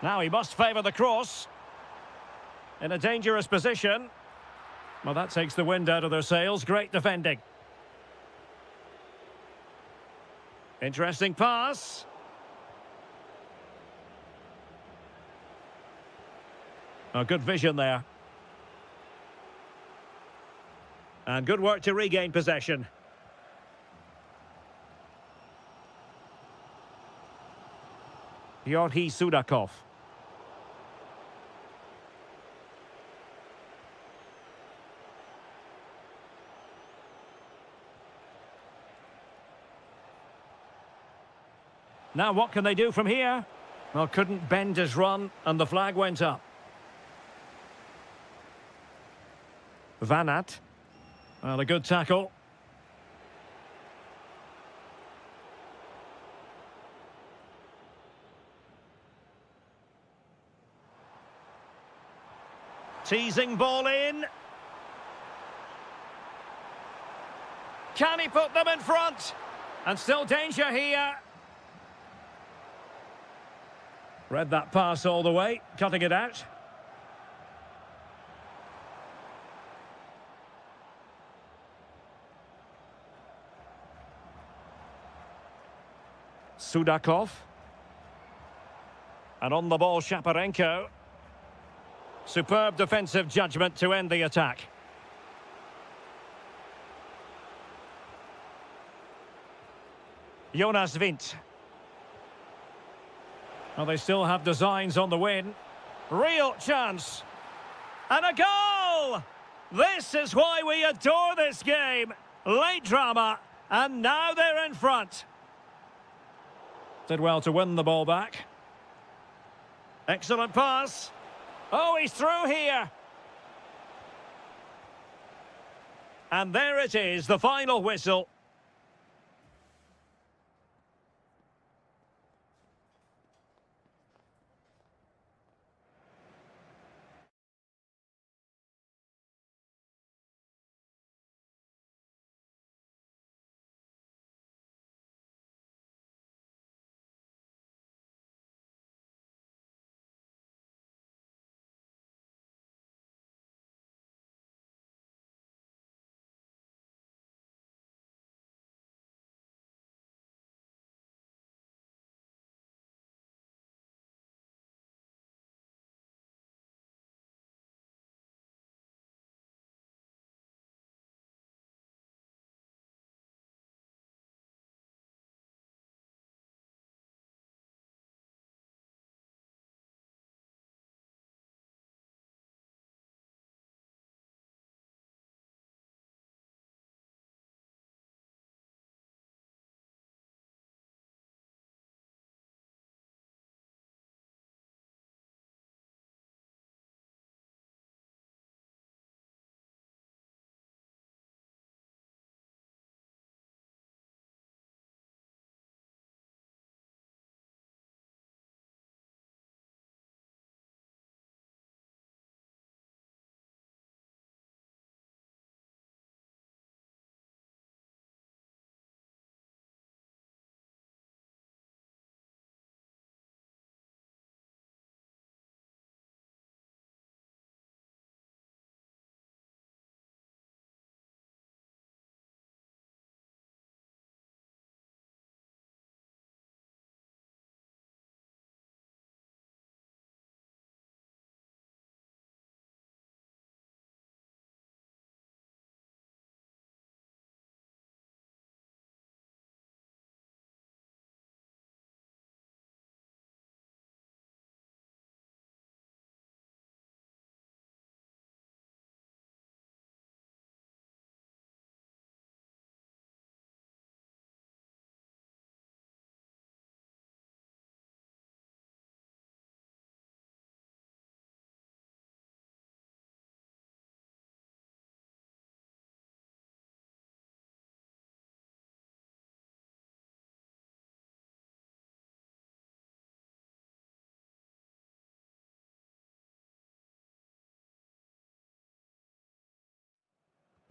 Now he must favour the cross. In a dangerous position. Well, that takes the wind out of their sails. Great defending. Interesting pass. Oh, good vision there. And good work to regain possession. Georgi Sudakov. Now what can they do from here? Well, couldn't bend his run and the flag went up. Vanat. Well, a good tackle. Teasing ball in. Can he put them in front? And still danger here. Read that pass all the way, cutting it out. Sudakov. And on the ball, Shaparenko. Superb defensive judgment to end the attack. Jonas Vint. Well, they still have designs on the win. Real chance. And a goal! This is why we adore this game. Late drama, and now they're in front. Did well to win the ball back. Excellent pass. Oh, he's through here. And there it is, the final whistle.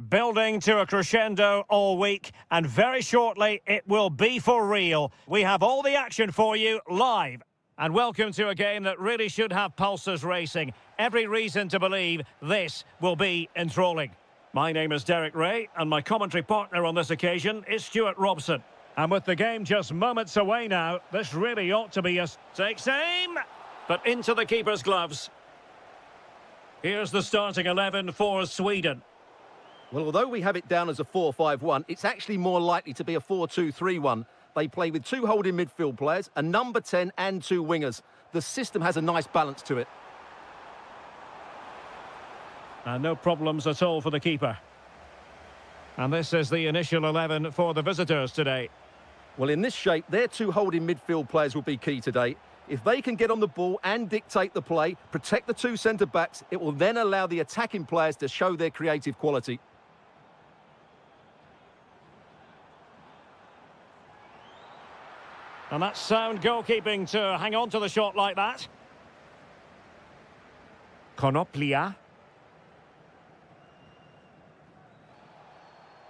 Building to a crescendo all week, and very shortly it will be for real. We have all the action for you live. And welcome to a game that really should have pulses racing. Every reason to believe this will be enthralling. My name is Derek Ray, and my commentary partner on this occasion is Stuart Robson. And with the game just moments away now, this really ought to be a... Takes aim, but into the keeper's gloves. Here's the starting 11 for Sweden. Well, although we have it down as a 4-5-1, it's actually more likely to be a 4-2-3-1. They play with two holding midfield players, a number 10 and two wingers. The system has a nice balance to it. And no problems at all for the keeper. And this is the initial 11 for the visitors today. Well, in this shape, their two holding midfield players will be key today. If they can get on the ball and dictate the play, protect the two centre-backs, it will then allow the attacking players to show their creative quality. And that's sound goalkeeping to hang on to the shot like that. Konoplia.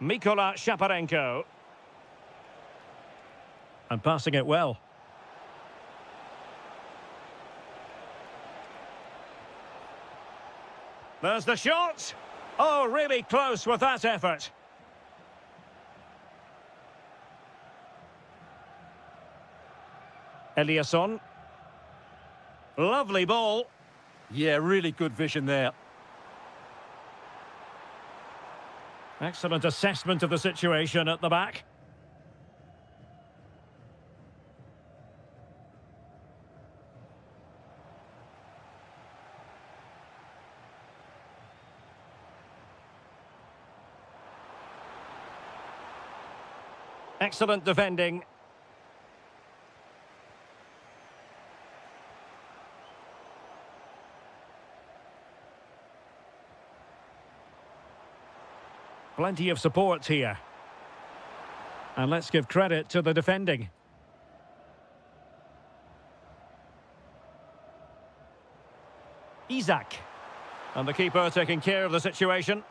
Mikola Shaparenko. And passing it well. There's the shot. Oh, really close with that effort. Eliasson. Lovely ball. Yeah, really good vision there. Excellent assessment of the situation at the back. Excellent defending. Plenty of support here. And let's give credit to the defending. Isak. And the keeper taking care of the situation.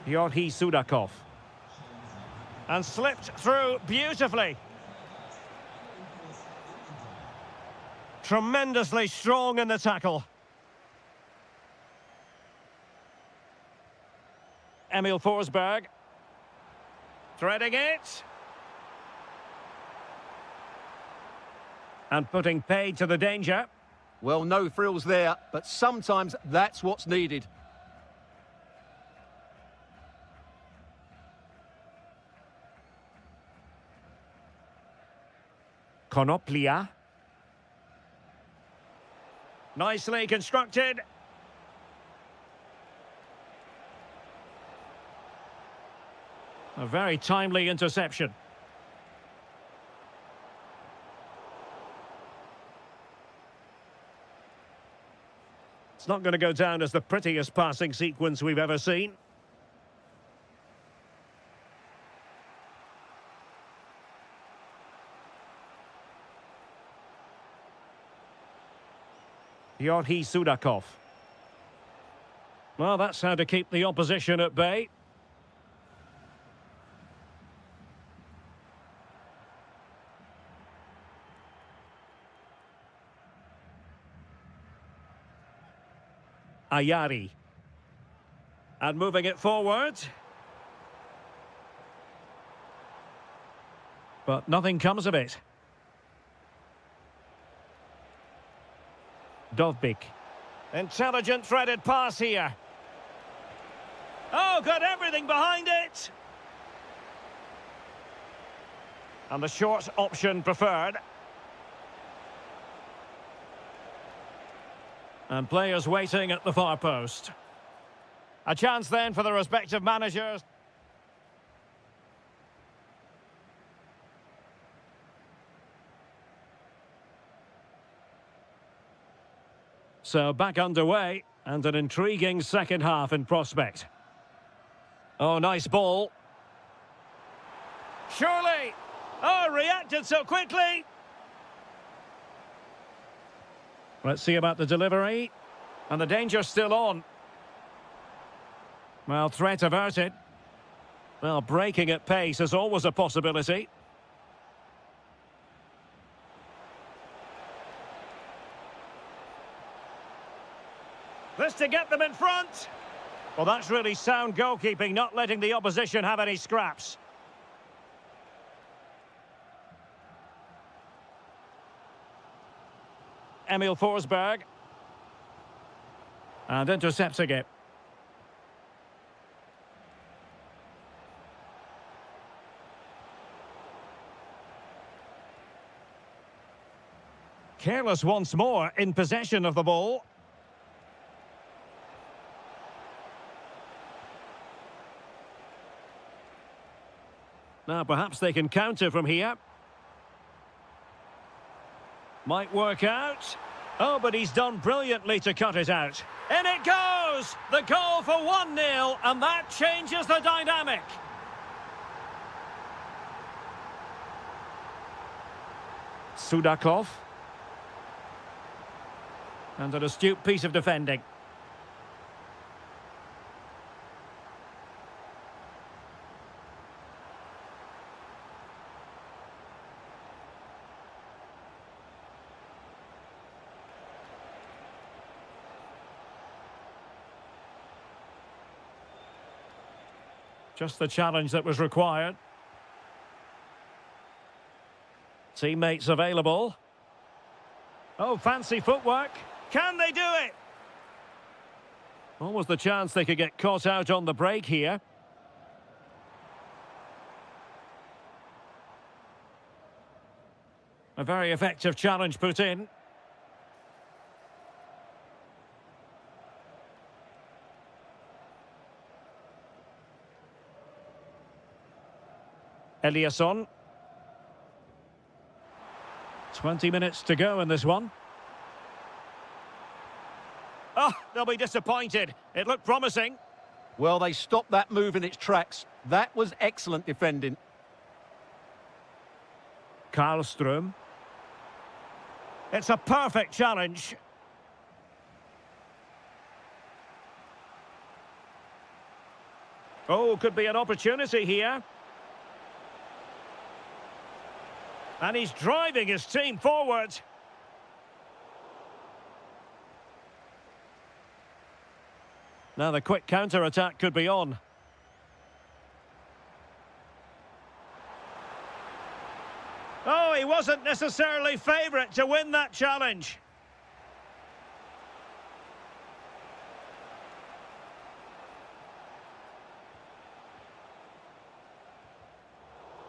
Yorhi Sudakov. And slipped through beautifully. Tremendously strong in the tackle. Emil Forsberg. Threading it. And putting paid to the danger. Well, no frills there, but sometimes that's what's needed. Konoplia. Nicely constructed. A very timely interception. It's not going to go down as the prettiest passing sequence we've ever seen. Yorhi Sudakov. Well, that's how to keep the opposition at bay. Ayari. And moving it forward. But nothing comes of it. Dovbik. Intelligent threaded pass here. Oh, got everything behind it. And the short option preferred. And players waiting at the far post. A chance then for the respective managers. So back underway, and an intriguing second half in prospect. Oh, nice ball. Surely! Oh, reacted so quickly! Let's see about the delivery. And the danger's still on. Well, threat averted. Well, breaking at pace is always a possibility. This to get them in front. Well, that's really sound goalkeeping, not letting the opposition have any scraps. Emil Forsberg. And intercepting it. Careless once more in possession of the ball. Now perhaps they can counter from here. Might work out. Oh, but he's done brilliantly to cut it out. In it goes! The goal for 1-0, and that changes the dynamic. Sudakov. And an astute piece of defending. Just the challenge that was required. Teammates available. Oh, fancy footwork. Can they do it? What was the chance they could get caught out on the break here? A very effective challenge put in. Eliasson. 20 minutes to go in this one. Oh, they'll be disappointed. It looked promising. Well, they stopped that move in its tracks. That was excellent defending. Karlström. It's a perfect challenge. Oh, could be an opportunity here. And he's driving his team forward. Now the quick counter-attack could be on. Oh, he wasn't necessarily favourite to win that challenge.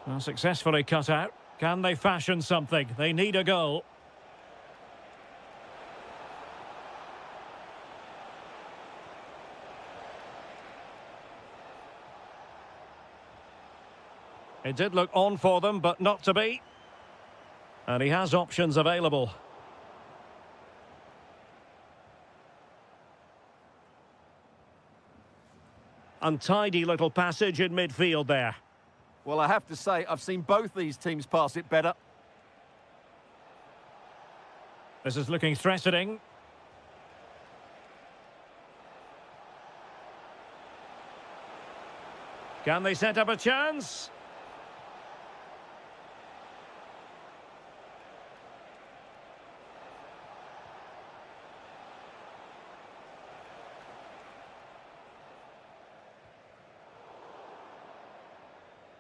Well, successfully cut out. Can they fashion something? They need a goal. It did look on for them, but not to be. And he has options available. Untidy little passage in midfield there. Well, I have to say, I've seen both these teams pass it better. This is looking threatening. Can they set up a chance?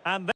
And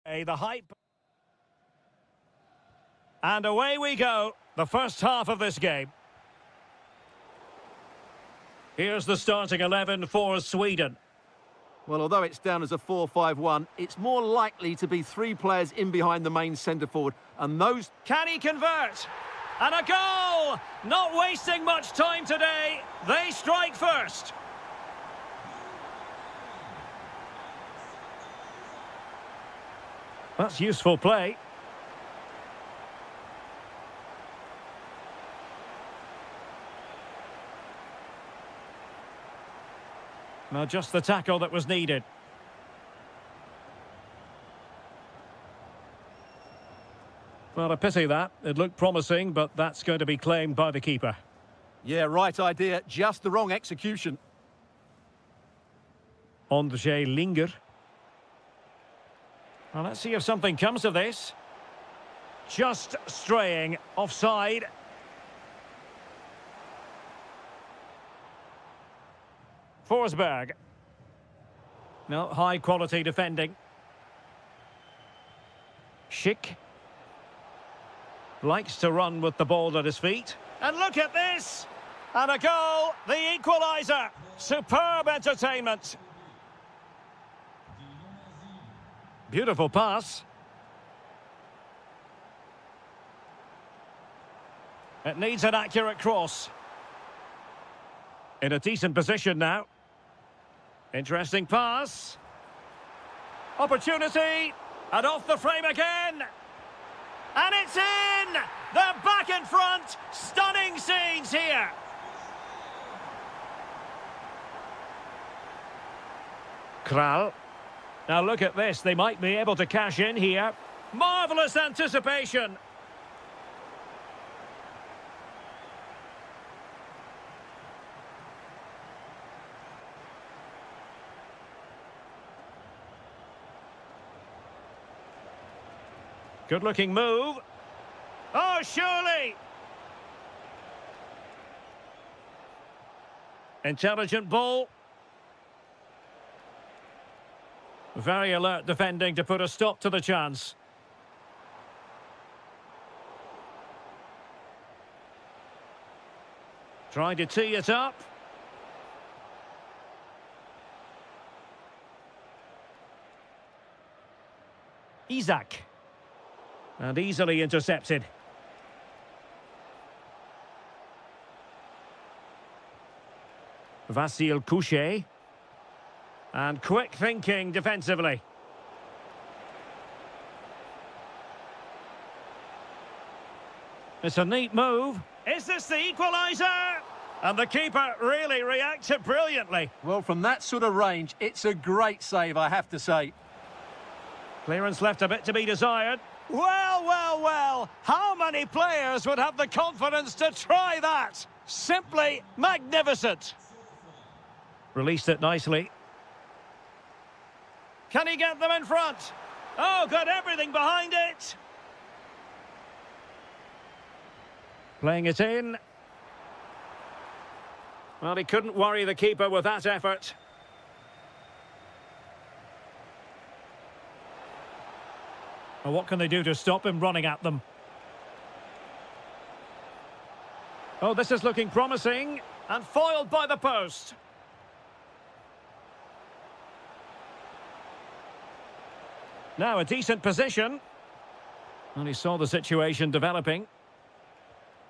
The hype. And away we go. The first half of this game. Here's the starting 11 for Sweden. Well, although it's down as a 4-5-1, it's more likely to be 3 players in behind the main centre forward. And those... Can he convert? And a goal! Not wasting much time today. They strike first. That's useful play. Well, just the tackle that was needed. Well, a pity that. It looked promising, but that's going to be claimed by the keeper. Yeah, right idea, just the wrong execution. Ondřej Linger. Well, let's see if something comes of this. Just straying offside. Forsberg. No, high quality defending. Schick. Likes to run with the ball at his feet. And look at this! And a goal, the equaliser. Superb entertainment. Beautiful pass. It needs an accurate cross. In a decent position now. Interesting pass. Opportunity. And off the frame again. And it's in! They're back in front. Stunning scenes here. Kral. Now look at this. They might be able to cash in here. Marvellous anticipation. Good-looking move. Oh, surely! Intelligent ball. Very alert defending to put a stop to the chance. Trying to tee it up. Isak. And easily intercepted. Vasil Couchet. And quick thinking defensively. It's a neat move. Is this the equaliser? And the keeper really reacted brilliantly. Well, from that sort of range, it's a great save, I have to say. Clearance left a bit to be desired. Well, well, well. How many players would have the confidence to try that? Simply magnificent. Released it nicely. Can he get them in front? Oh, got everything behind it. Playing it in. Well, he couldn't worry the keeper with that effort. Well, what can they do to stop him running at them? Oh, this is looking promising. And foiled by the post. Now a decent position. And he saw the situation developing.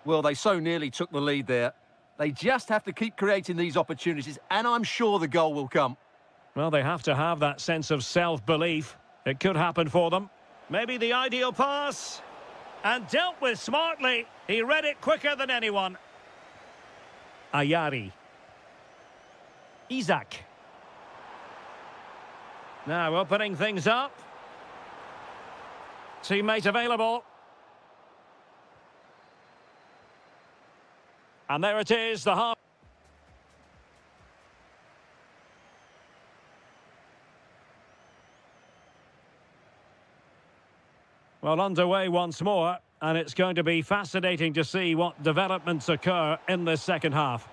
Well, they so nearly took the lead there. They just have to keep creating these opportunities, and I'm sure the goal will come. Well, they have to have that sense of self-belief. It could happen for them. Maybe the ideal pass. And dealt with smartly. He read it quicker than anyone. Ayari. Isak. Now opening things up. Teammate available. And there it is, the half. Well, underway once more, and it's going to be fascinating to see what developments occur in this second half.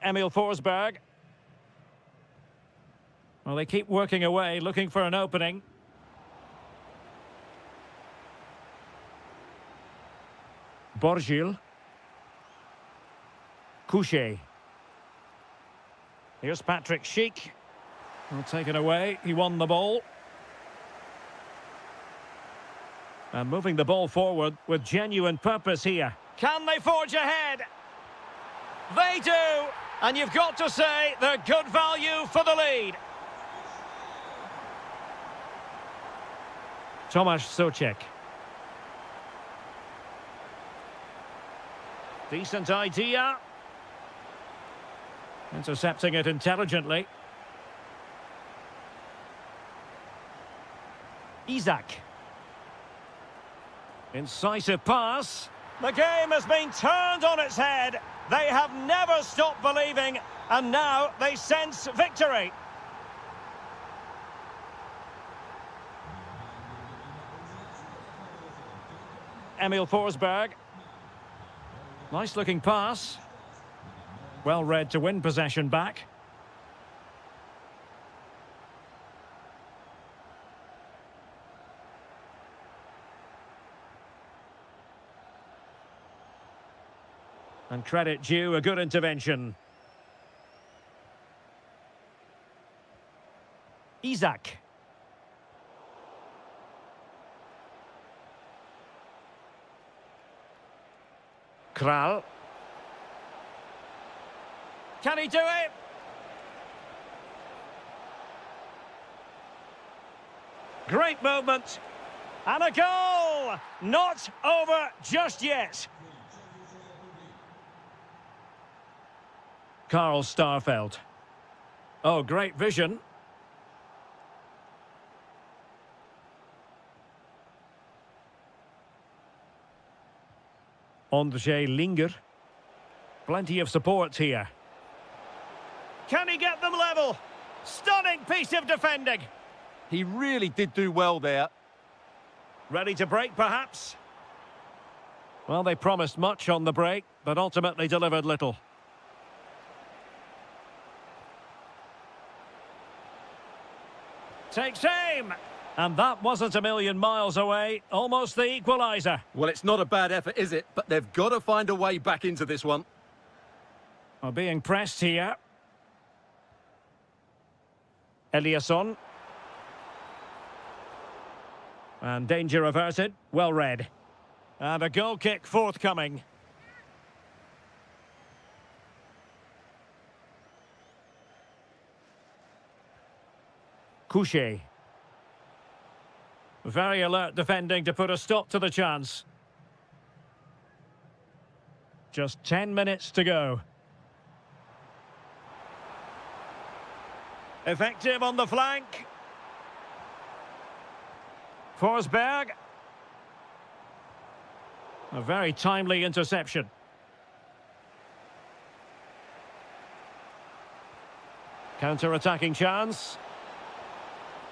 Emil Forsberg. Well, they keep working away, looking for an opening. Borgil. Couché. Here's Patrick Schick. Well, taken away. He won the ball. And moving the ball forward with genuine purpose here. Can they forge ahead? They do. And you've got to say they're good value for the lead. Tomasz Souček. Decent idea. Intercepting it intelligently. Isak. Incisive pass. The game has been turned on its head. They have never stopped believing, and now they sense victory. Emil Forsberg. Nice looking pass. Well read to win possession back. And credit due, a good intervention. Isak. Kral. Can he do it? Great movement. And a goal! Not over just yet. Carl Starfelt. Oh, great vision. Ondřej Linger. Plenty of support here. Can he get them level? Stunning piece of defending. He really did do well there. Ready to break, perhaps? Well, they promised much on the break, but ultimately delivered little. Takes aim! And that wasn't a million miles away. Almost the equaliser. Well, it's not a bad effort, is it? But they've got to find a way back into this one. Well, being pressed here. Eliasson. And danger averted. Well read. And a goal kick forthcoming. Couché. Very alert defending to put a stop to the chance. Just 10 minutes to go. Effective on the flank. Forsberg. A very timely interception. Counter-attacking chance.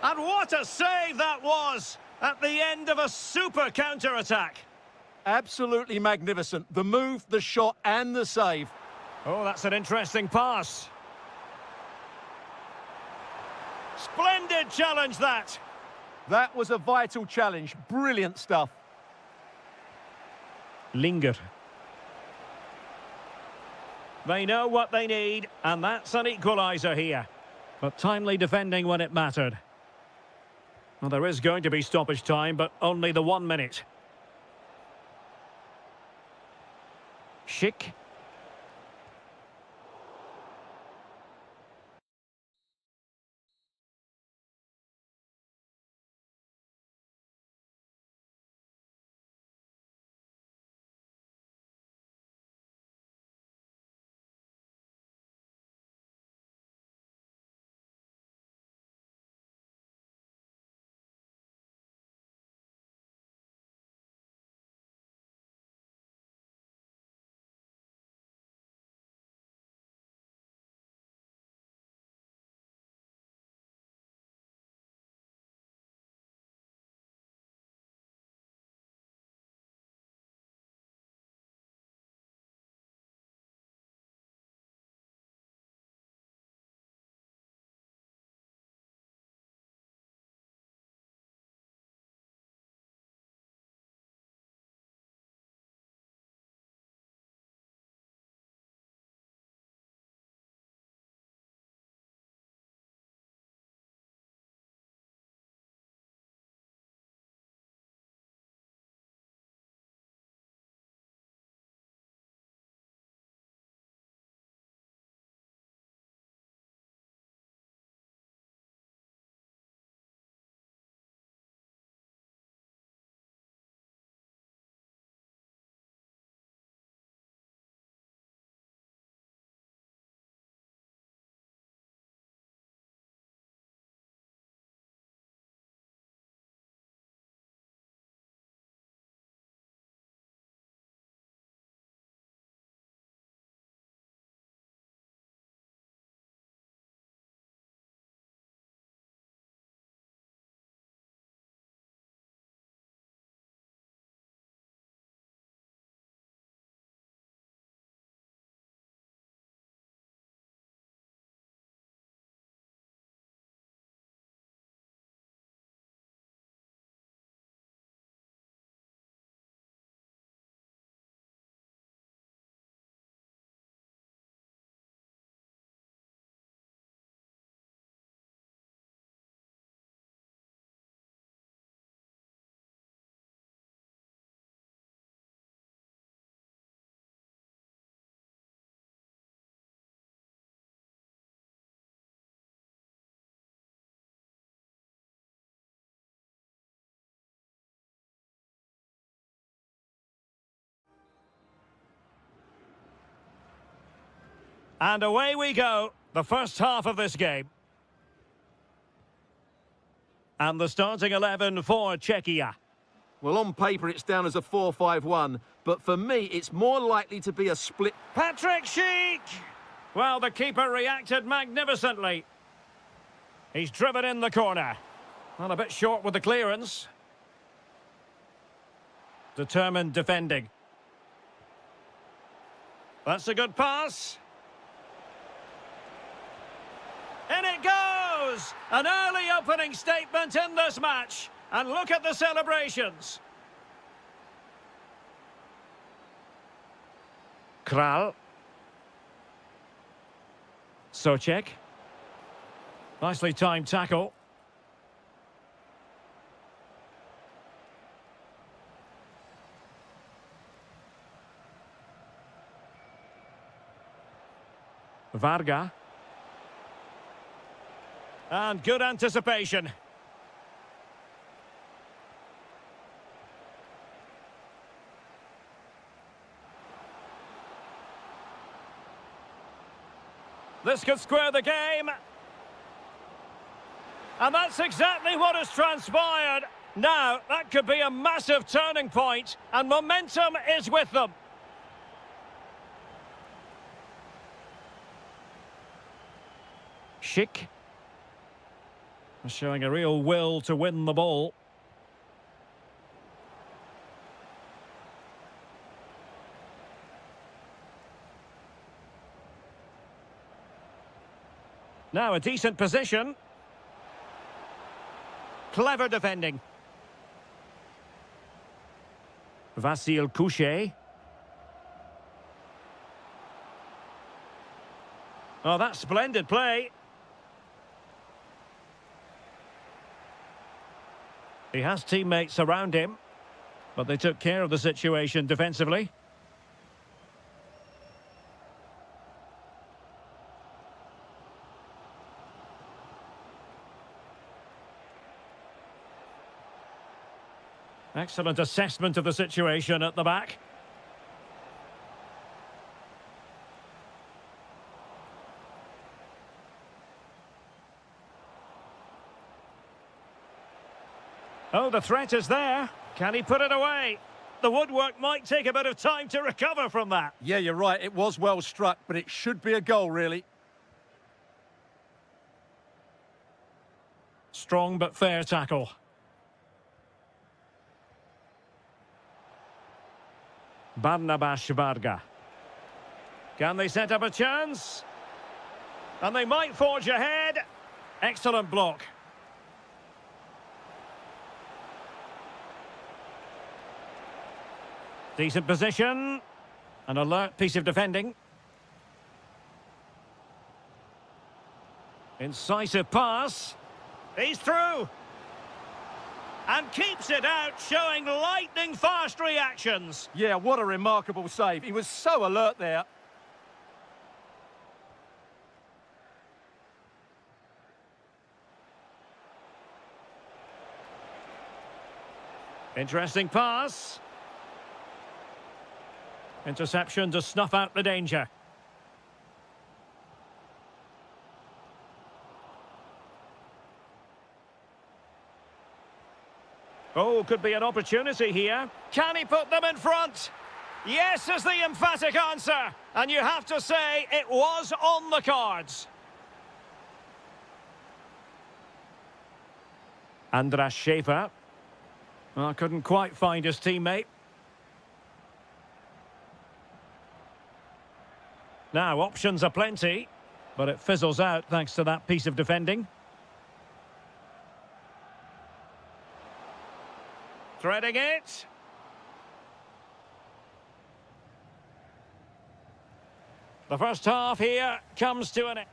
And what a save that was at the end of a super counter-attack. Absolutely magnificent. The move, the shot and the save. Oh, that's an interesting pass. Splendid challenge, that. That was a vital challenge. Brilliant stuff. Linger. They know what they need, and that's an equaliser here. But timely defending when it mattered. Well, there is going to be stoppage time, but only the 1 minute. Schick. And away we go, the first half of this game. And the starting 11 for Czechia. Well, on paper, it's down as a 4-5-1, but for me, it's more likely to be a split. Patrick Schick! Well, the keeper reacted magnificently. He's driven in the corner. Well, a bit short with the clearance. Determined defending. That's a good pass. In it goes! An early opening statement in this match. And look at the celebrations. Kral. Socek. Nicely timed tackle. Varga. And good anticipation. This could square the game. And that's exactly what has transpired. Now, that could be a massive turning point, and momentum is with them. Schick. Showing a real will to win the ball. Now a decent position. Clever defending. Vasil Couchet. Oh, that's splendid play. He has teammates around him, but they took care of the situation defensively. Excellent assessment of the situation at the back. Oh, the threat is there. Can he put it away? The woodwork might take a bit of time to recover from that. Yeah, you're right. It was well struck, but it should be a goal, really. Strong but fair tackle. Barnabas Varga. Can they set up a chance? And they might forge ahead. Excellent block. Decent position. An alert piece of defending. Incisive pass. He's through. And keeps it out, showing lightning-fast reactions. Yeah, what a remarkable save. He was so alert there. Interesting pass. Interception to snuff out the danger. Oh, could be an opportunity here. Can he put them in front? Yes is the emphatic answer. And you have to say it was on the cards. Andras Schäfer. Well, couldn't quite find his teammate. Now, options are plenty, but it fizzles out thanks to that piece of defending. Threading it. The first half here comes to an end.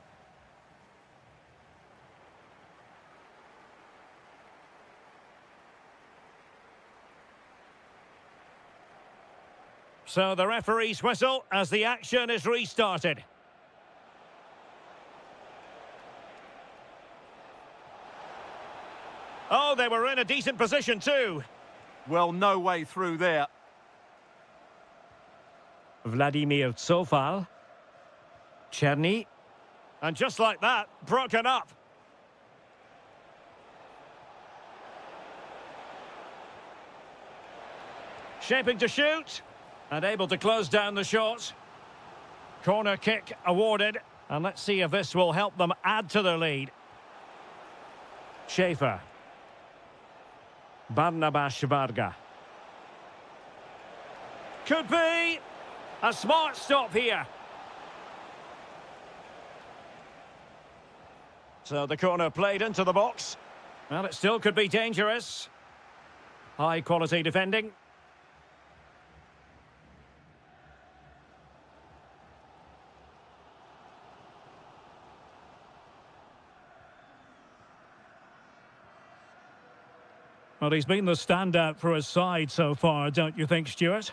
So the referee's whistle as the action is restarted. Oh, they were in a decent position too. Well, no way through there. Vladimir Tsofal. Czerny. And just like that, broken up. Shaping to shoot. And able to close down the shot. Corner kick awarded. And let's see if this will help them add to their lead. Schaefer. Barnabas Varga. Could be a smart stop here. So the corner played into the box. Well, it still could be dangerous. High quality defending. Well, he's been the standout for his side so far, don't you think, Stuart?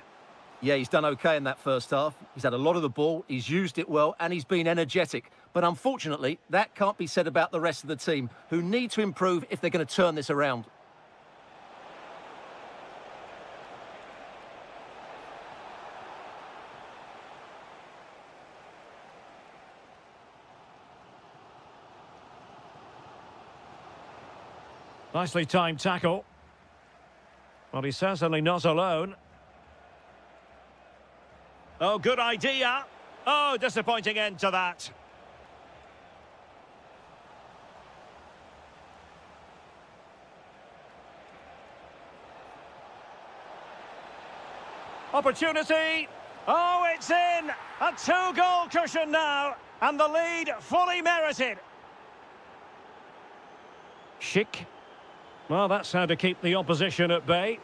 Yeah, he's done okay in that first half. He's had a lot of the ball, he's used it well, and he's been energetic. But unfortunately, that can't be said about the rest of the team, who need to improve if they're going to turn this around. Nicely timed tackle. Well, he's certainly not alone. Oh, good idea. Oh, disappointing end to that. Opportunity. Oh, it's in. A 2-goal cushion now. And the lead fully merited. Schick. Well, that's how to keep the opposition at bay.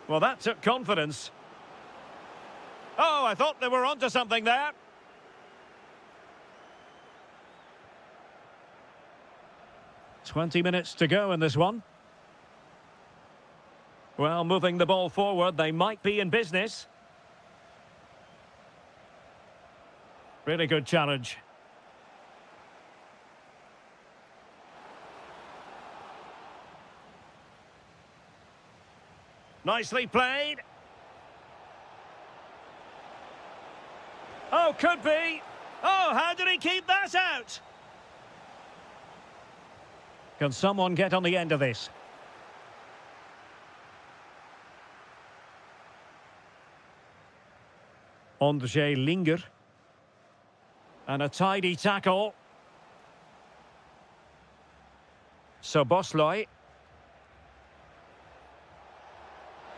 Well, that took confidence. Oh, I thought they were onto something there. "20 minutes to go in this one. Well, moving the ball forward, they might be in business. Really good challenge. Nicely played. Oh, could be. Oh, how did he keep that out? Can someone get on the end of this? Andrzej Linger. And a tidy tackle. Soboslai.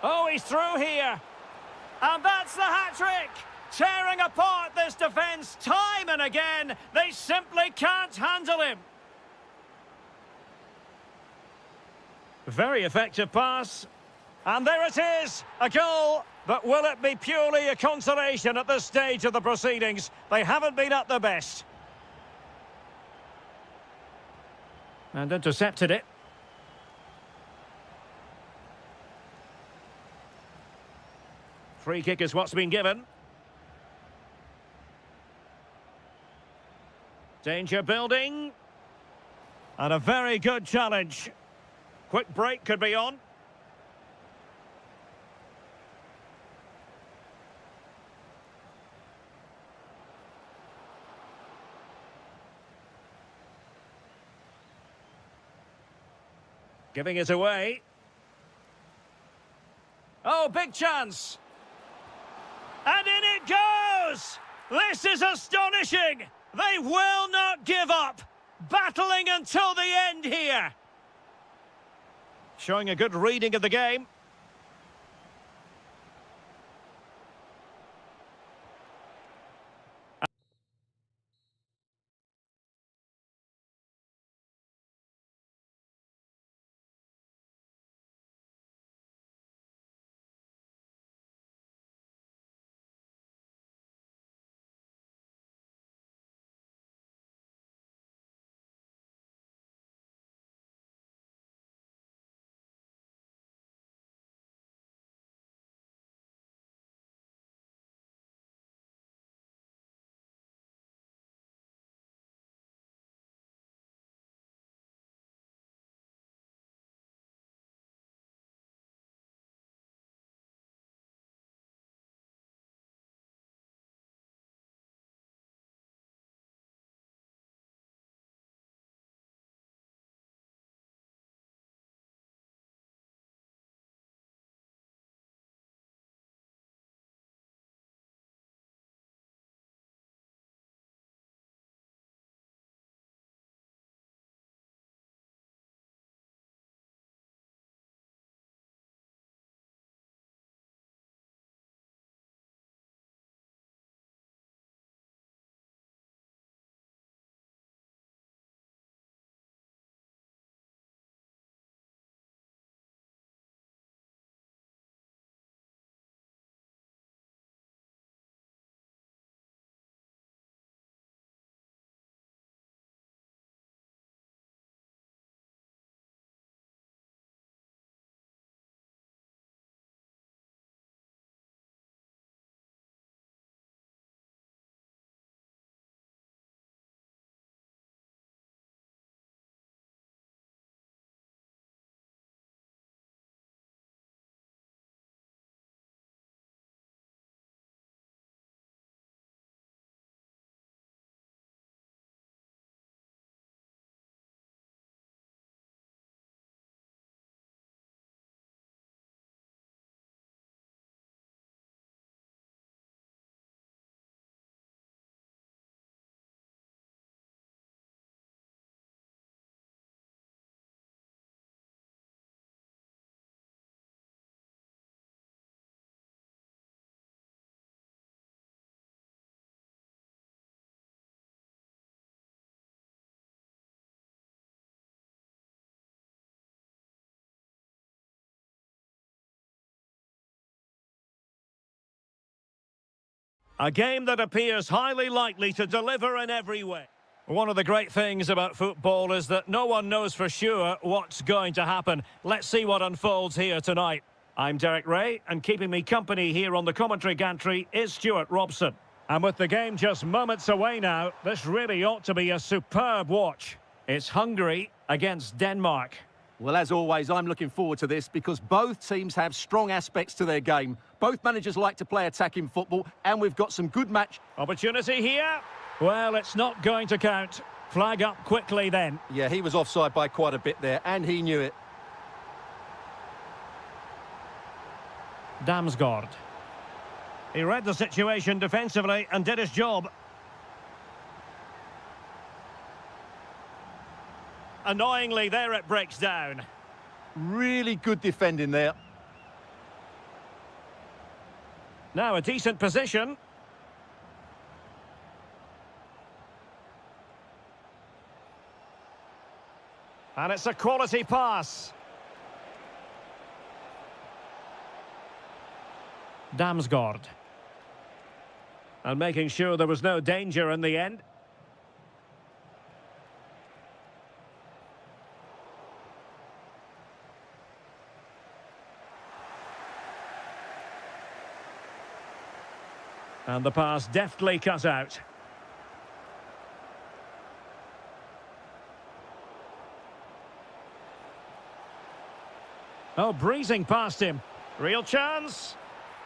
Oh, he's through here. And that's the hat-trick. Tearing apart this defence time and again. They simply can't handle him. Very effective pass. And there it is, a goal. But will it be purely a consolation at this stage of the proceedings? They haven't been at their best. And intercepted it. Free kick is what's been given. Danger building. And a very good challenge. Quick break could be on. Giving it away. Oh, big chance. And in it goes! This is astonishing! They will not give up! Battling until the end here! Showing a good reading of the game. A game that appears highly likely to deliver in every way. One of the great things about football is that no one knows for sure what's going to happen. Let's see what unfolds here tonight. I'm Derek Ray, and keeping me company here on the commentary gantry is Stuart Robson. And with the game just moments away now, this really ought to be a superb watch. It's Hungary against Denmark. Well, as always, I'm looking forward to this because both teams have strong aspects to their game. Both managers like to play attacking football, and we've got some good match. Opportunity here. Well, it's not going to count. Flag up quickly then. Yeah, he was offside by quite a bit there, and he knew it. Damsgaard. He read the situation defensively and did his job. Annoyingly, there it breaks down. Really good defending there. Now a decent position. And it's a quality pass. Damsgaard. And making sure there was no danger in the end. And the pass deftly cut out. Oh, breezing past him. Real chance.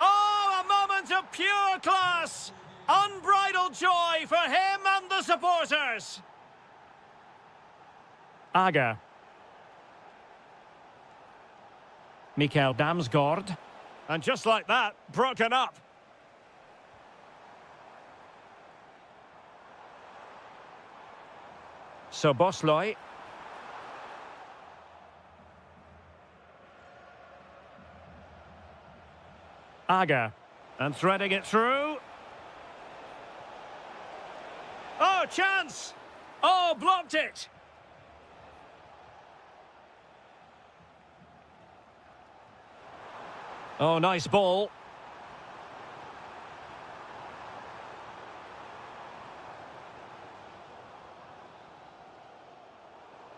Oh, a moment of pure class. Unbridled joy for him and the supporters. Aga. Mikael Damsgaard. And just like that, broken up. So Bosley. Aga. And threading it through. Oh, chance! Oh, blocked it! Oh, nice ball.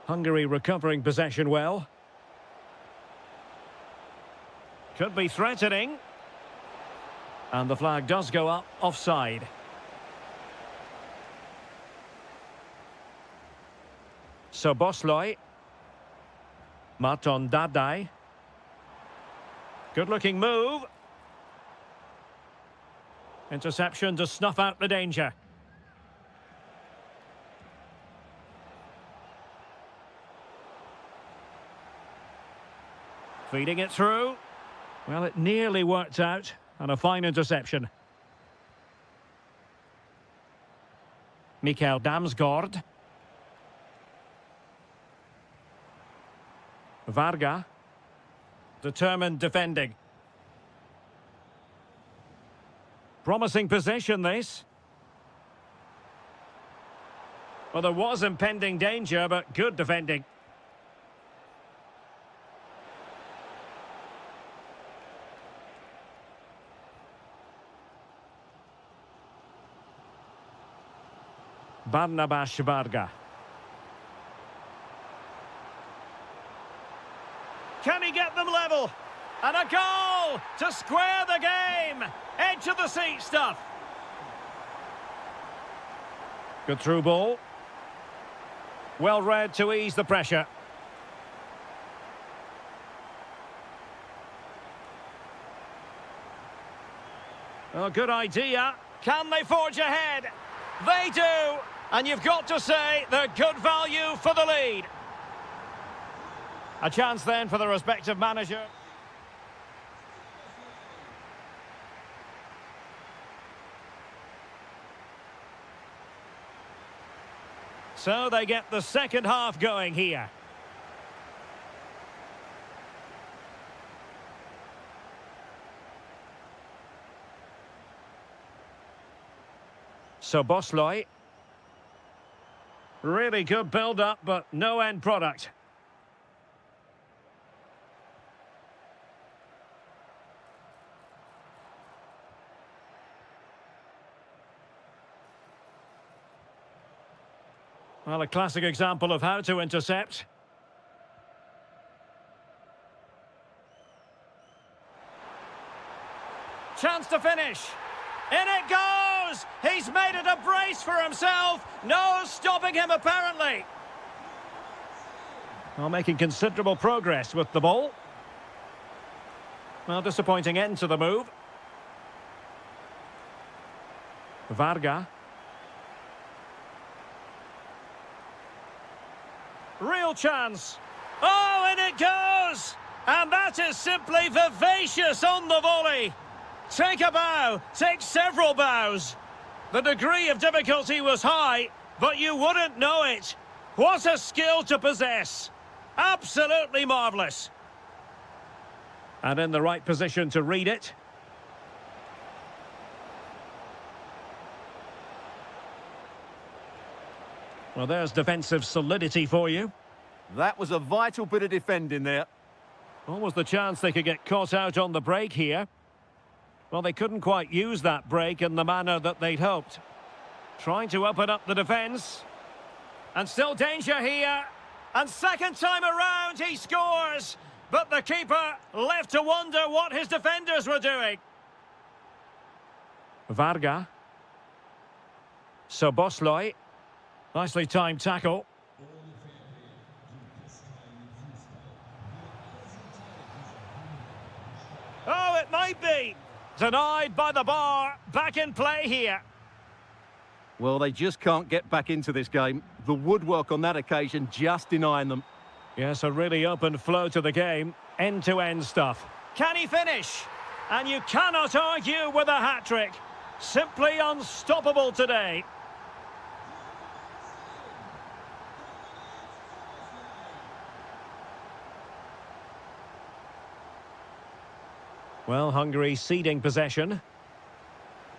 Hungary recovering possession well. Could be threatening. And the flag does go up, offside. So Bosley. Marton Dardai. Good-looking move. Interception to snuff out the danger. Feeding it through. Well, it nearly worked out. And a fine interception. Mikael Damsgaard. Varga. Determined defending. Promising position, this. Well, there was impending danger, but good defending. Barnabas Varga. Can he get them level? And a goal to square the game. Edge of the seat stuff. Good through ball. Well read to ease the pressure. Oh, good idea. Can they forge ahead? They do. And you've got to say they're good value for the lead. A chance then for the respective manager. So they get the second half going here. So Bosley. Really good build-up, but no end product. Well, a classic example of how to intercept. Chance to finish. In it goes! He's made it a brace for himself. No stopping him, apparently. Well, making considerable progress with the ball. Well, disappointing end to the move. Varga. Real chance. Oh, and it goes! And that is simply vivacious on the volley. Take a bow, take several bows. The degree of difficulty was high, but you wouldn't know it. What a skill to possess. Absolutely marvellous. And in the right position to read it. Well, there's defensive solidity for you. That was a vital bit of defending there. Almost the chance they could get caught out on the break here. Well, they couldn't quite use that break in the manner that they'd hoped. Trying to open up the defence. And still danger here. And second time around he scores. But the keeper left to wonder what his defenders were doing. Varga. Soboslai. Nicely timed tackle. Oh, it might be. Denied by the bar. Back in play here. Well, they just can't get back into this game. The woodwork on that occasion just denying them. Yes, a really open flow to the game. End-to-end stuff. Can he finish? And you cannot argue with a hat-trick. Simply unstoppable today. Well, Hungary ceding possession.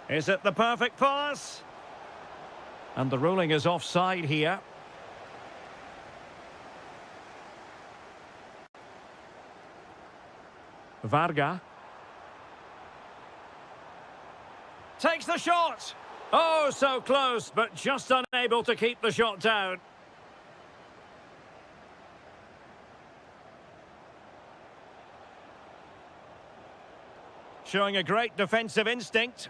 Is it the perfect pass? And the ruling is offside here. Varga. Takes the shot. Oh, so close, but just unable to keep the shot down. Showing a great defensive instinct.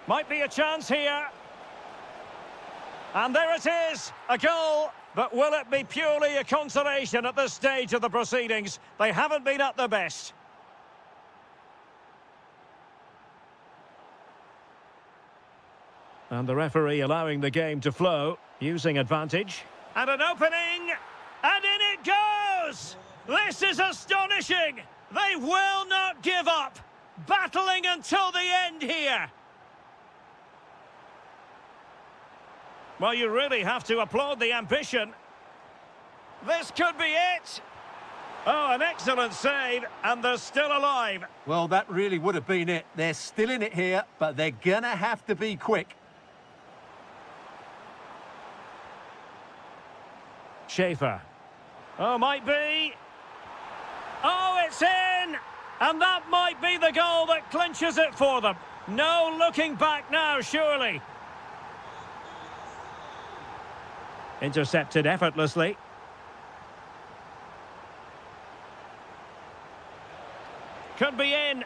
Might be a chance here. And there it is, a goal. But will it be purely a consolation at this stage of the proceedings? They haven't been at their best. And the referee allowing the game to flow, using advantage. And an opening, and in it goes! This is astonishing! They will not give up, battling until the end here. Well, you really have to applaud the ambition. This could be it. Oh, an excellent save, and they're still alive. Well, that really would have been it. They're still in it here, but they're gonna have to be quick. Schaefer. Oh, might be. Oh, it's in! And that might be the goal that clinches it for them. No looking back now, surely. Intercepted effortlessly. Could be in.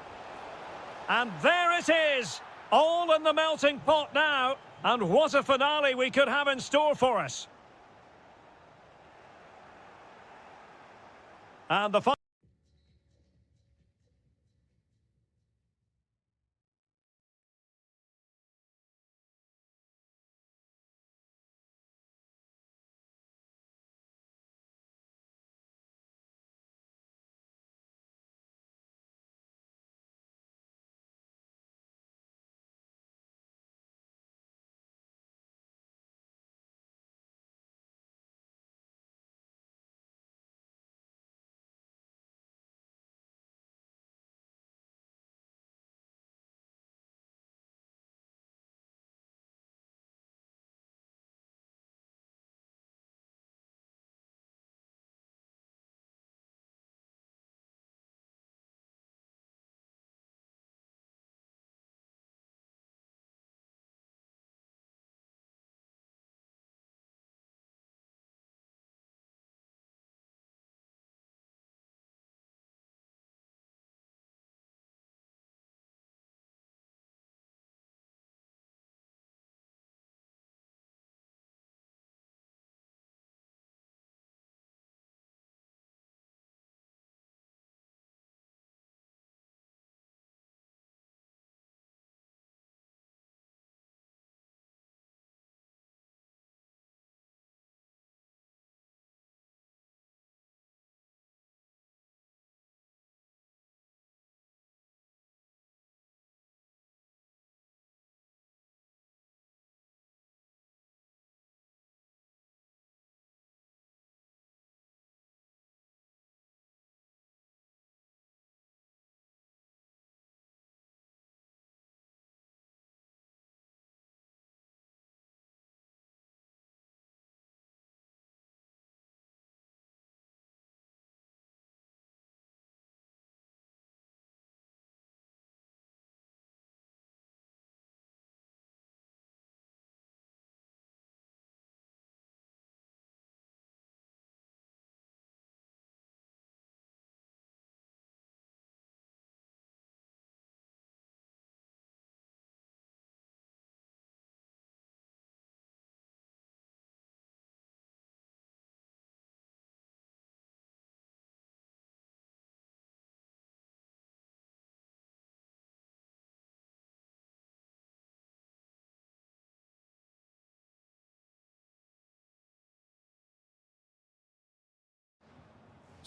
And there it is. All in the melting pot now. And what a finale we could have in store for us. And the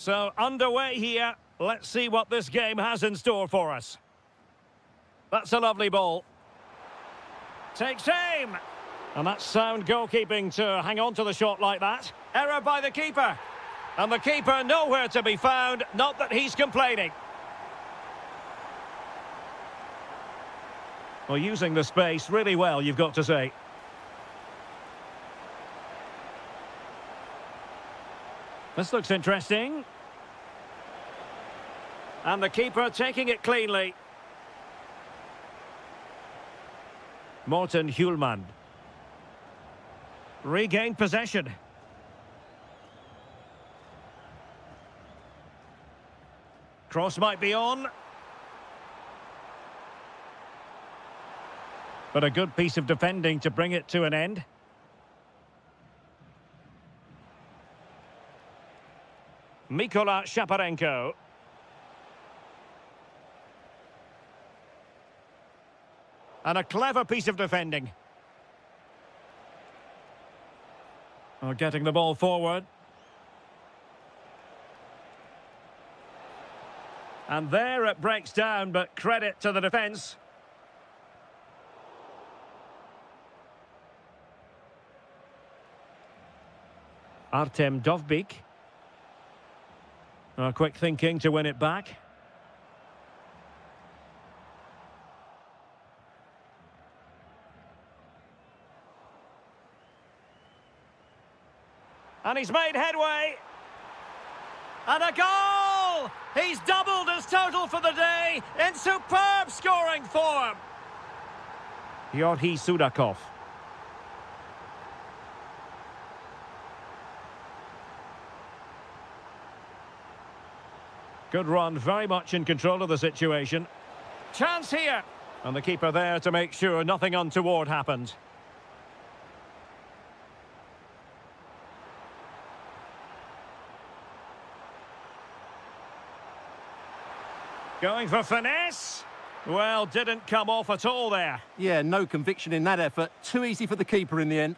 So, underway here. Let's see what this game has in store for us. That's a lovely ball. Takes aim. And that's sound goalkeeping to hang on to the shot like that. Error by the keeper. And the keeper nowhere to be found. Not that he's complaining. Well, using the space really well, you've got to say. This looks interesting. And the keeper taking it cleanly. Morten Hjulmand. Regained possession. Cross might be on. But a good piece of defending to bring it to an end. Mikola Shaparenko. And a clever piece of defending. Oh, getting the ball forward. And there it breaks down, but credit to the defence. Artem Dovbyk. Oh, quick thinking to win it back. And he's made headway. And a goal! He's doubled his total for the day in superb scoring form. Georgi Sudakov. Good run, very much in control of the situation. Chance here. And the keeper there to make sure nothing untoward happened. Going for finesse. Well, didn't come off at all there. Yeah, no conviction in that effort. Too easy for the keeper in the end.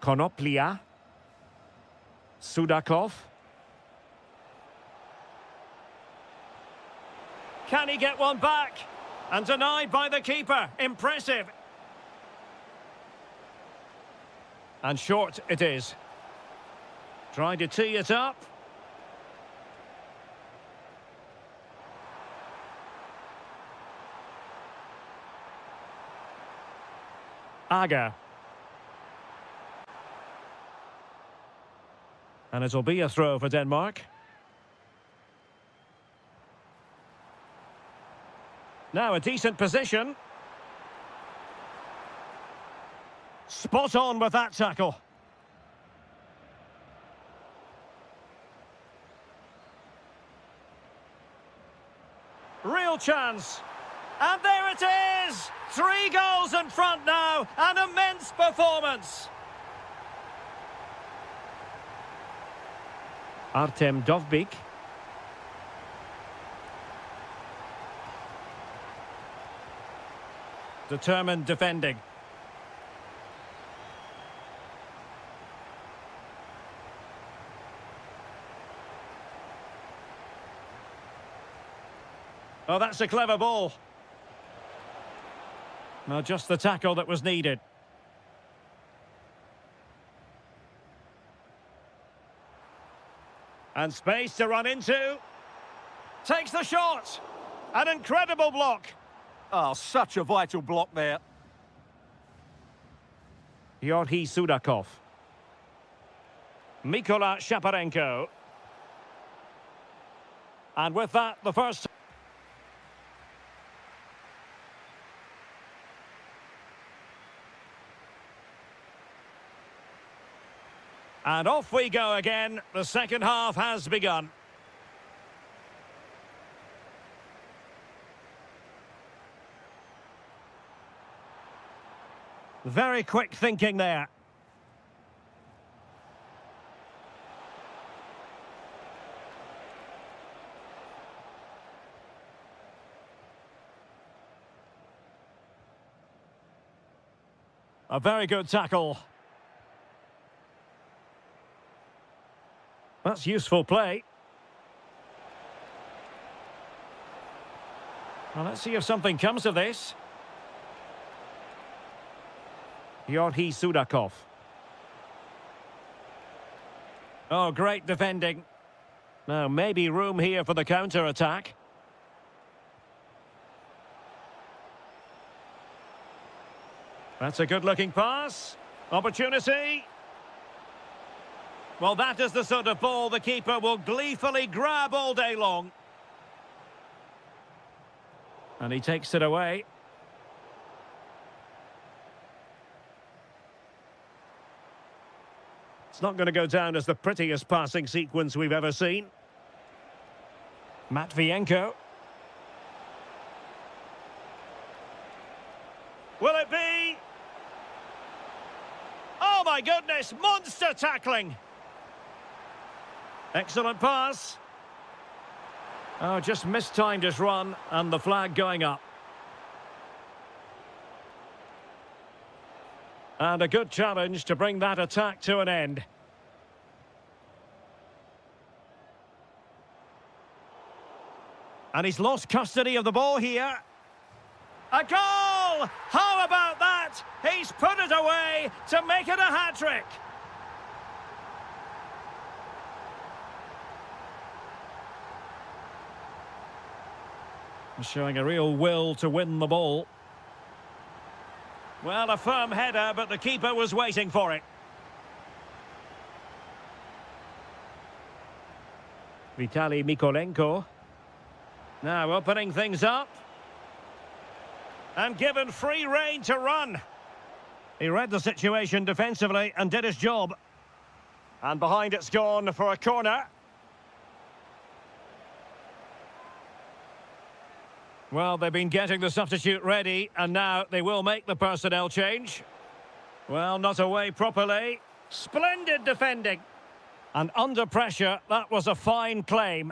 Konoplia. Sudakov. Can he get one back? And denied by the keeper. Impressive. And short it is. Trying to tee it up. Aga. And it'll be a throw for Denmark. Now a decent position. Spot on with that tackle. Real chance. And there it is! 3 goals in front now. An immense performance. Artem Dovbyk. Determined defending. Oh, that's a clever ball. Well, just the tackle that was needed. And space to run into. Takes the shot. An incredible block. Oh, such a vital block there. Georgi Sudakov. Mikola Shaparenko. And with that, the first... And off we go again. The second half has begun. Very quick thinking there. A very good tackle. That's useful play. Well, let's see if something comes of this. Georgi Sudakov. Oh, great defending. Now, maybe room here for the counter-attack. That's a good-looking pass. Opportunity. Well, that is the sort of ball the keeper will gleefully grab all day long. And he takes it away. It's not going to go down as the prettiest passing sequence we've ever seen. Matvienko. Will it be? Oh my goodness, monster tackling. Excellent pass. Oh, just mistimed his run and the flag going up. And a good challenge to bring that attack to an end. And he's lost custody of the ball here. A goal! How about that? He's put it away to make it a hat-trick. Showing a real will to win the ball. Well, a firm header, but the keeper was waiting for it. Vitaly Mykolenko. Now opening things up. And given free rein to run. He read the situation defensively and did his job. And behind it's gone for a corner. Well, they've been getting the substitute ready, and now they will make the personnel change. Well, not away properly. Splendid defending. And under pressure, that was a fine claim.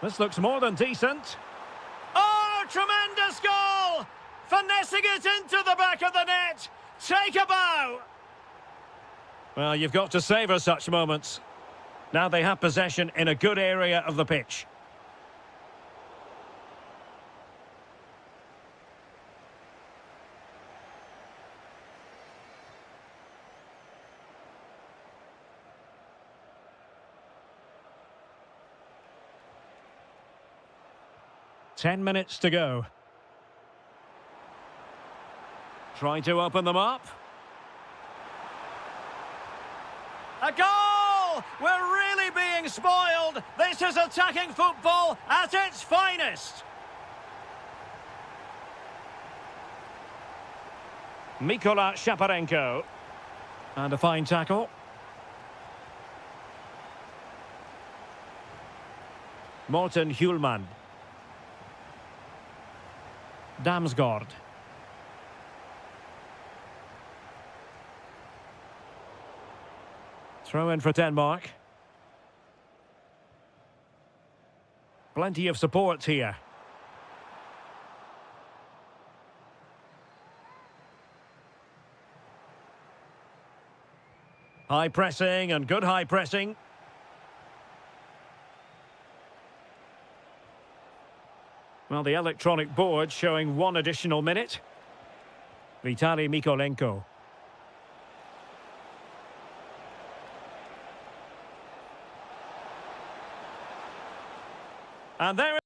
This looks more than decent. Oh, tremendous goal! Finessing it into the back of the net. Take a bow. Well, you've got to savour such moments. Now they have possession in a good area of the pitch. Ten minutes to go. Trying to open them up. A goal! We're really being spoiled. This is attacking football at its finest. Mikola Shaparenko. And a fine tackle. Morten Hjulman. Damsgaard. Throw in for Denmark. Plenty of support here. High pressing and good high pressing. Well, the electronic board showing one additional minute. Vitaly Mykolenko. And there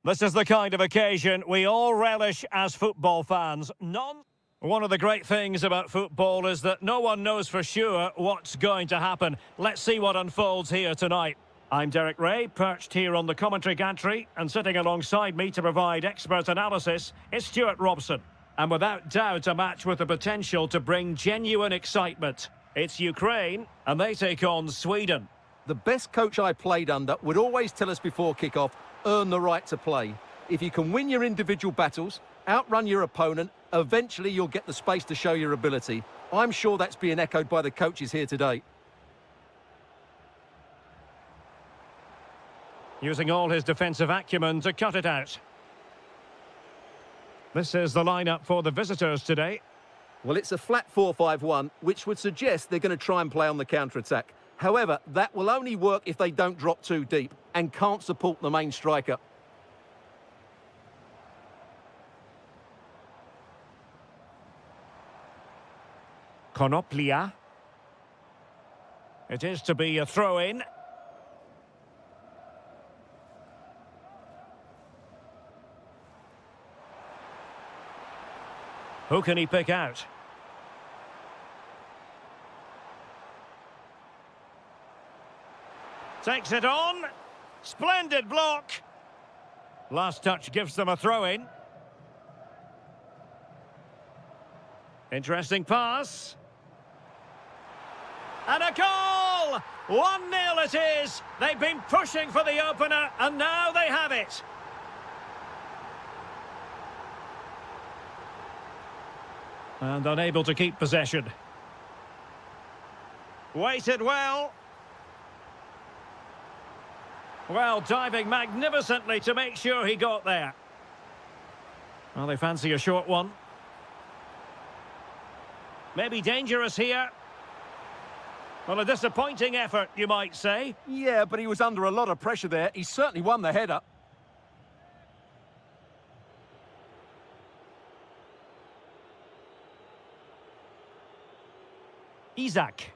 This is the kind of occasion we all relish as football fans. One of the great things about football is that no one knows for sure what's going to happen. Let's see what unfolds here tonight. I'm Derek Ray, perched here on the commentary gantry, and sitting alongside me to provide expert analysis is Stuart Robson. And without doubt, a match with the potential to bring genuine excitement. It's Ukraine, and they take on Sweden. The best coach I played under would always tell us before kick-off, earn the right to play. If you can win your individual battles, outrun your opponent, eventually you'll get the space to show your ability. I'm sure that's being echoed by the coaches here today. Using all his defensive acumen to cut it out. This is the lineup for the visitors today. Well, it's a flat 4-5-1, which would suggest they're going to try and play on the counter-attack. However, that will only work if they don't drop too deep and can't support the main striker. Konoplia. It is to be a throw-in. Who can he pick out? Takes it on. Splendid block. Last touch gives them a throw-in. Interesting pass. And a goal! 1-0 it is. They've been pushing for the opener, and now they have it. And unable to keep possession. Waited well. Well, diving magnificently to make sure he got there. Well, they fancy a short one. Maybe dangerous here. Well, a disappointing effort, you might say. Yeah, but he was under a lot of pressure there. He certainly won the header. Isaac.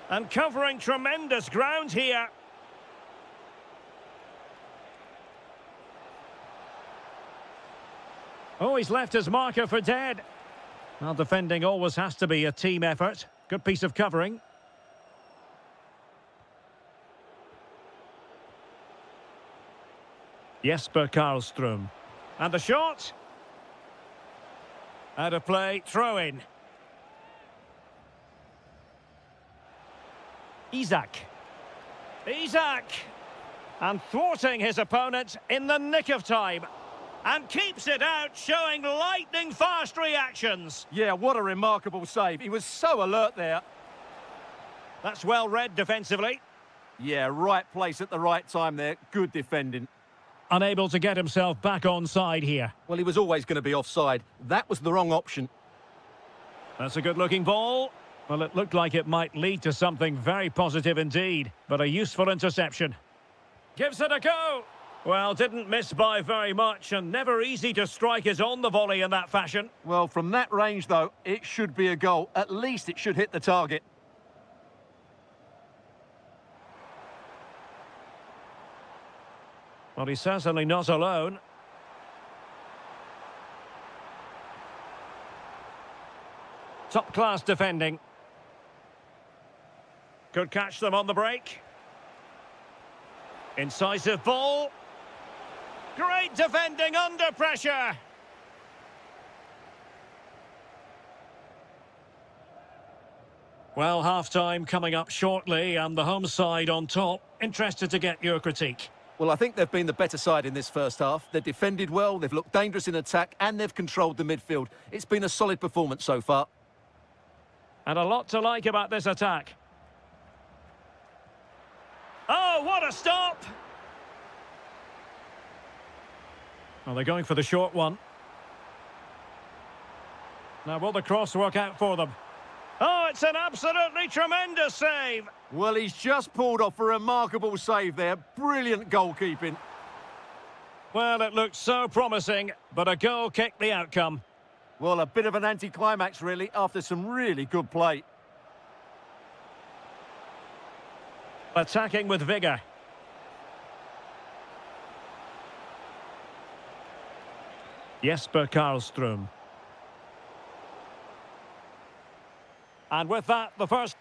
And covering tremendous ground here. Oh, he's left his marker for dead. Well, defending always has to be a team effort. Good piece of covering. Jesper Karlström. And the shot. Out of play, throw in. Isaac. And thwarting his opponent in the nick of time. And keeps it out, showing lightning-fast reactions. Yeah, what a remarkable save. He was so alert there. That's well read defensively. Yeah, right place at the right time there. Good defending. Unable to get himself back on side here. Well, he was always going to be offside. That was the wrong option. That's a good-looking ball. Well, it looked like it might lead to something very positive indeed, but a useful interception. Gives it a go. Well, didn't miss by very much, and never easy to strike it on the volley in that fashion. Well, from that range, though, it should be a goal. At least it should hit the target. Well, he's certainly not alone. Top-class defending. Could catch them on the break. Incisive ball. Great defending under pressure. Well, half-time coming up shortly, and the home side on top. Interested to get your critique. Well, I think they've been the better side in this first half. They've defended well, they've looked dangerous in attack, and they've controlled the midfield. It's been a solid performance so far. And a lot to like about this attack. Oh, what a stop! Well, they're going for the short one. Now, will the cross work out for them? Oh, it's an absolutely tremendous save! Well, he's just pulled off a remarkable save there. Brilliant goalkeeping. Well, it looked so promising, but a goal kicked the outcome. Well, a bit of an anticlimax, really, after some really good play. Attacking with vigour. Jesper Karlström. And with that, the first...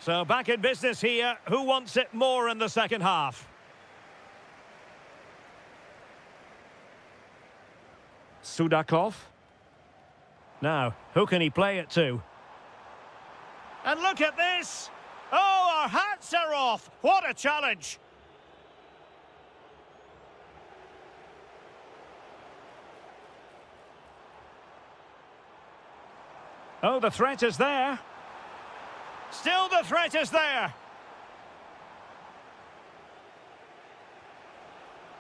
So back in business here. Who wants it more in the second half? Sudakov. Now, who can he play it to? And look at this! Oh, our hats are off! What a challenge! Oh, the threat is there. Still the threat is there.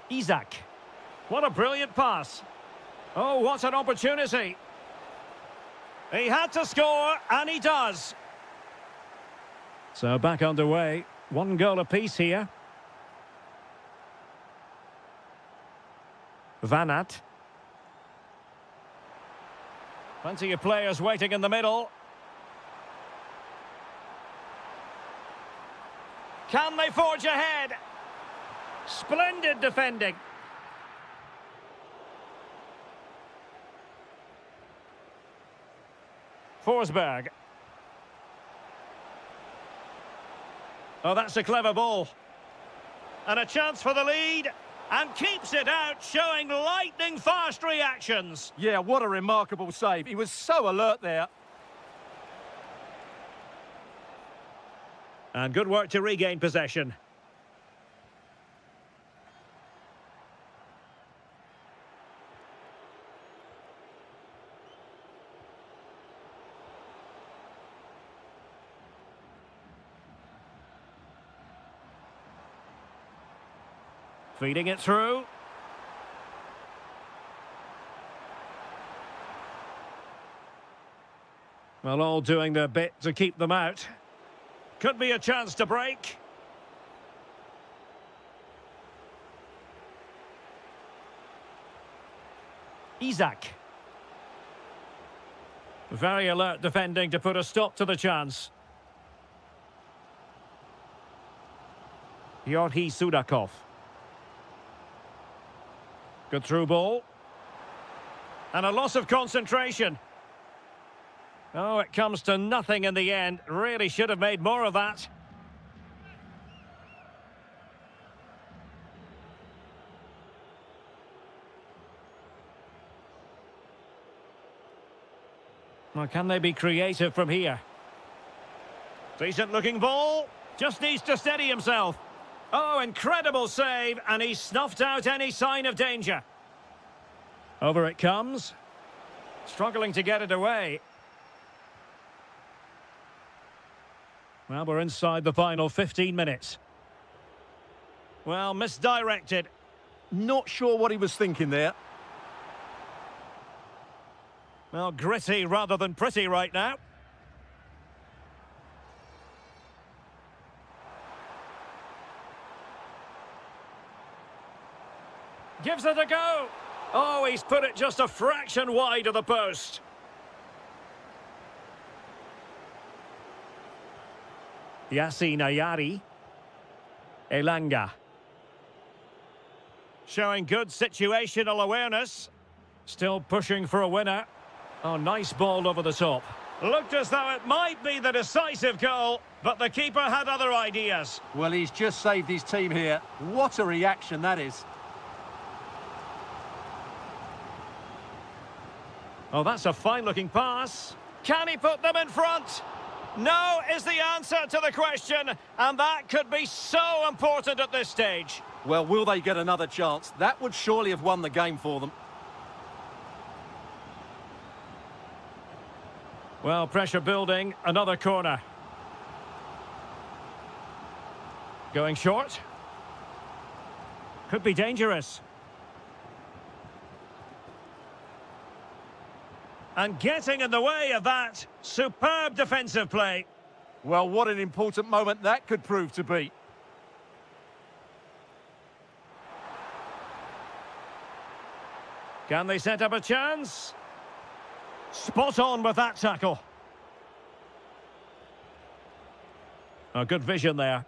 Isak. What a brilliant pass. Oh, what an opportunity. He had to score, and he does. So back underway. 1 goal apiece here. Van Aert. Plenty of players waiting in the middle. Can they forge ahead? Splendid defending. Forsberg. Oh, that's a clever ball. And a chance for the lead. And keeps it out, showing lightning-fast reactions. Yeah, what a remarkable save. He was so alert there. And good work to regain possession. Feeding it through. Well, all doing their bit to keep them out. Could be a chance to break. Isak. Very alert defending to put a stop to the chance. Yorhi Sudakov. Good through ball. And a loss of concentration. Oh, it comes to nothing in the end. Really should have made more of that. Well, can they be creative from here? Decent looking ball. Just needs to steady himself. Oh, incredible save, and he snuffed out any sign of danger. Over it comes. Struggling to get it away. Well, we're inside the final 15 minutes. Well, misdirected. Not sure what he was thinking there. Well, gritty rather than pretty right now. Gives it a go. Oh, he's put it just a fraction wide of the post. Yasin Ayari. Elanga. Showing good situational awareness. Still pushing for a winner. Oh, nice ball over the top. Looked as though it might be the decisive goal, but the keeper had other ideas. Well, he's just saved his team here. What a reaction that is. Oh, that's a fine-looking pass. Can he put them in front? No is the answer to the question, and that could be so important at this stage. Well, will they get another chance? That would surely have won the game for them. Well, pressure building, another corner. Going short. Could be dangerous. And getting in the way of that. Superb defensive play. Well, what an important moment that could prove to be. Can they set up a chance? Spot on with that tackle. Oh, good vision there.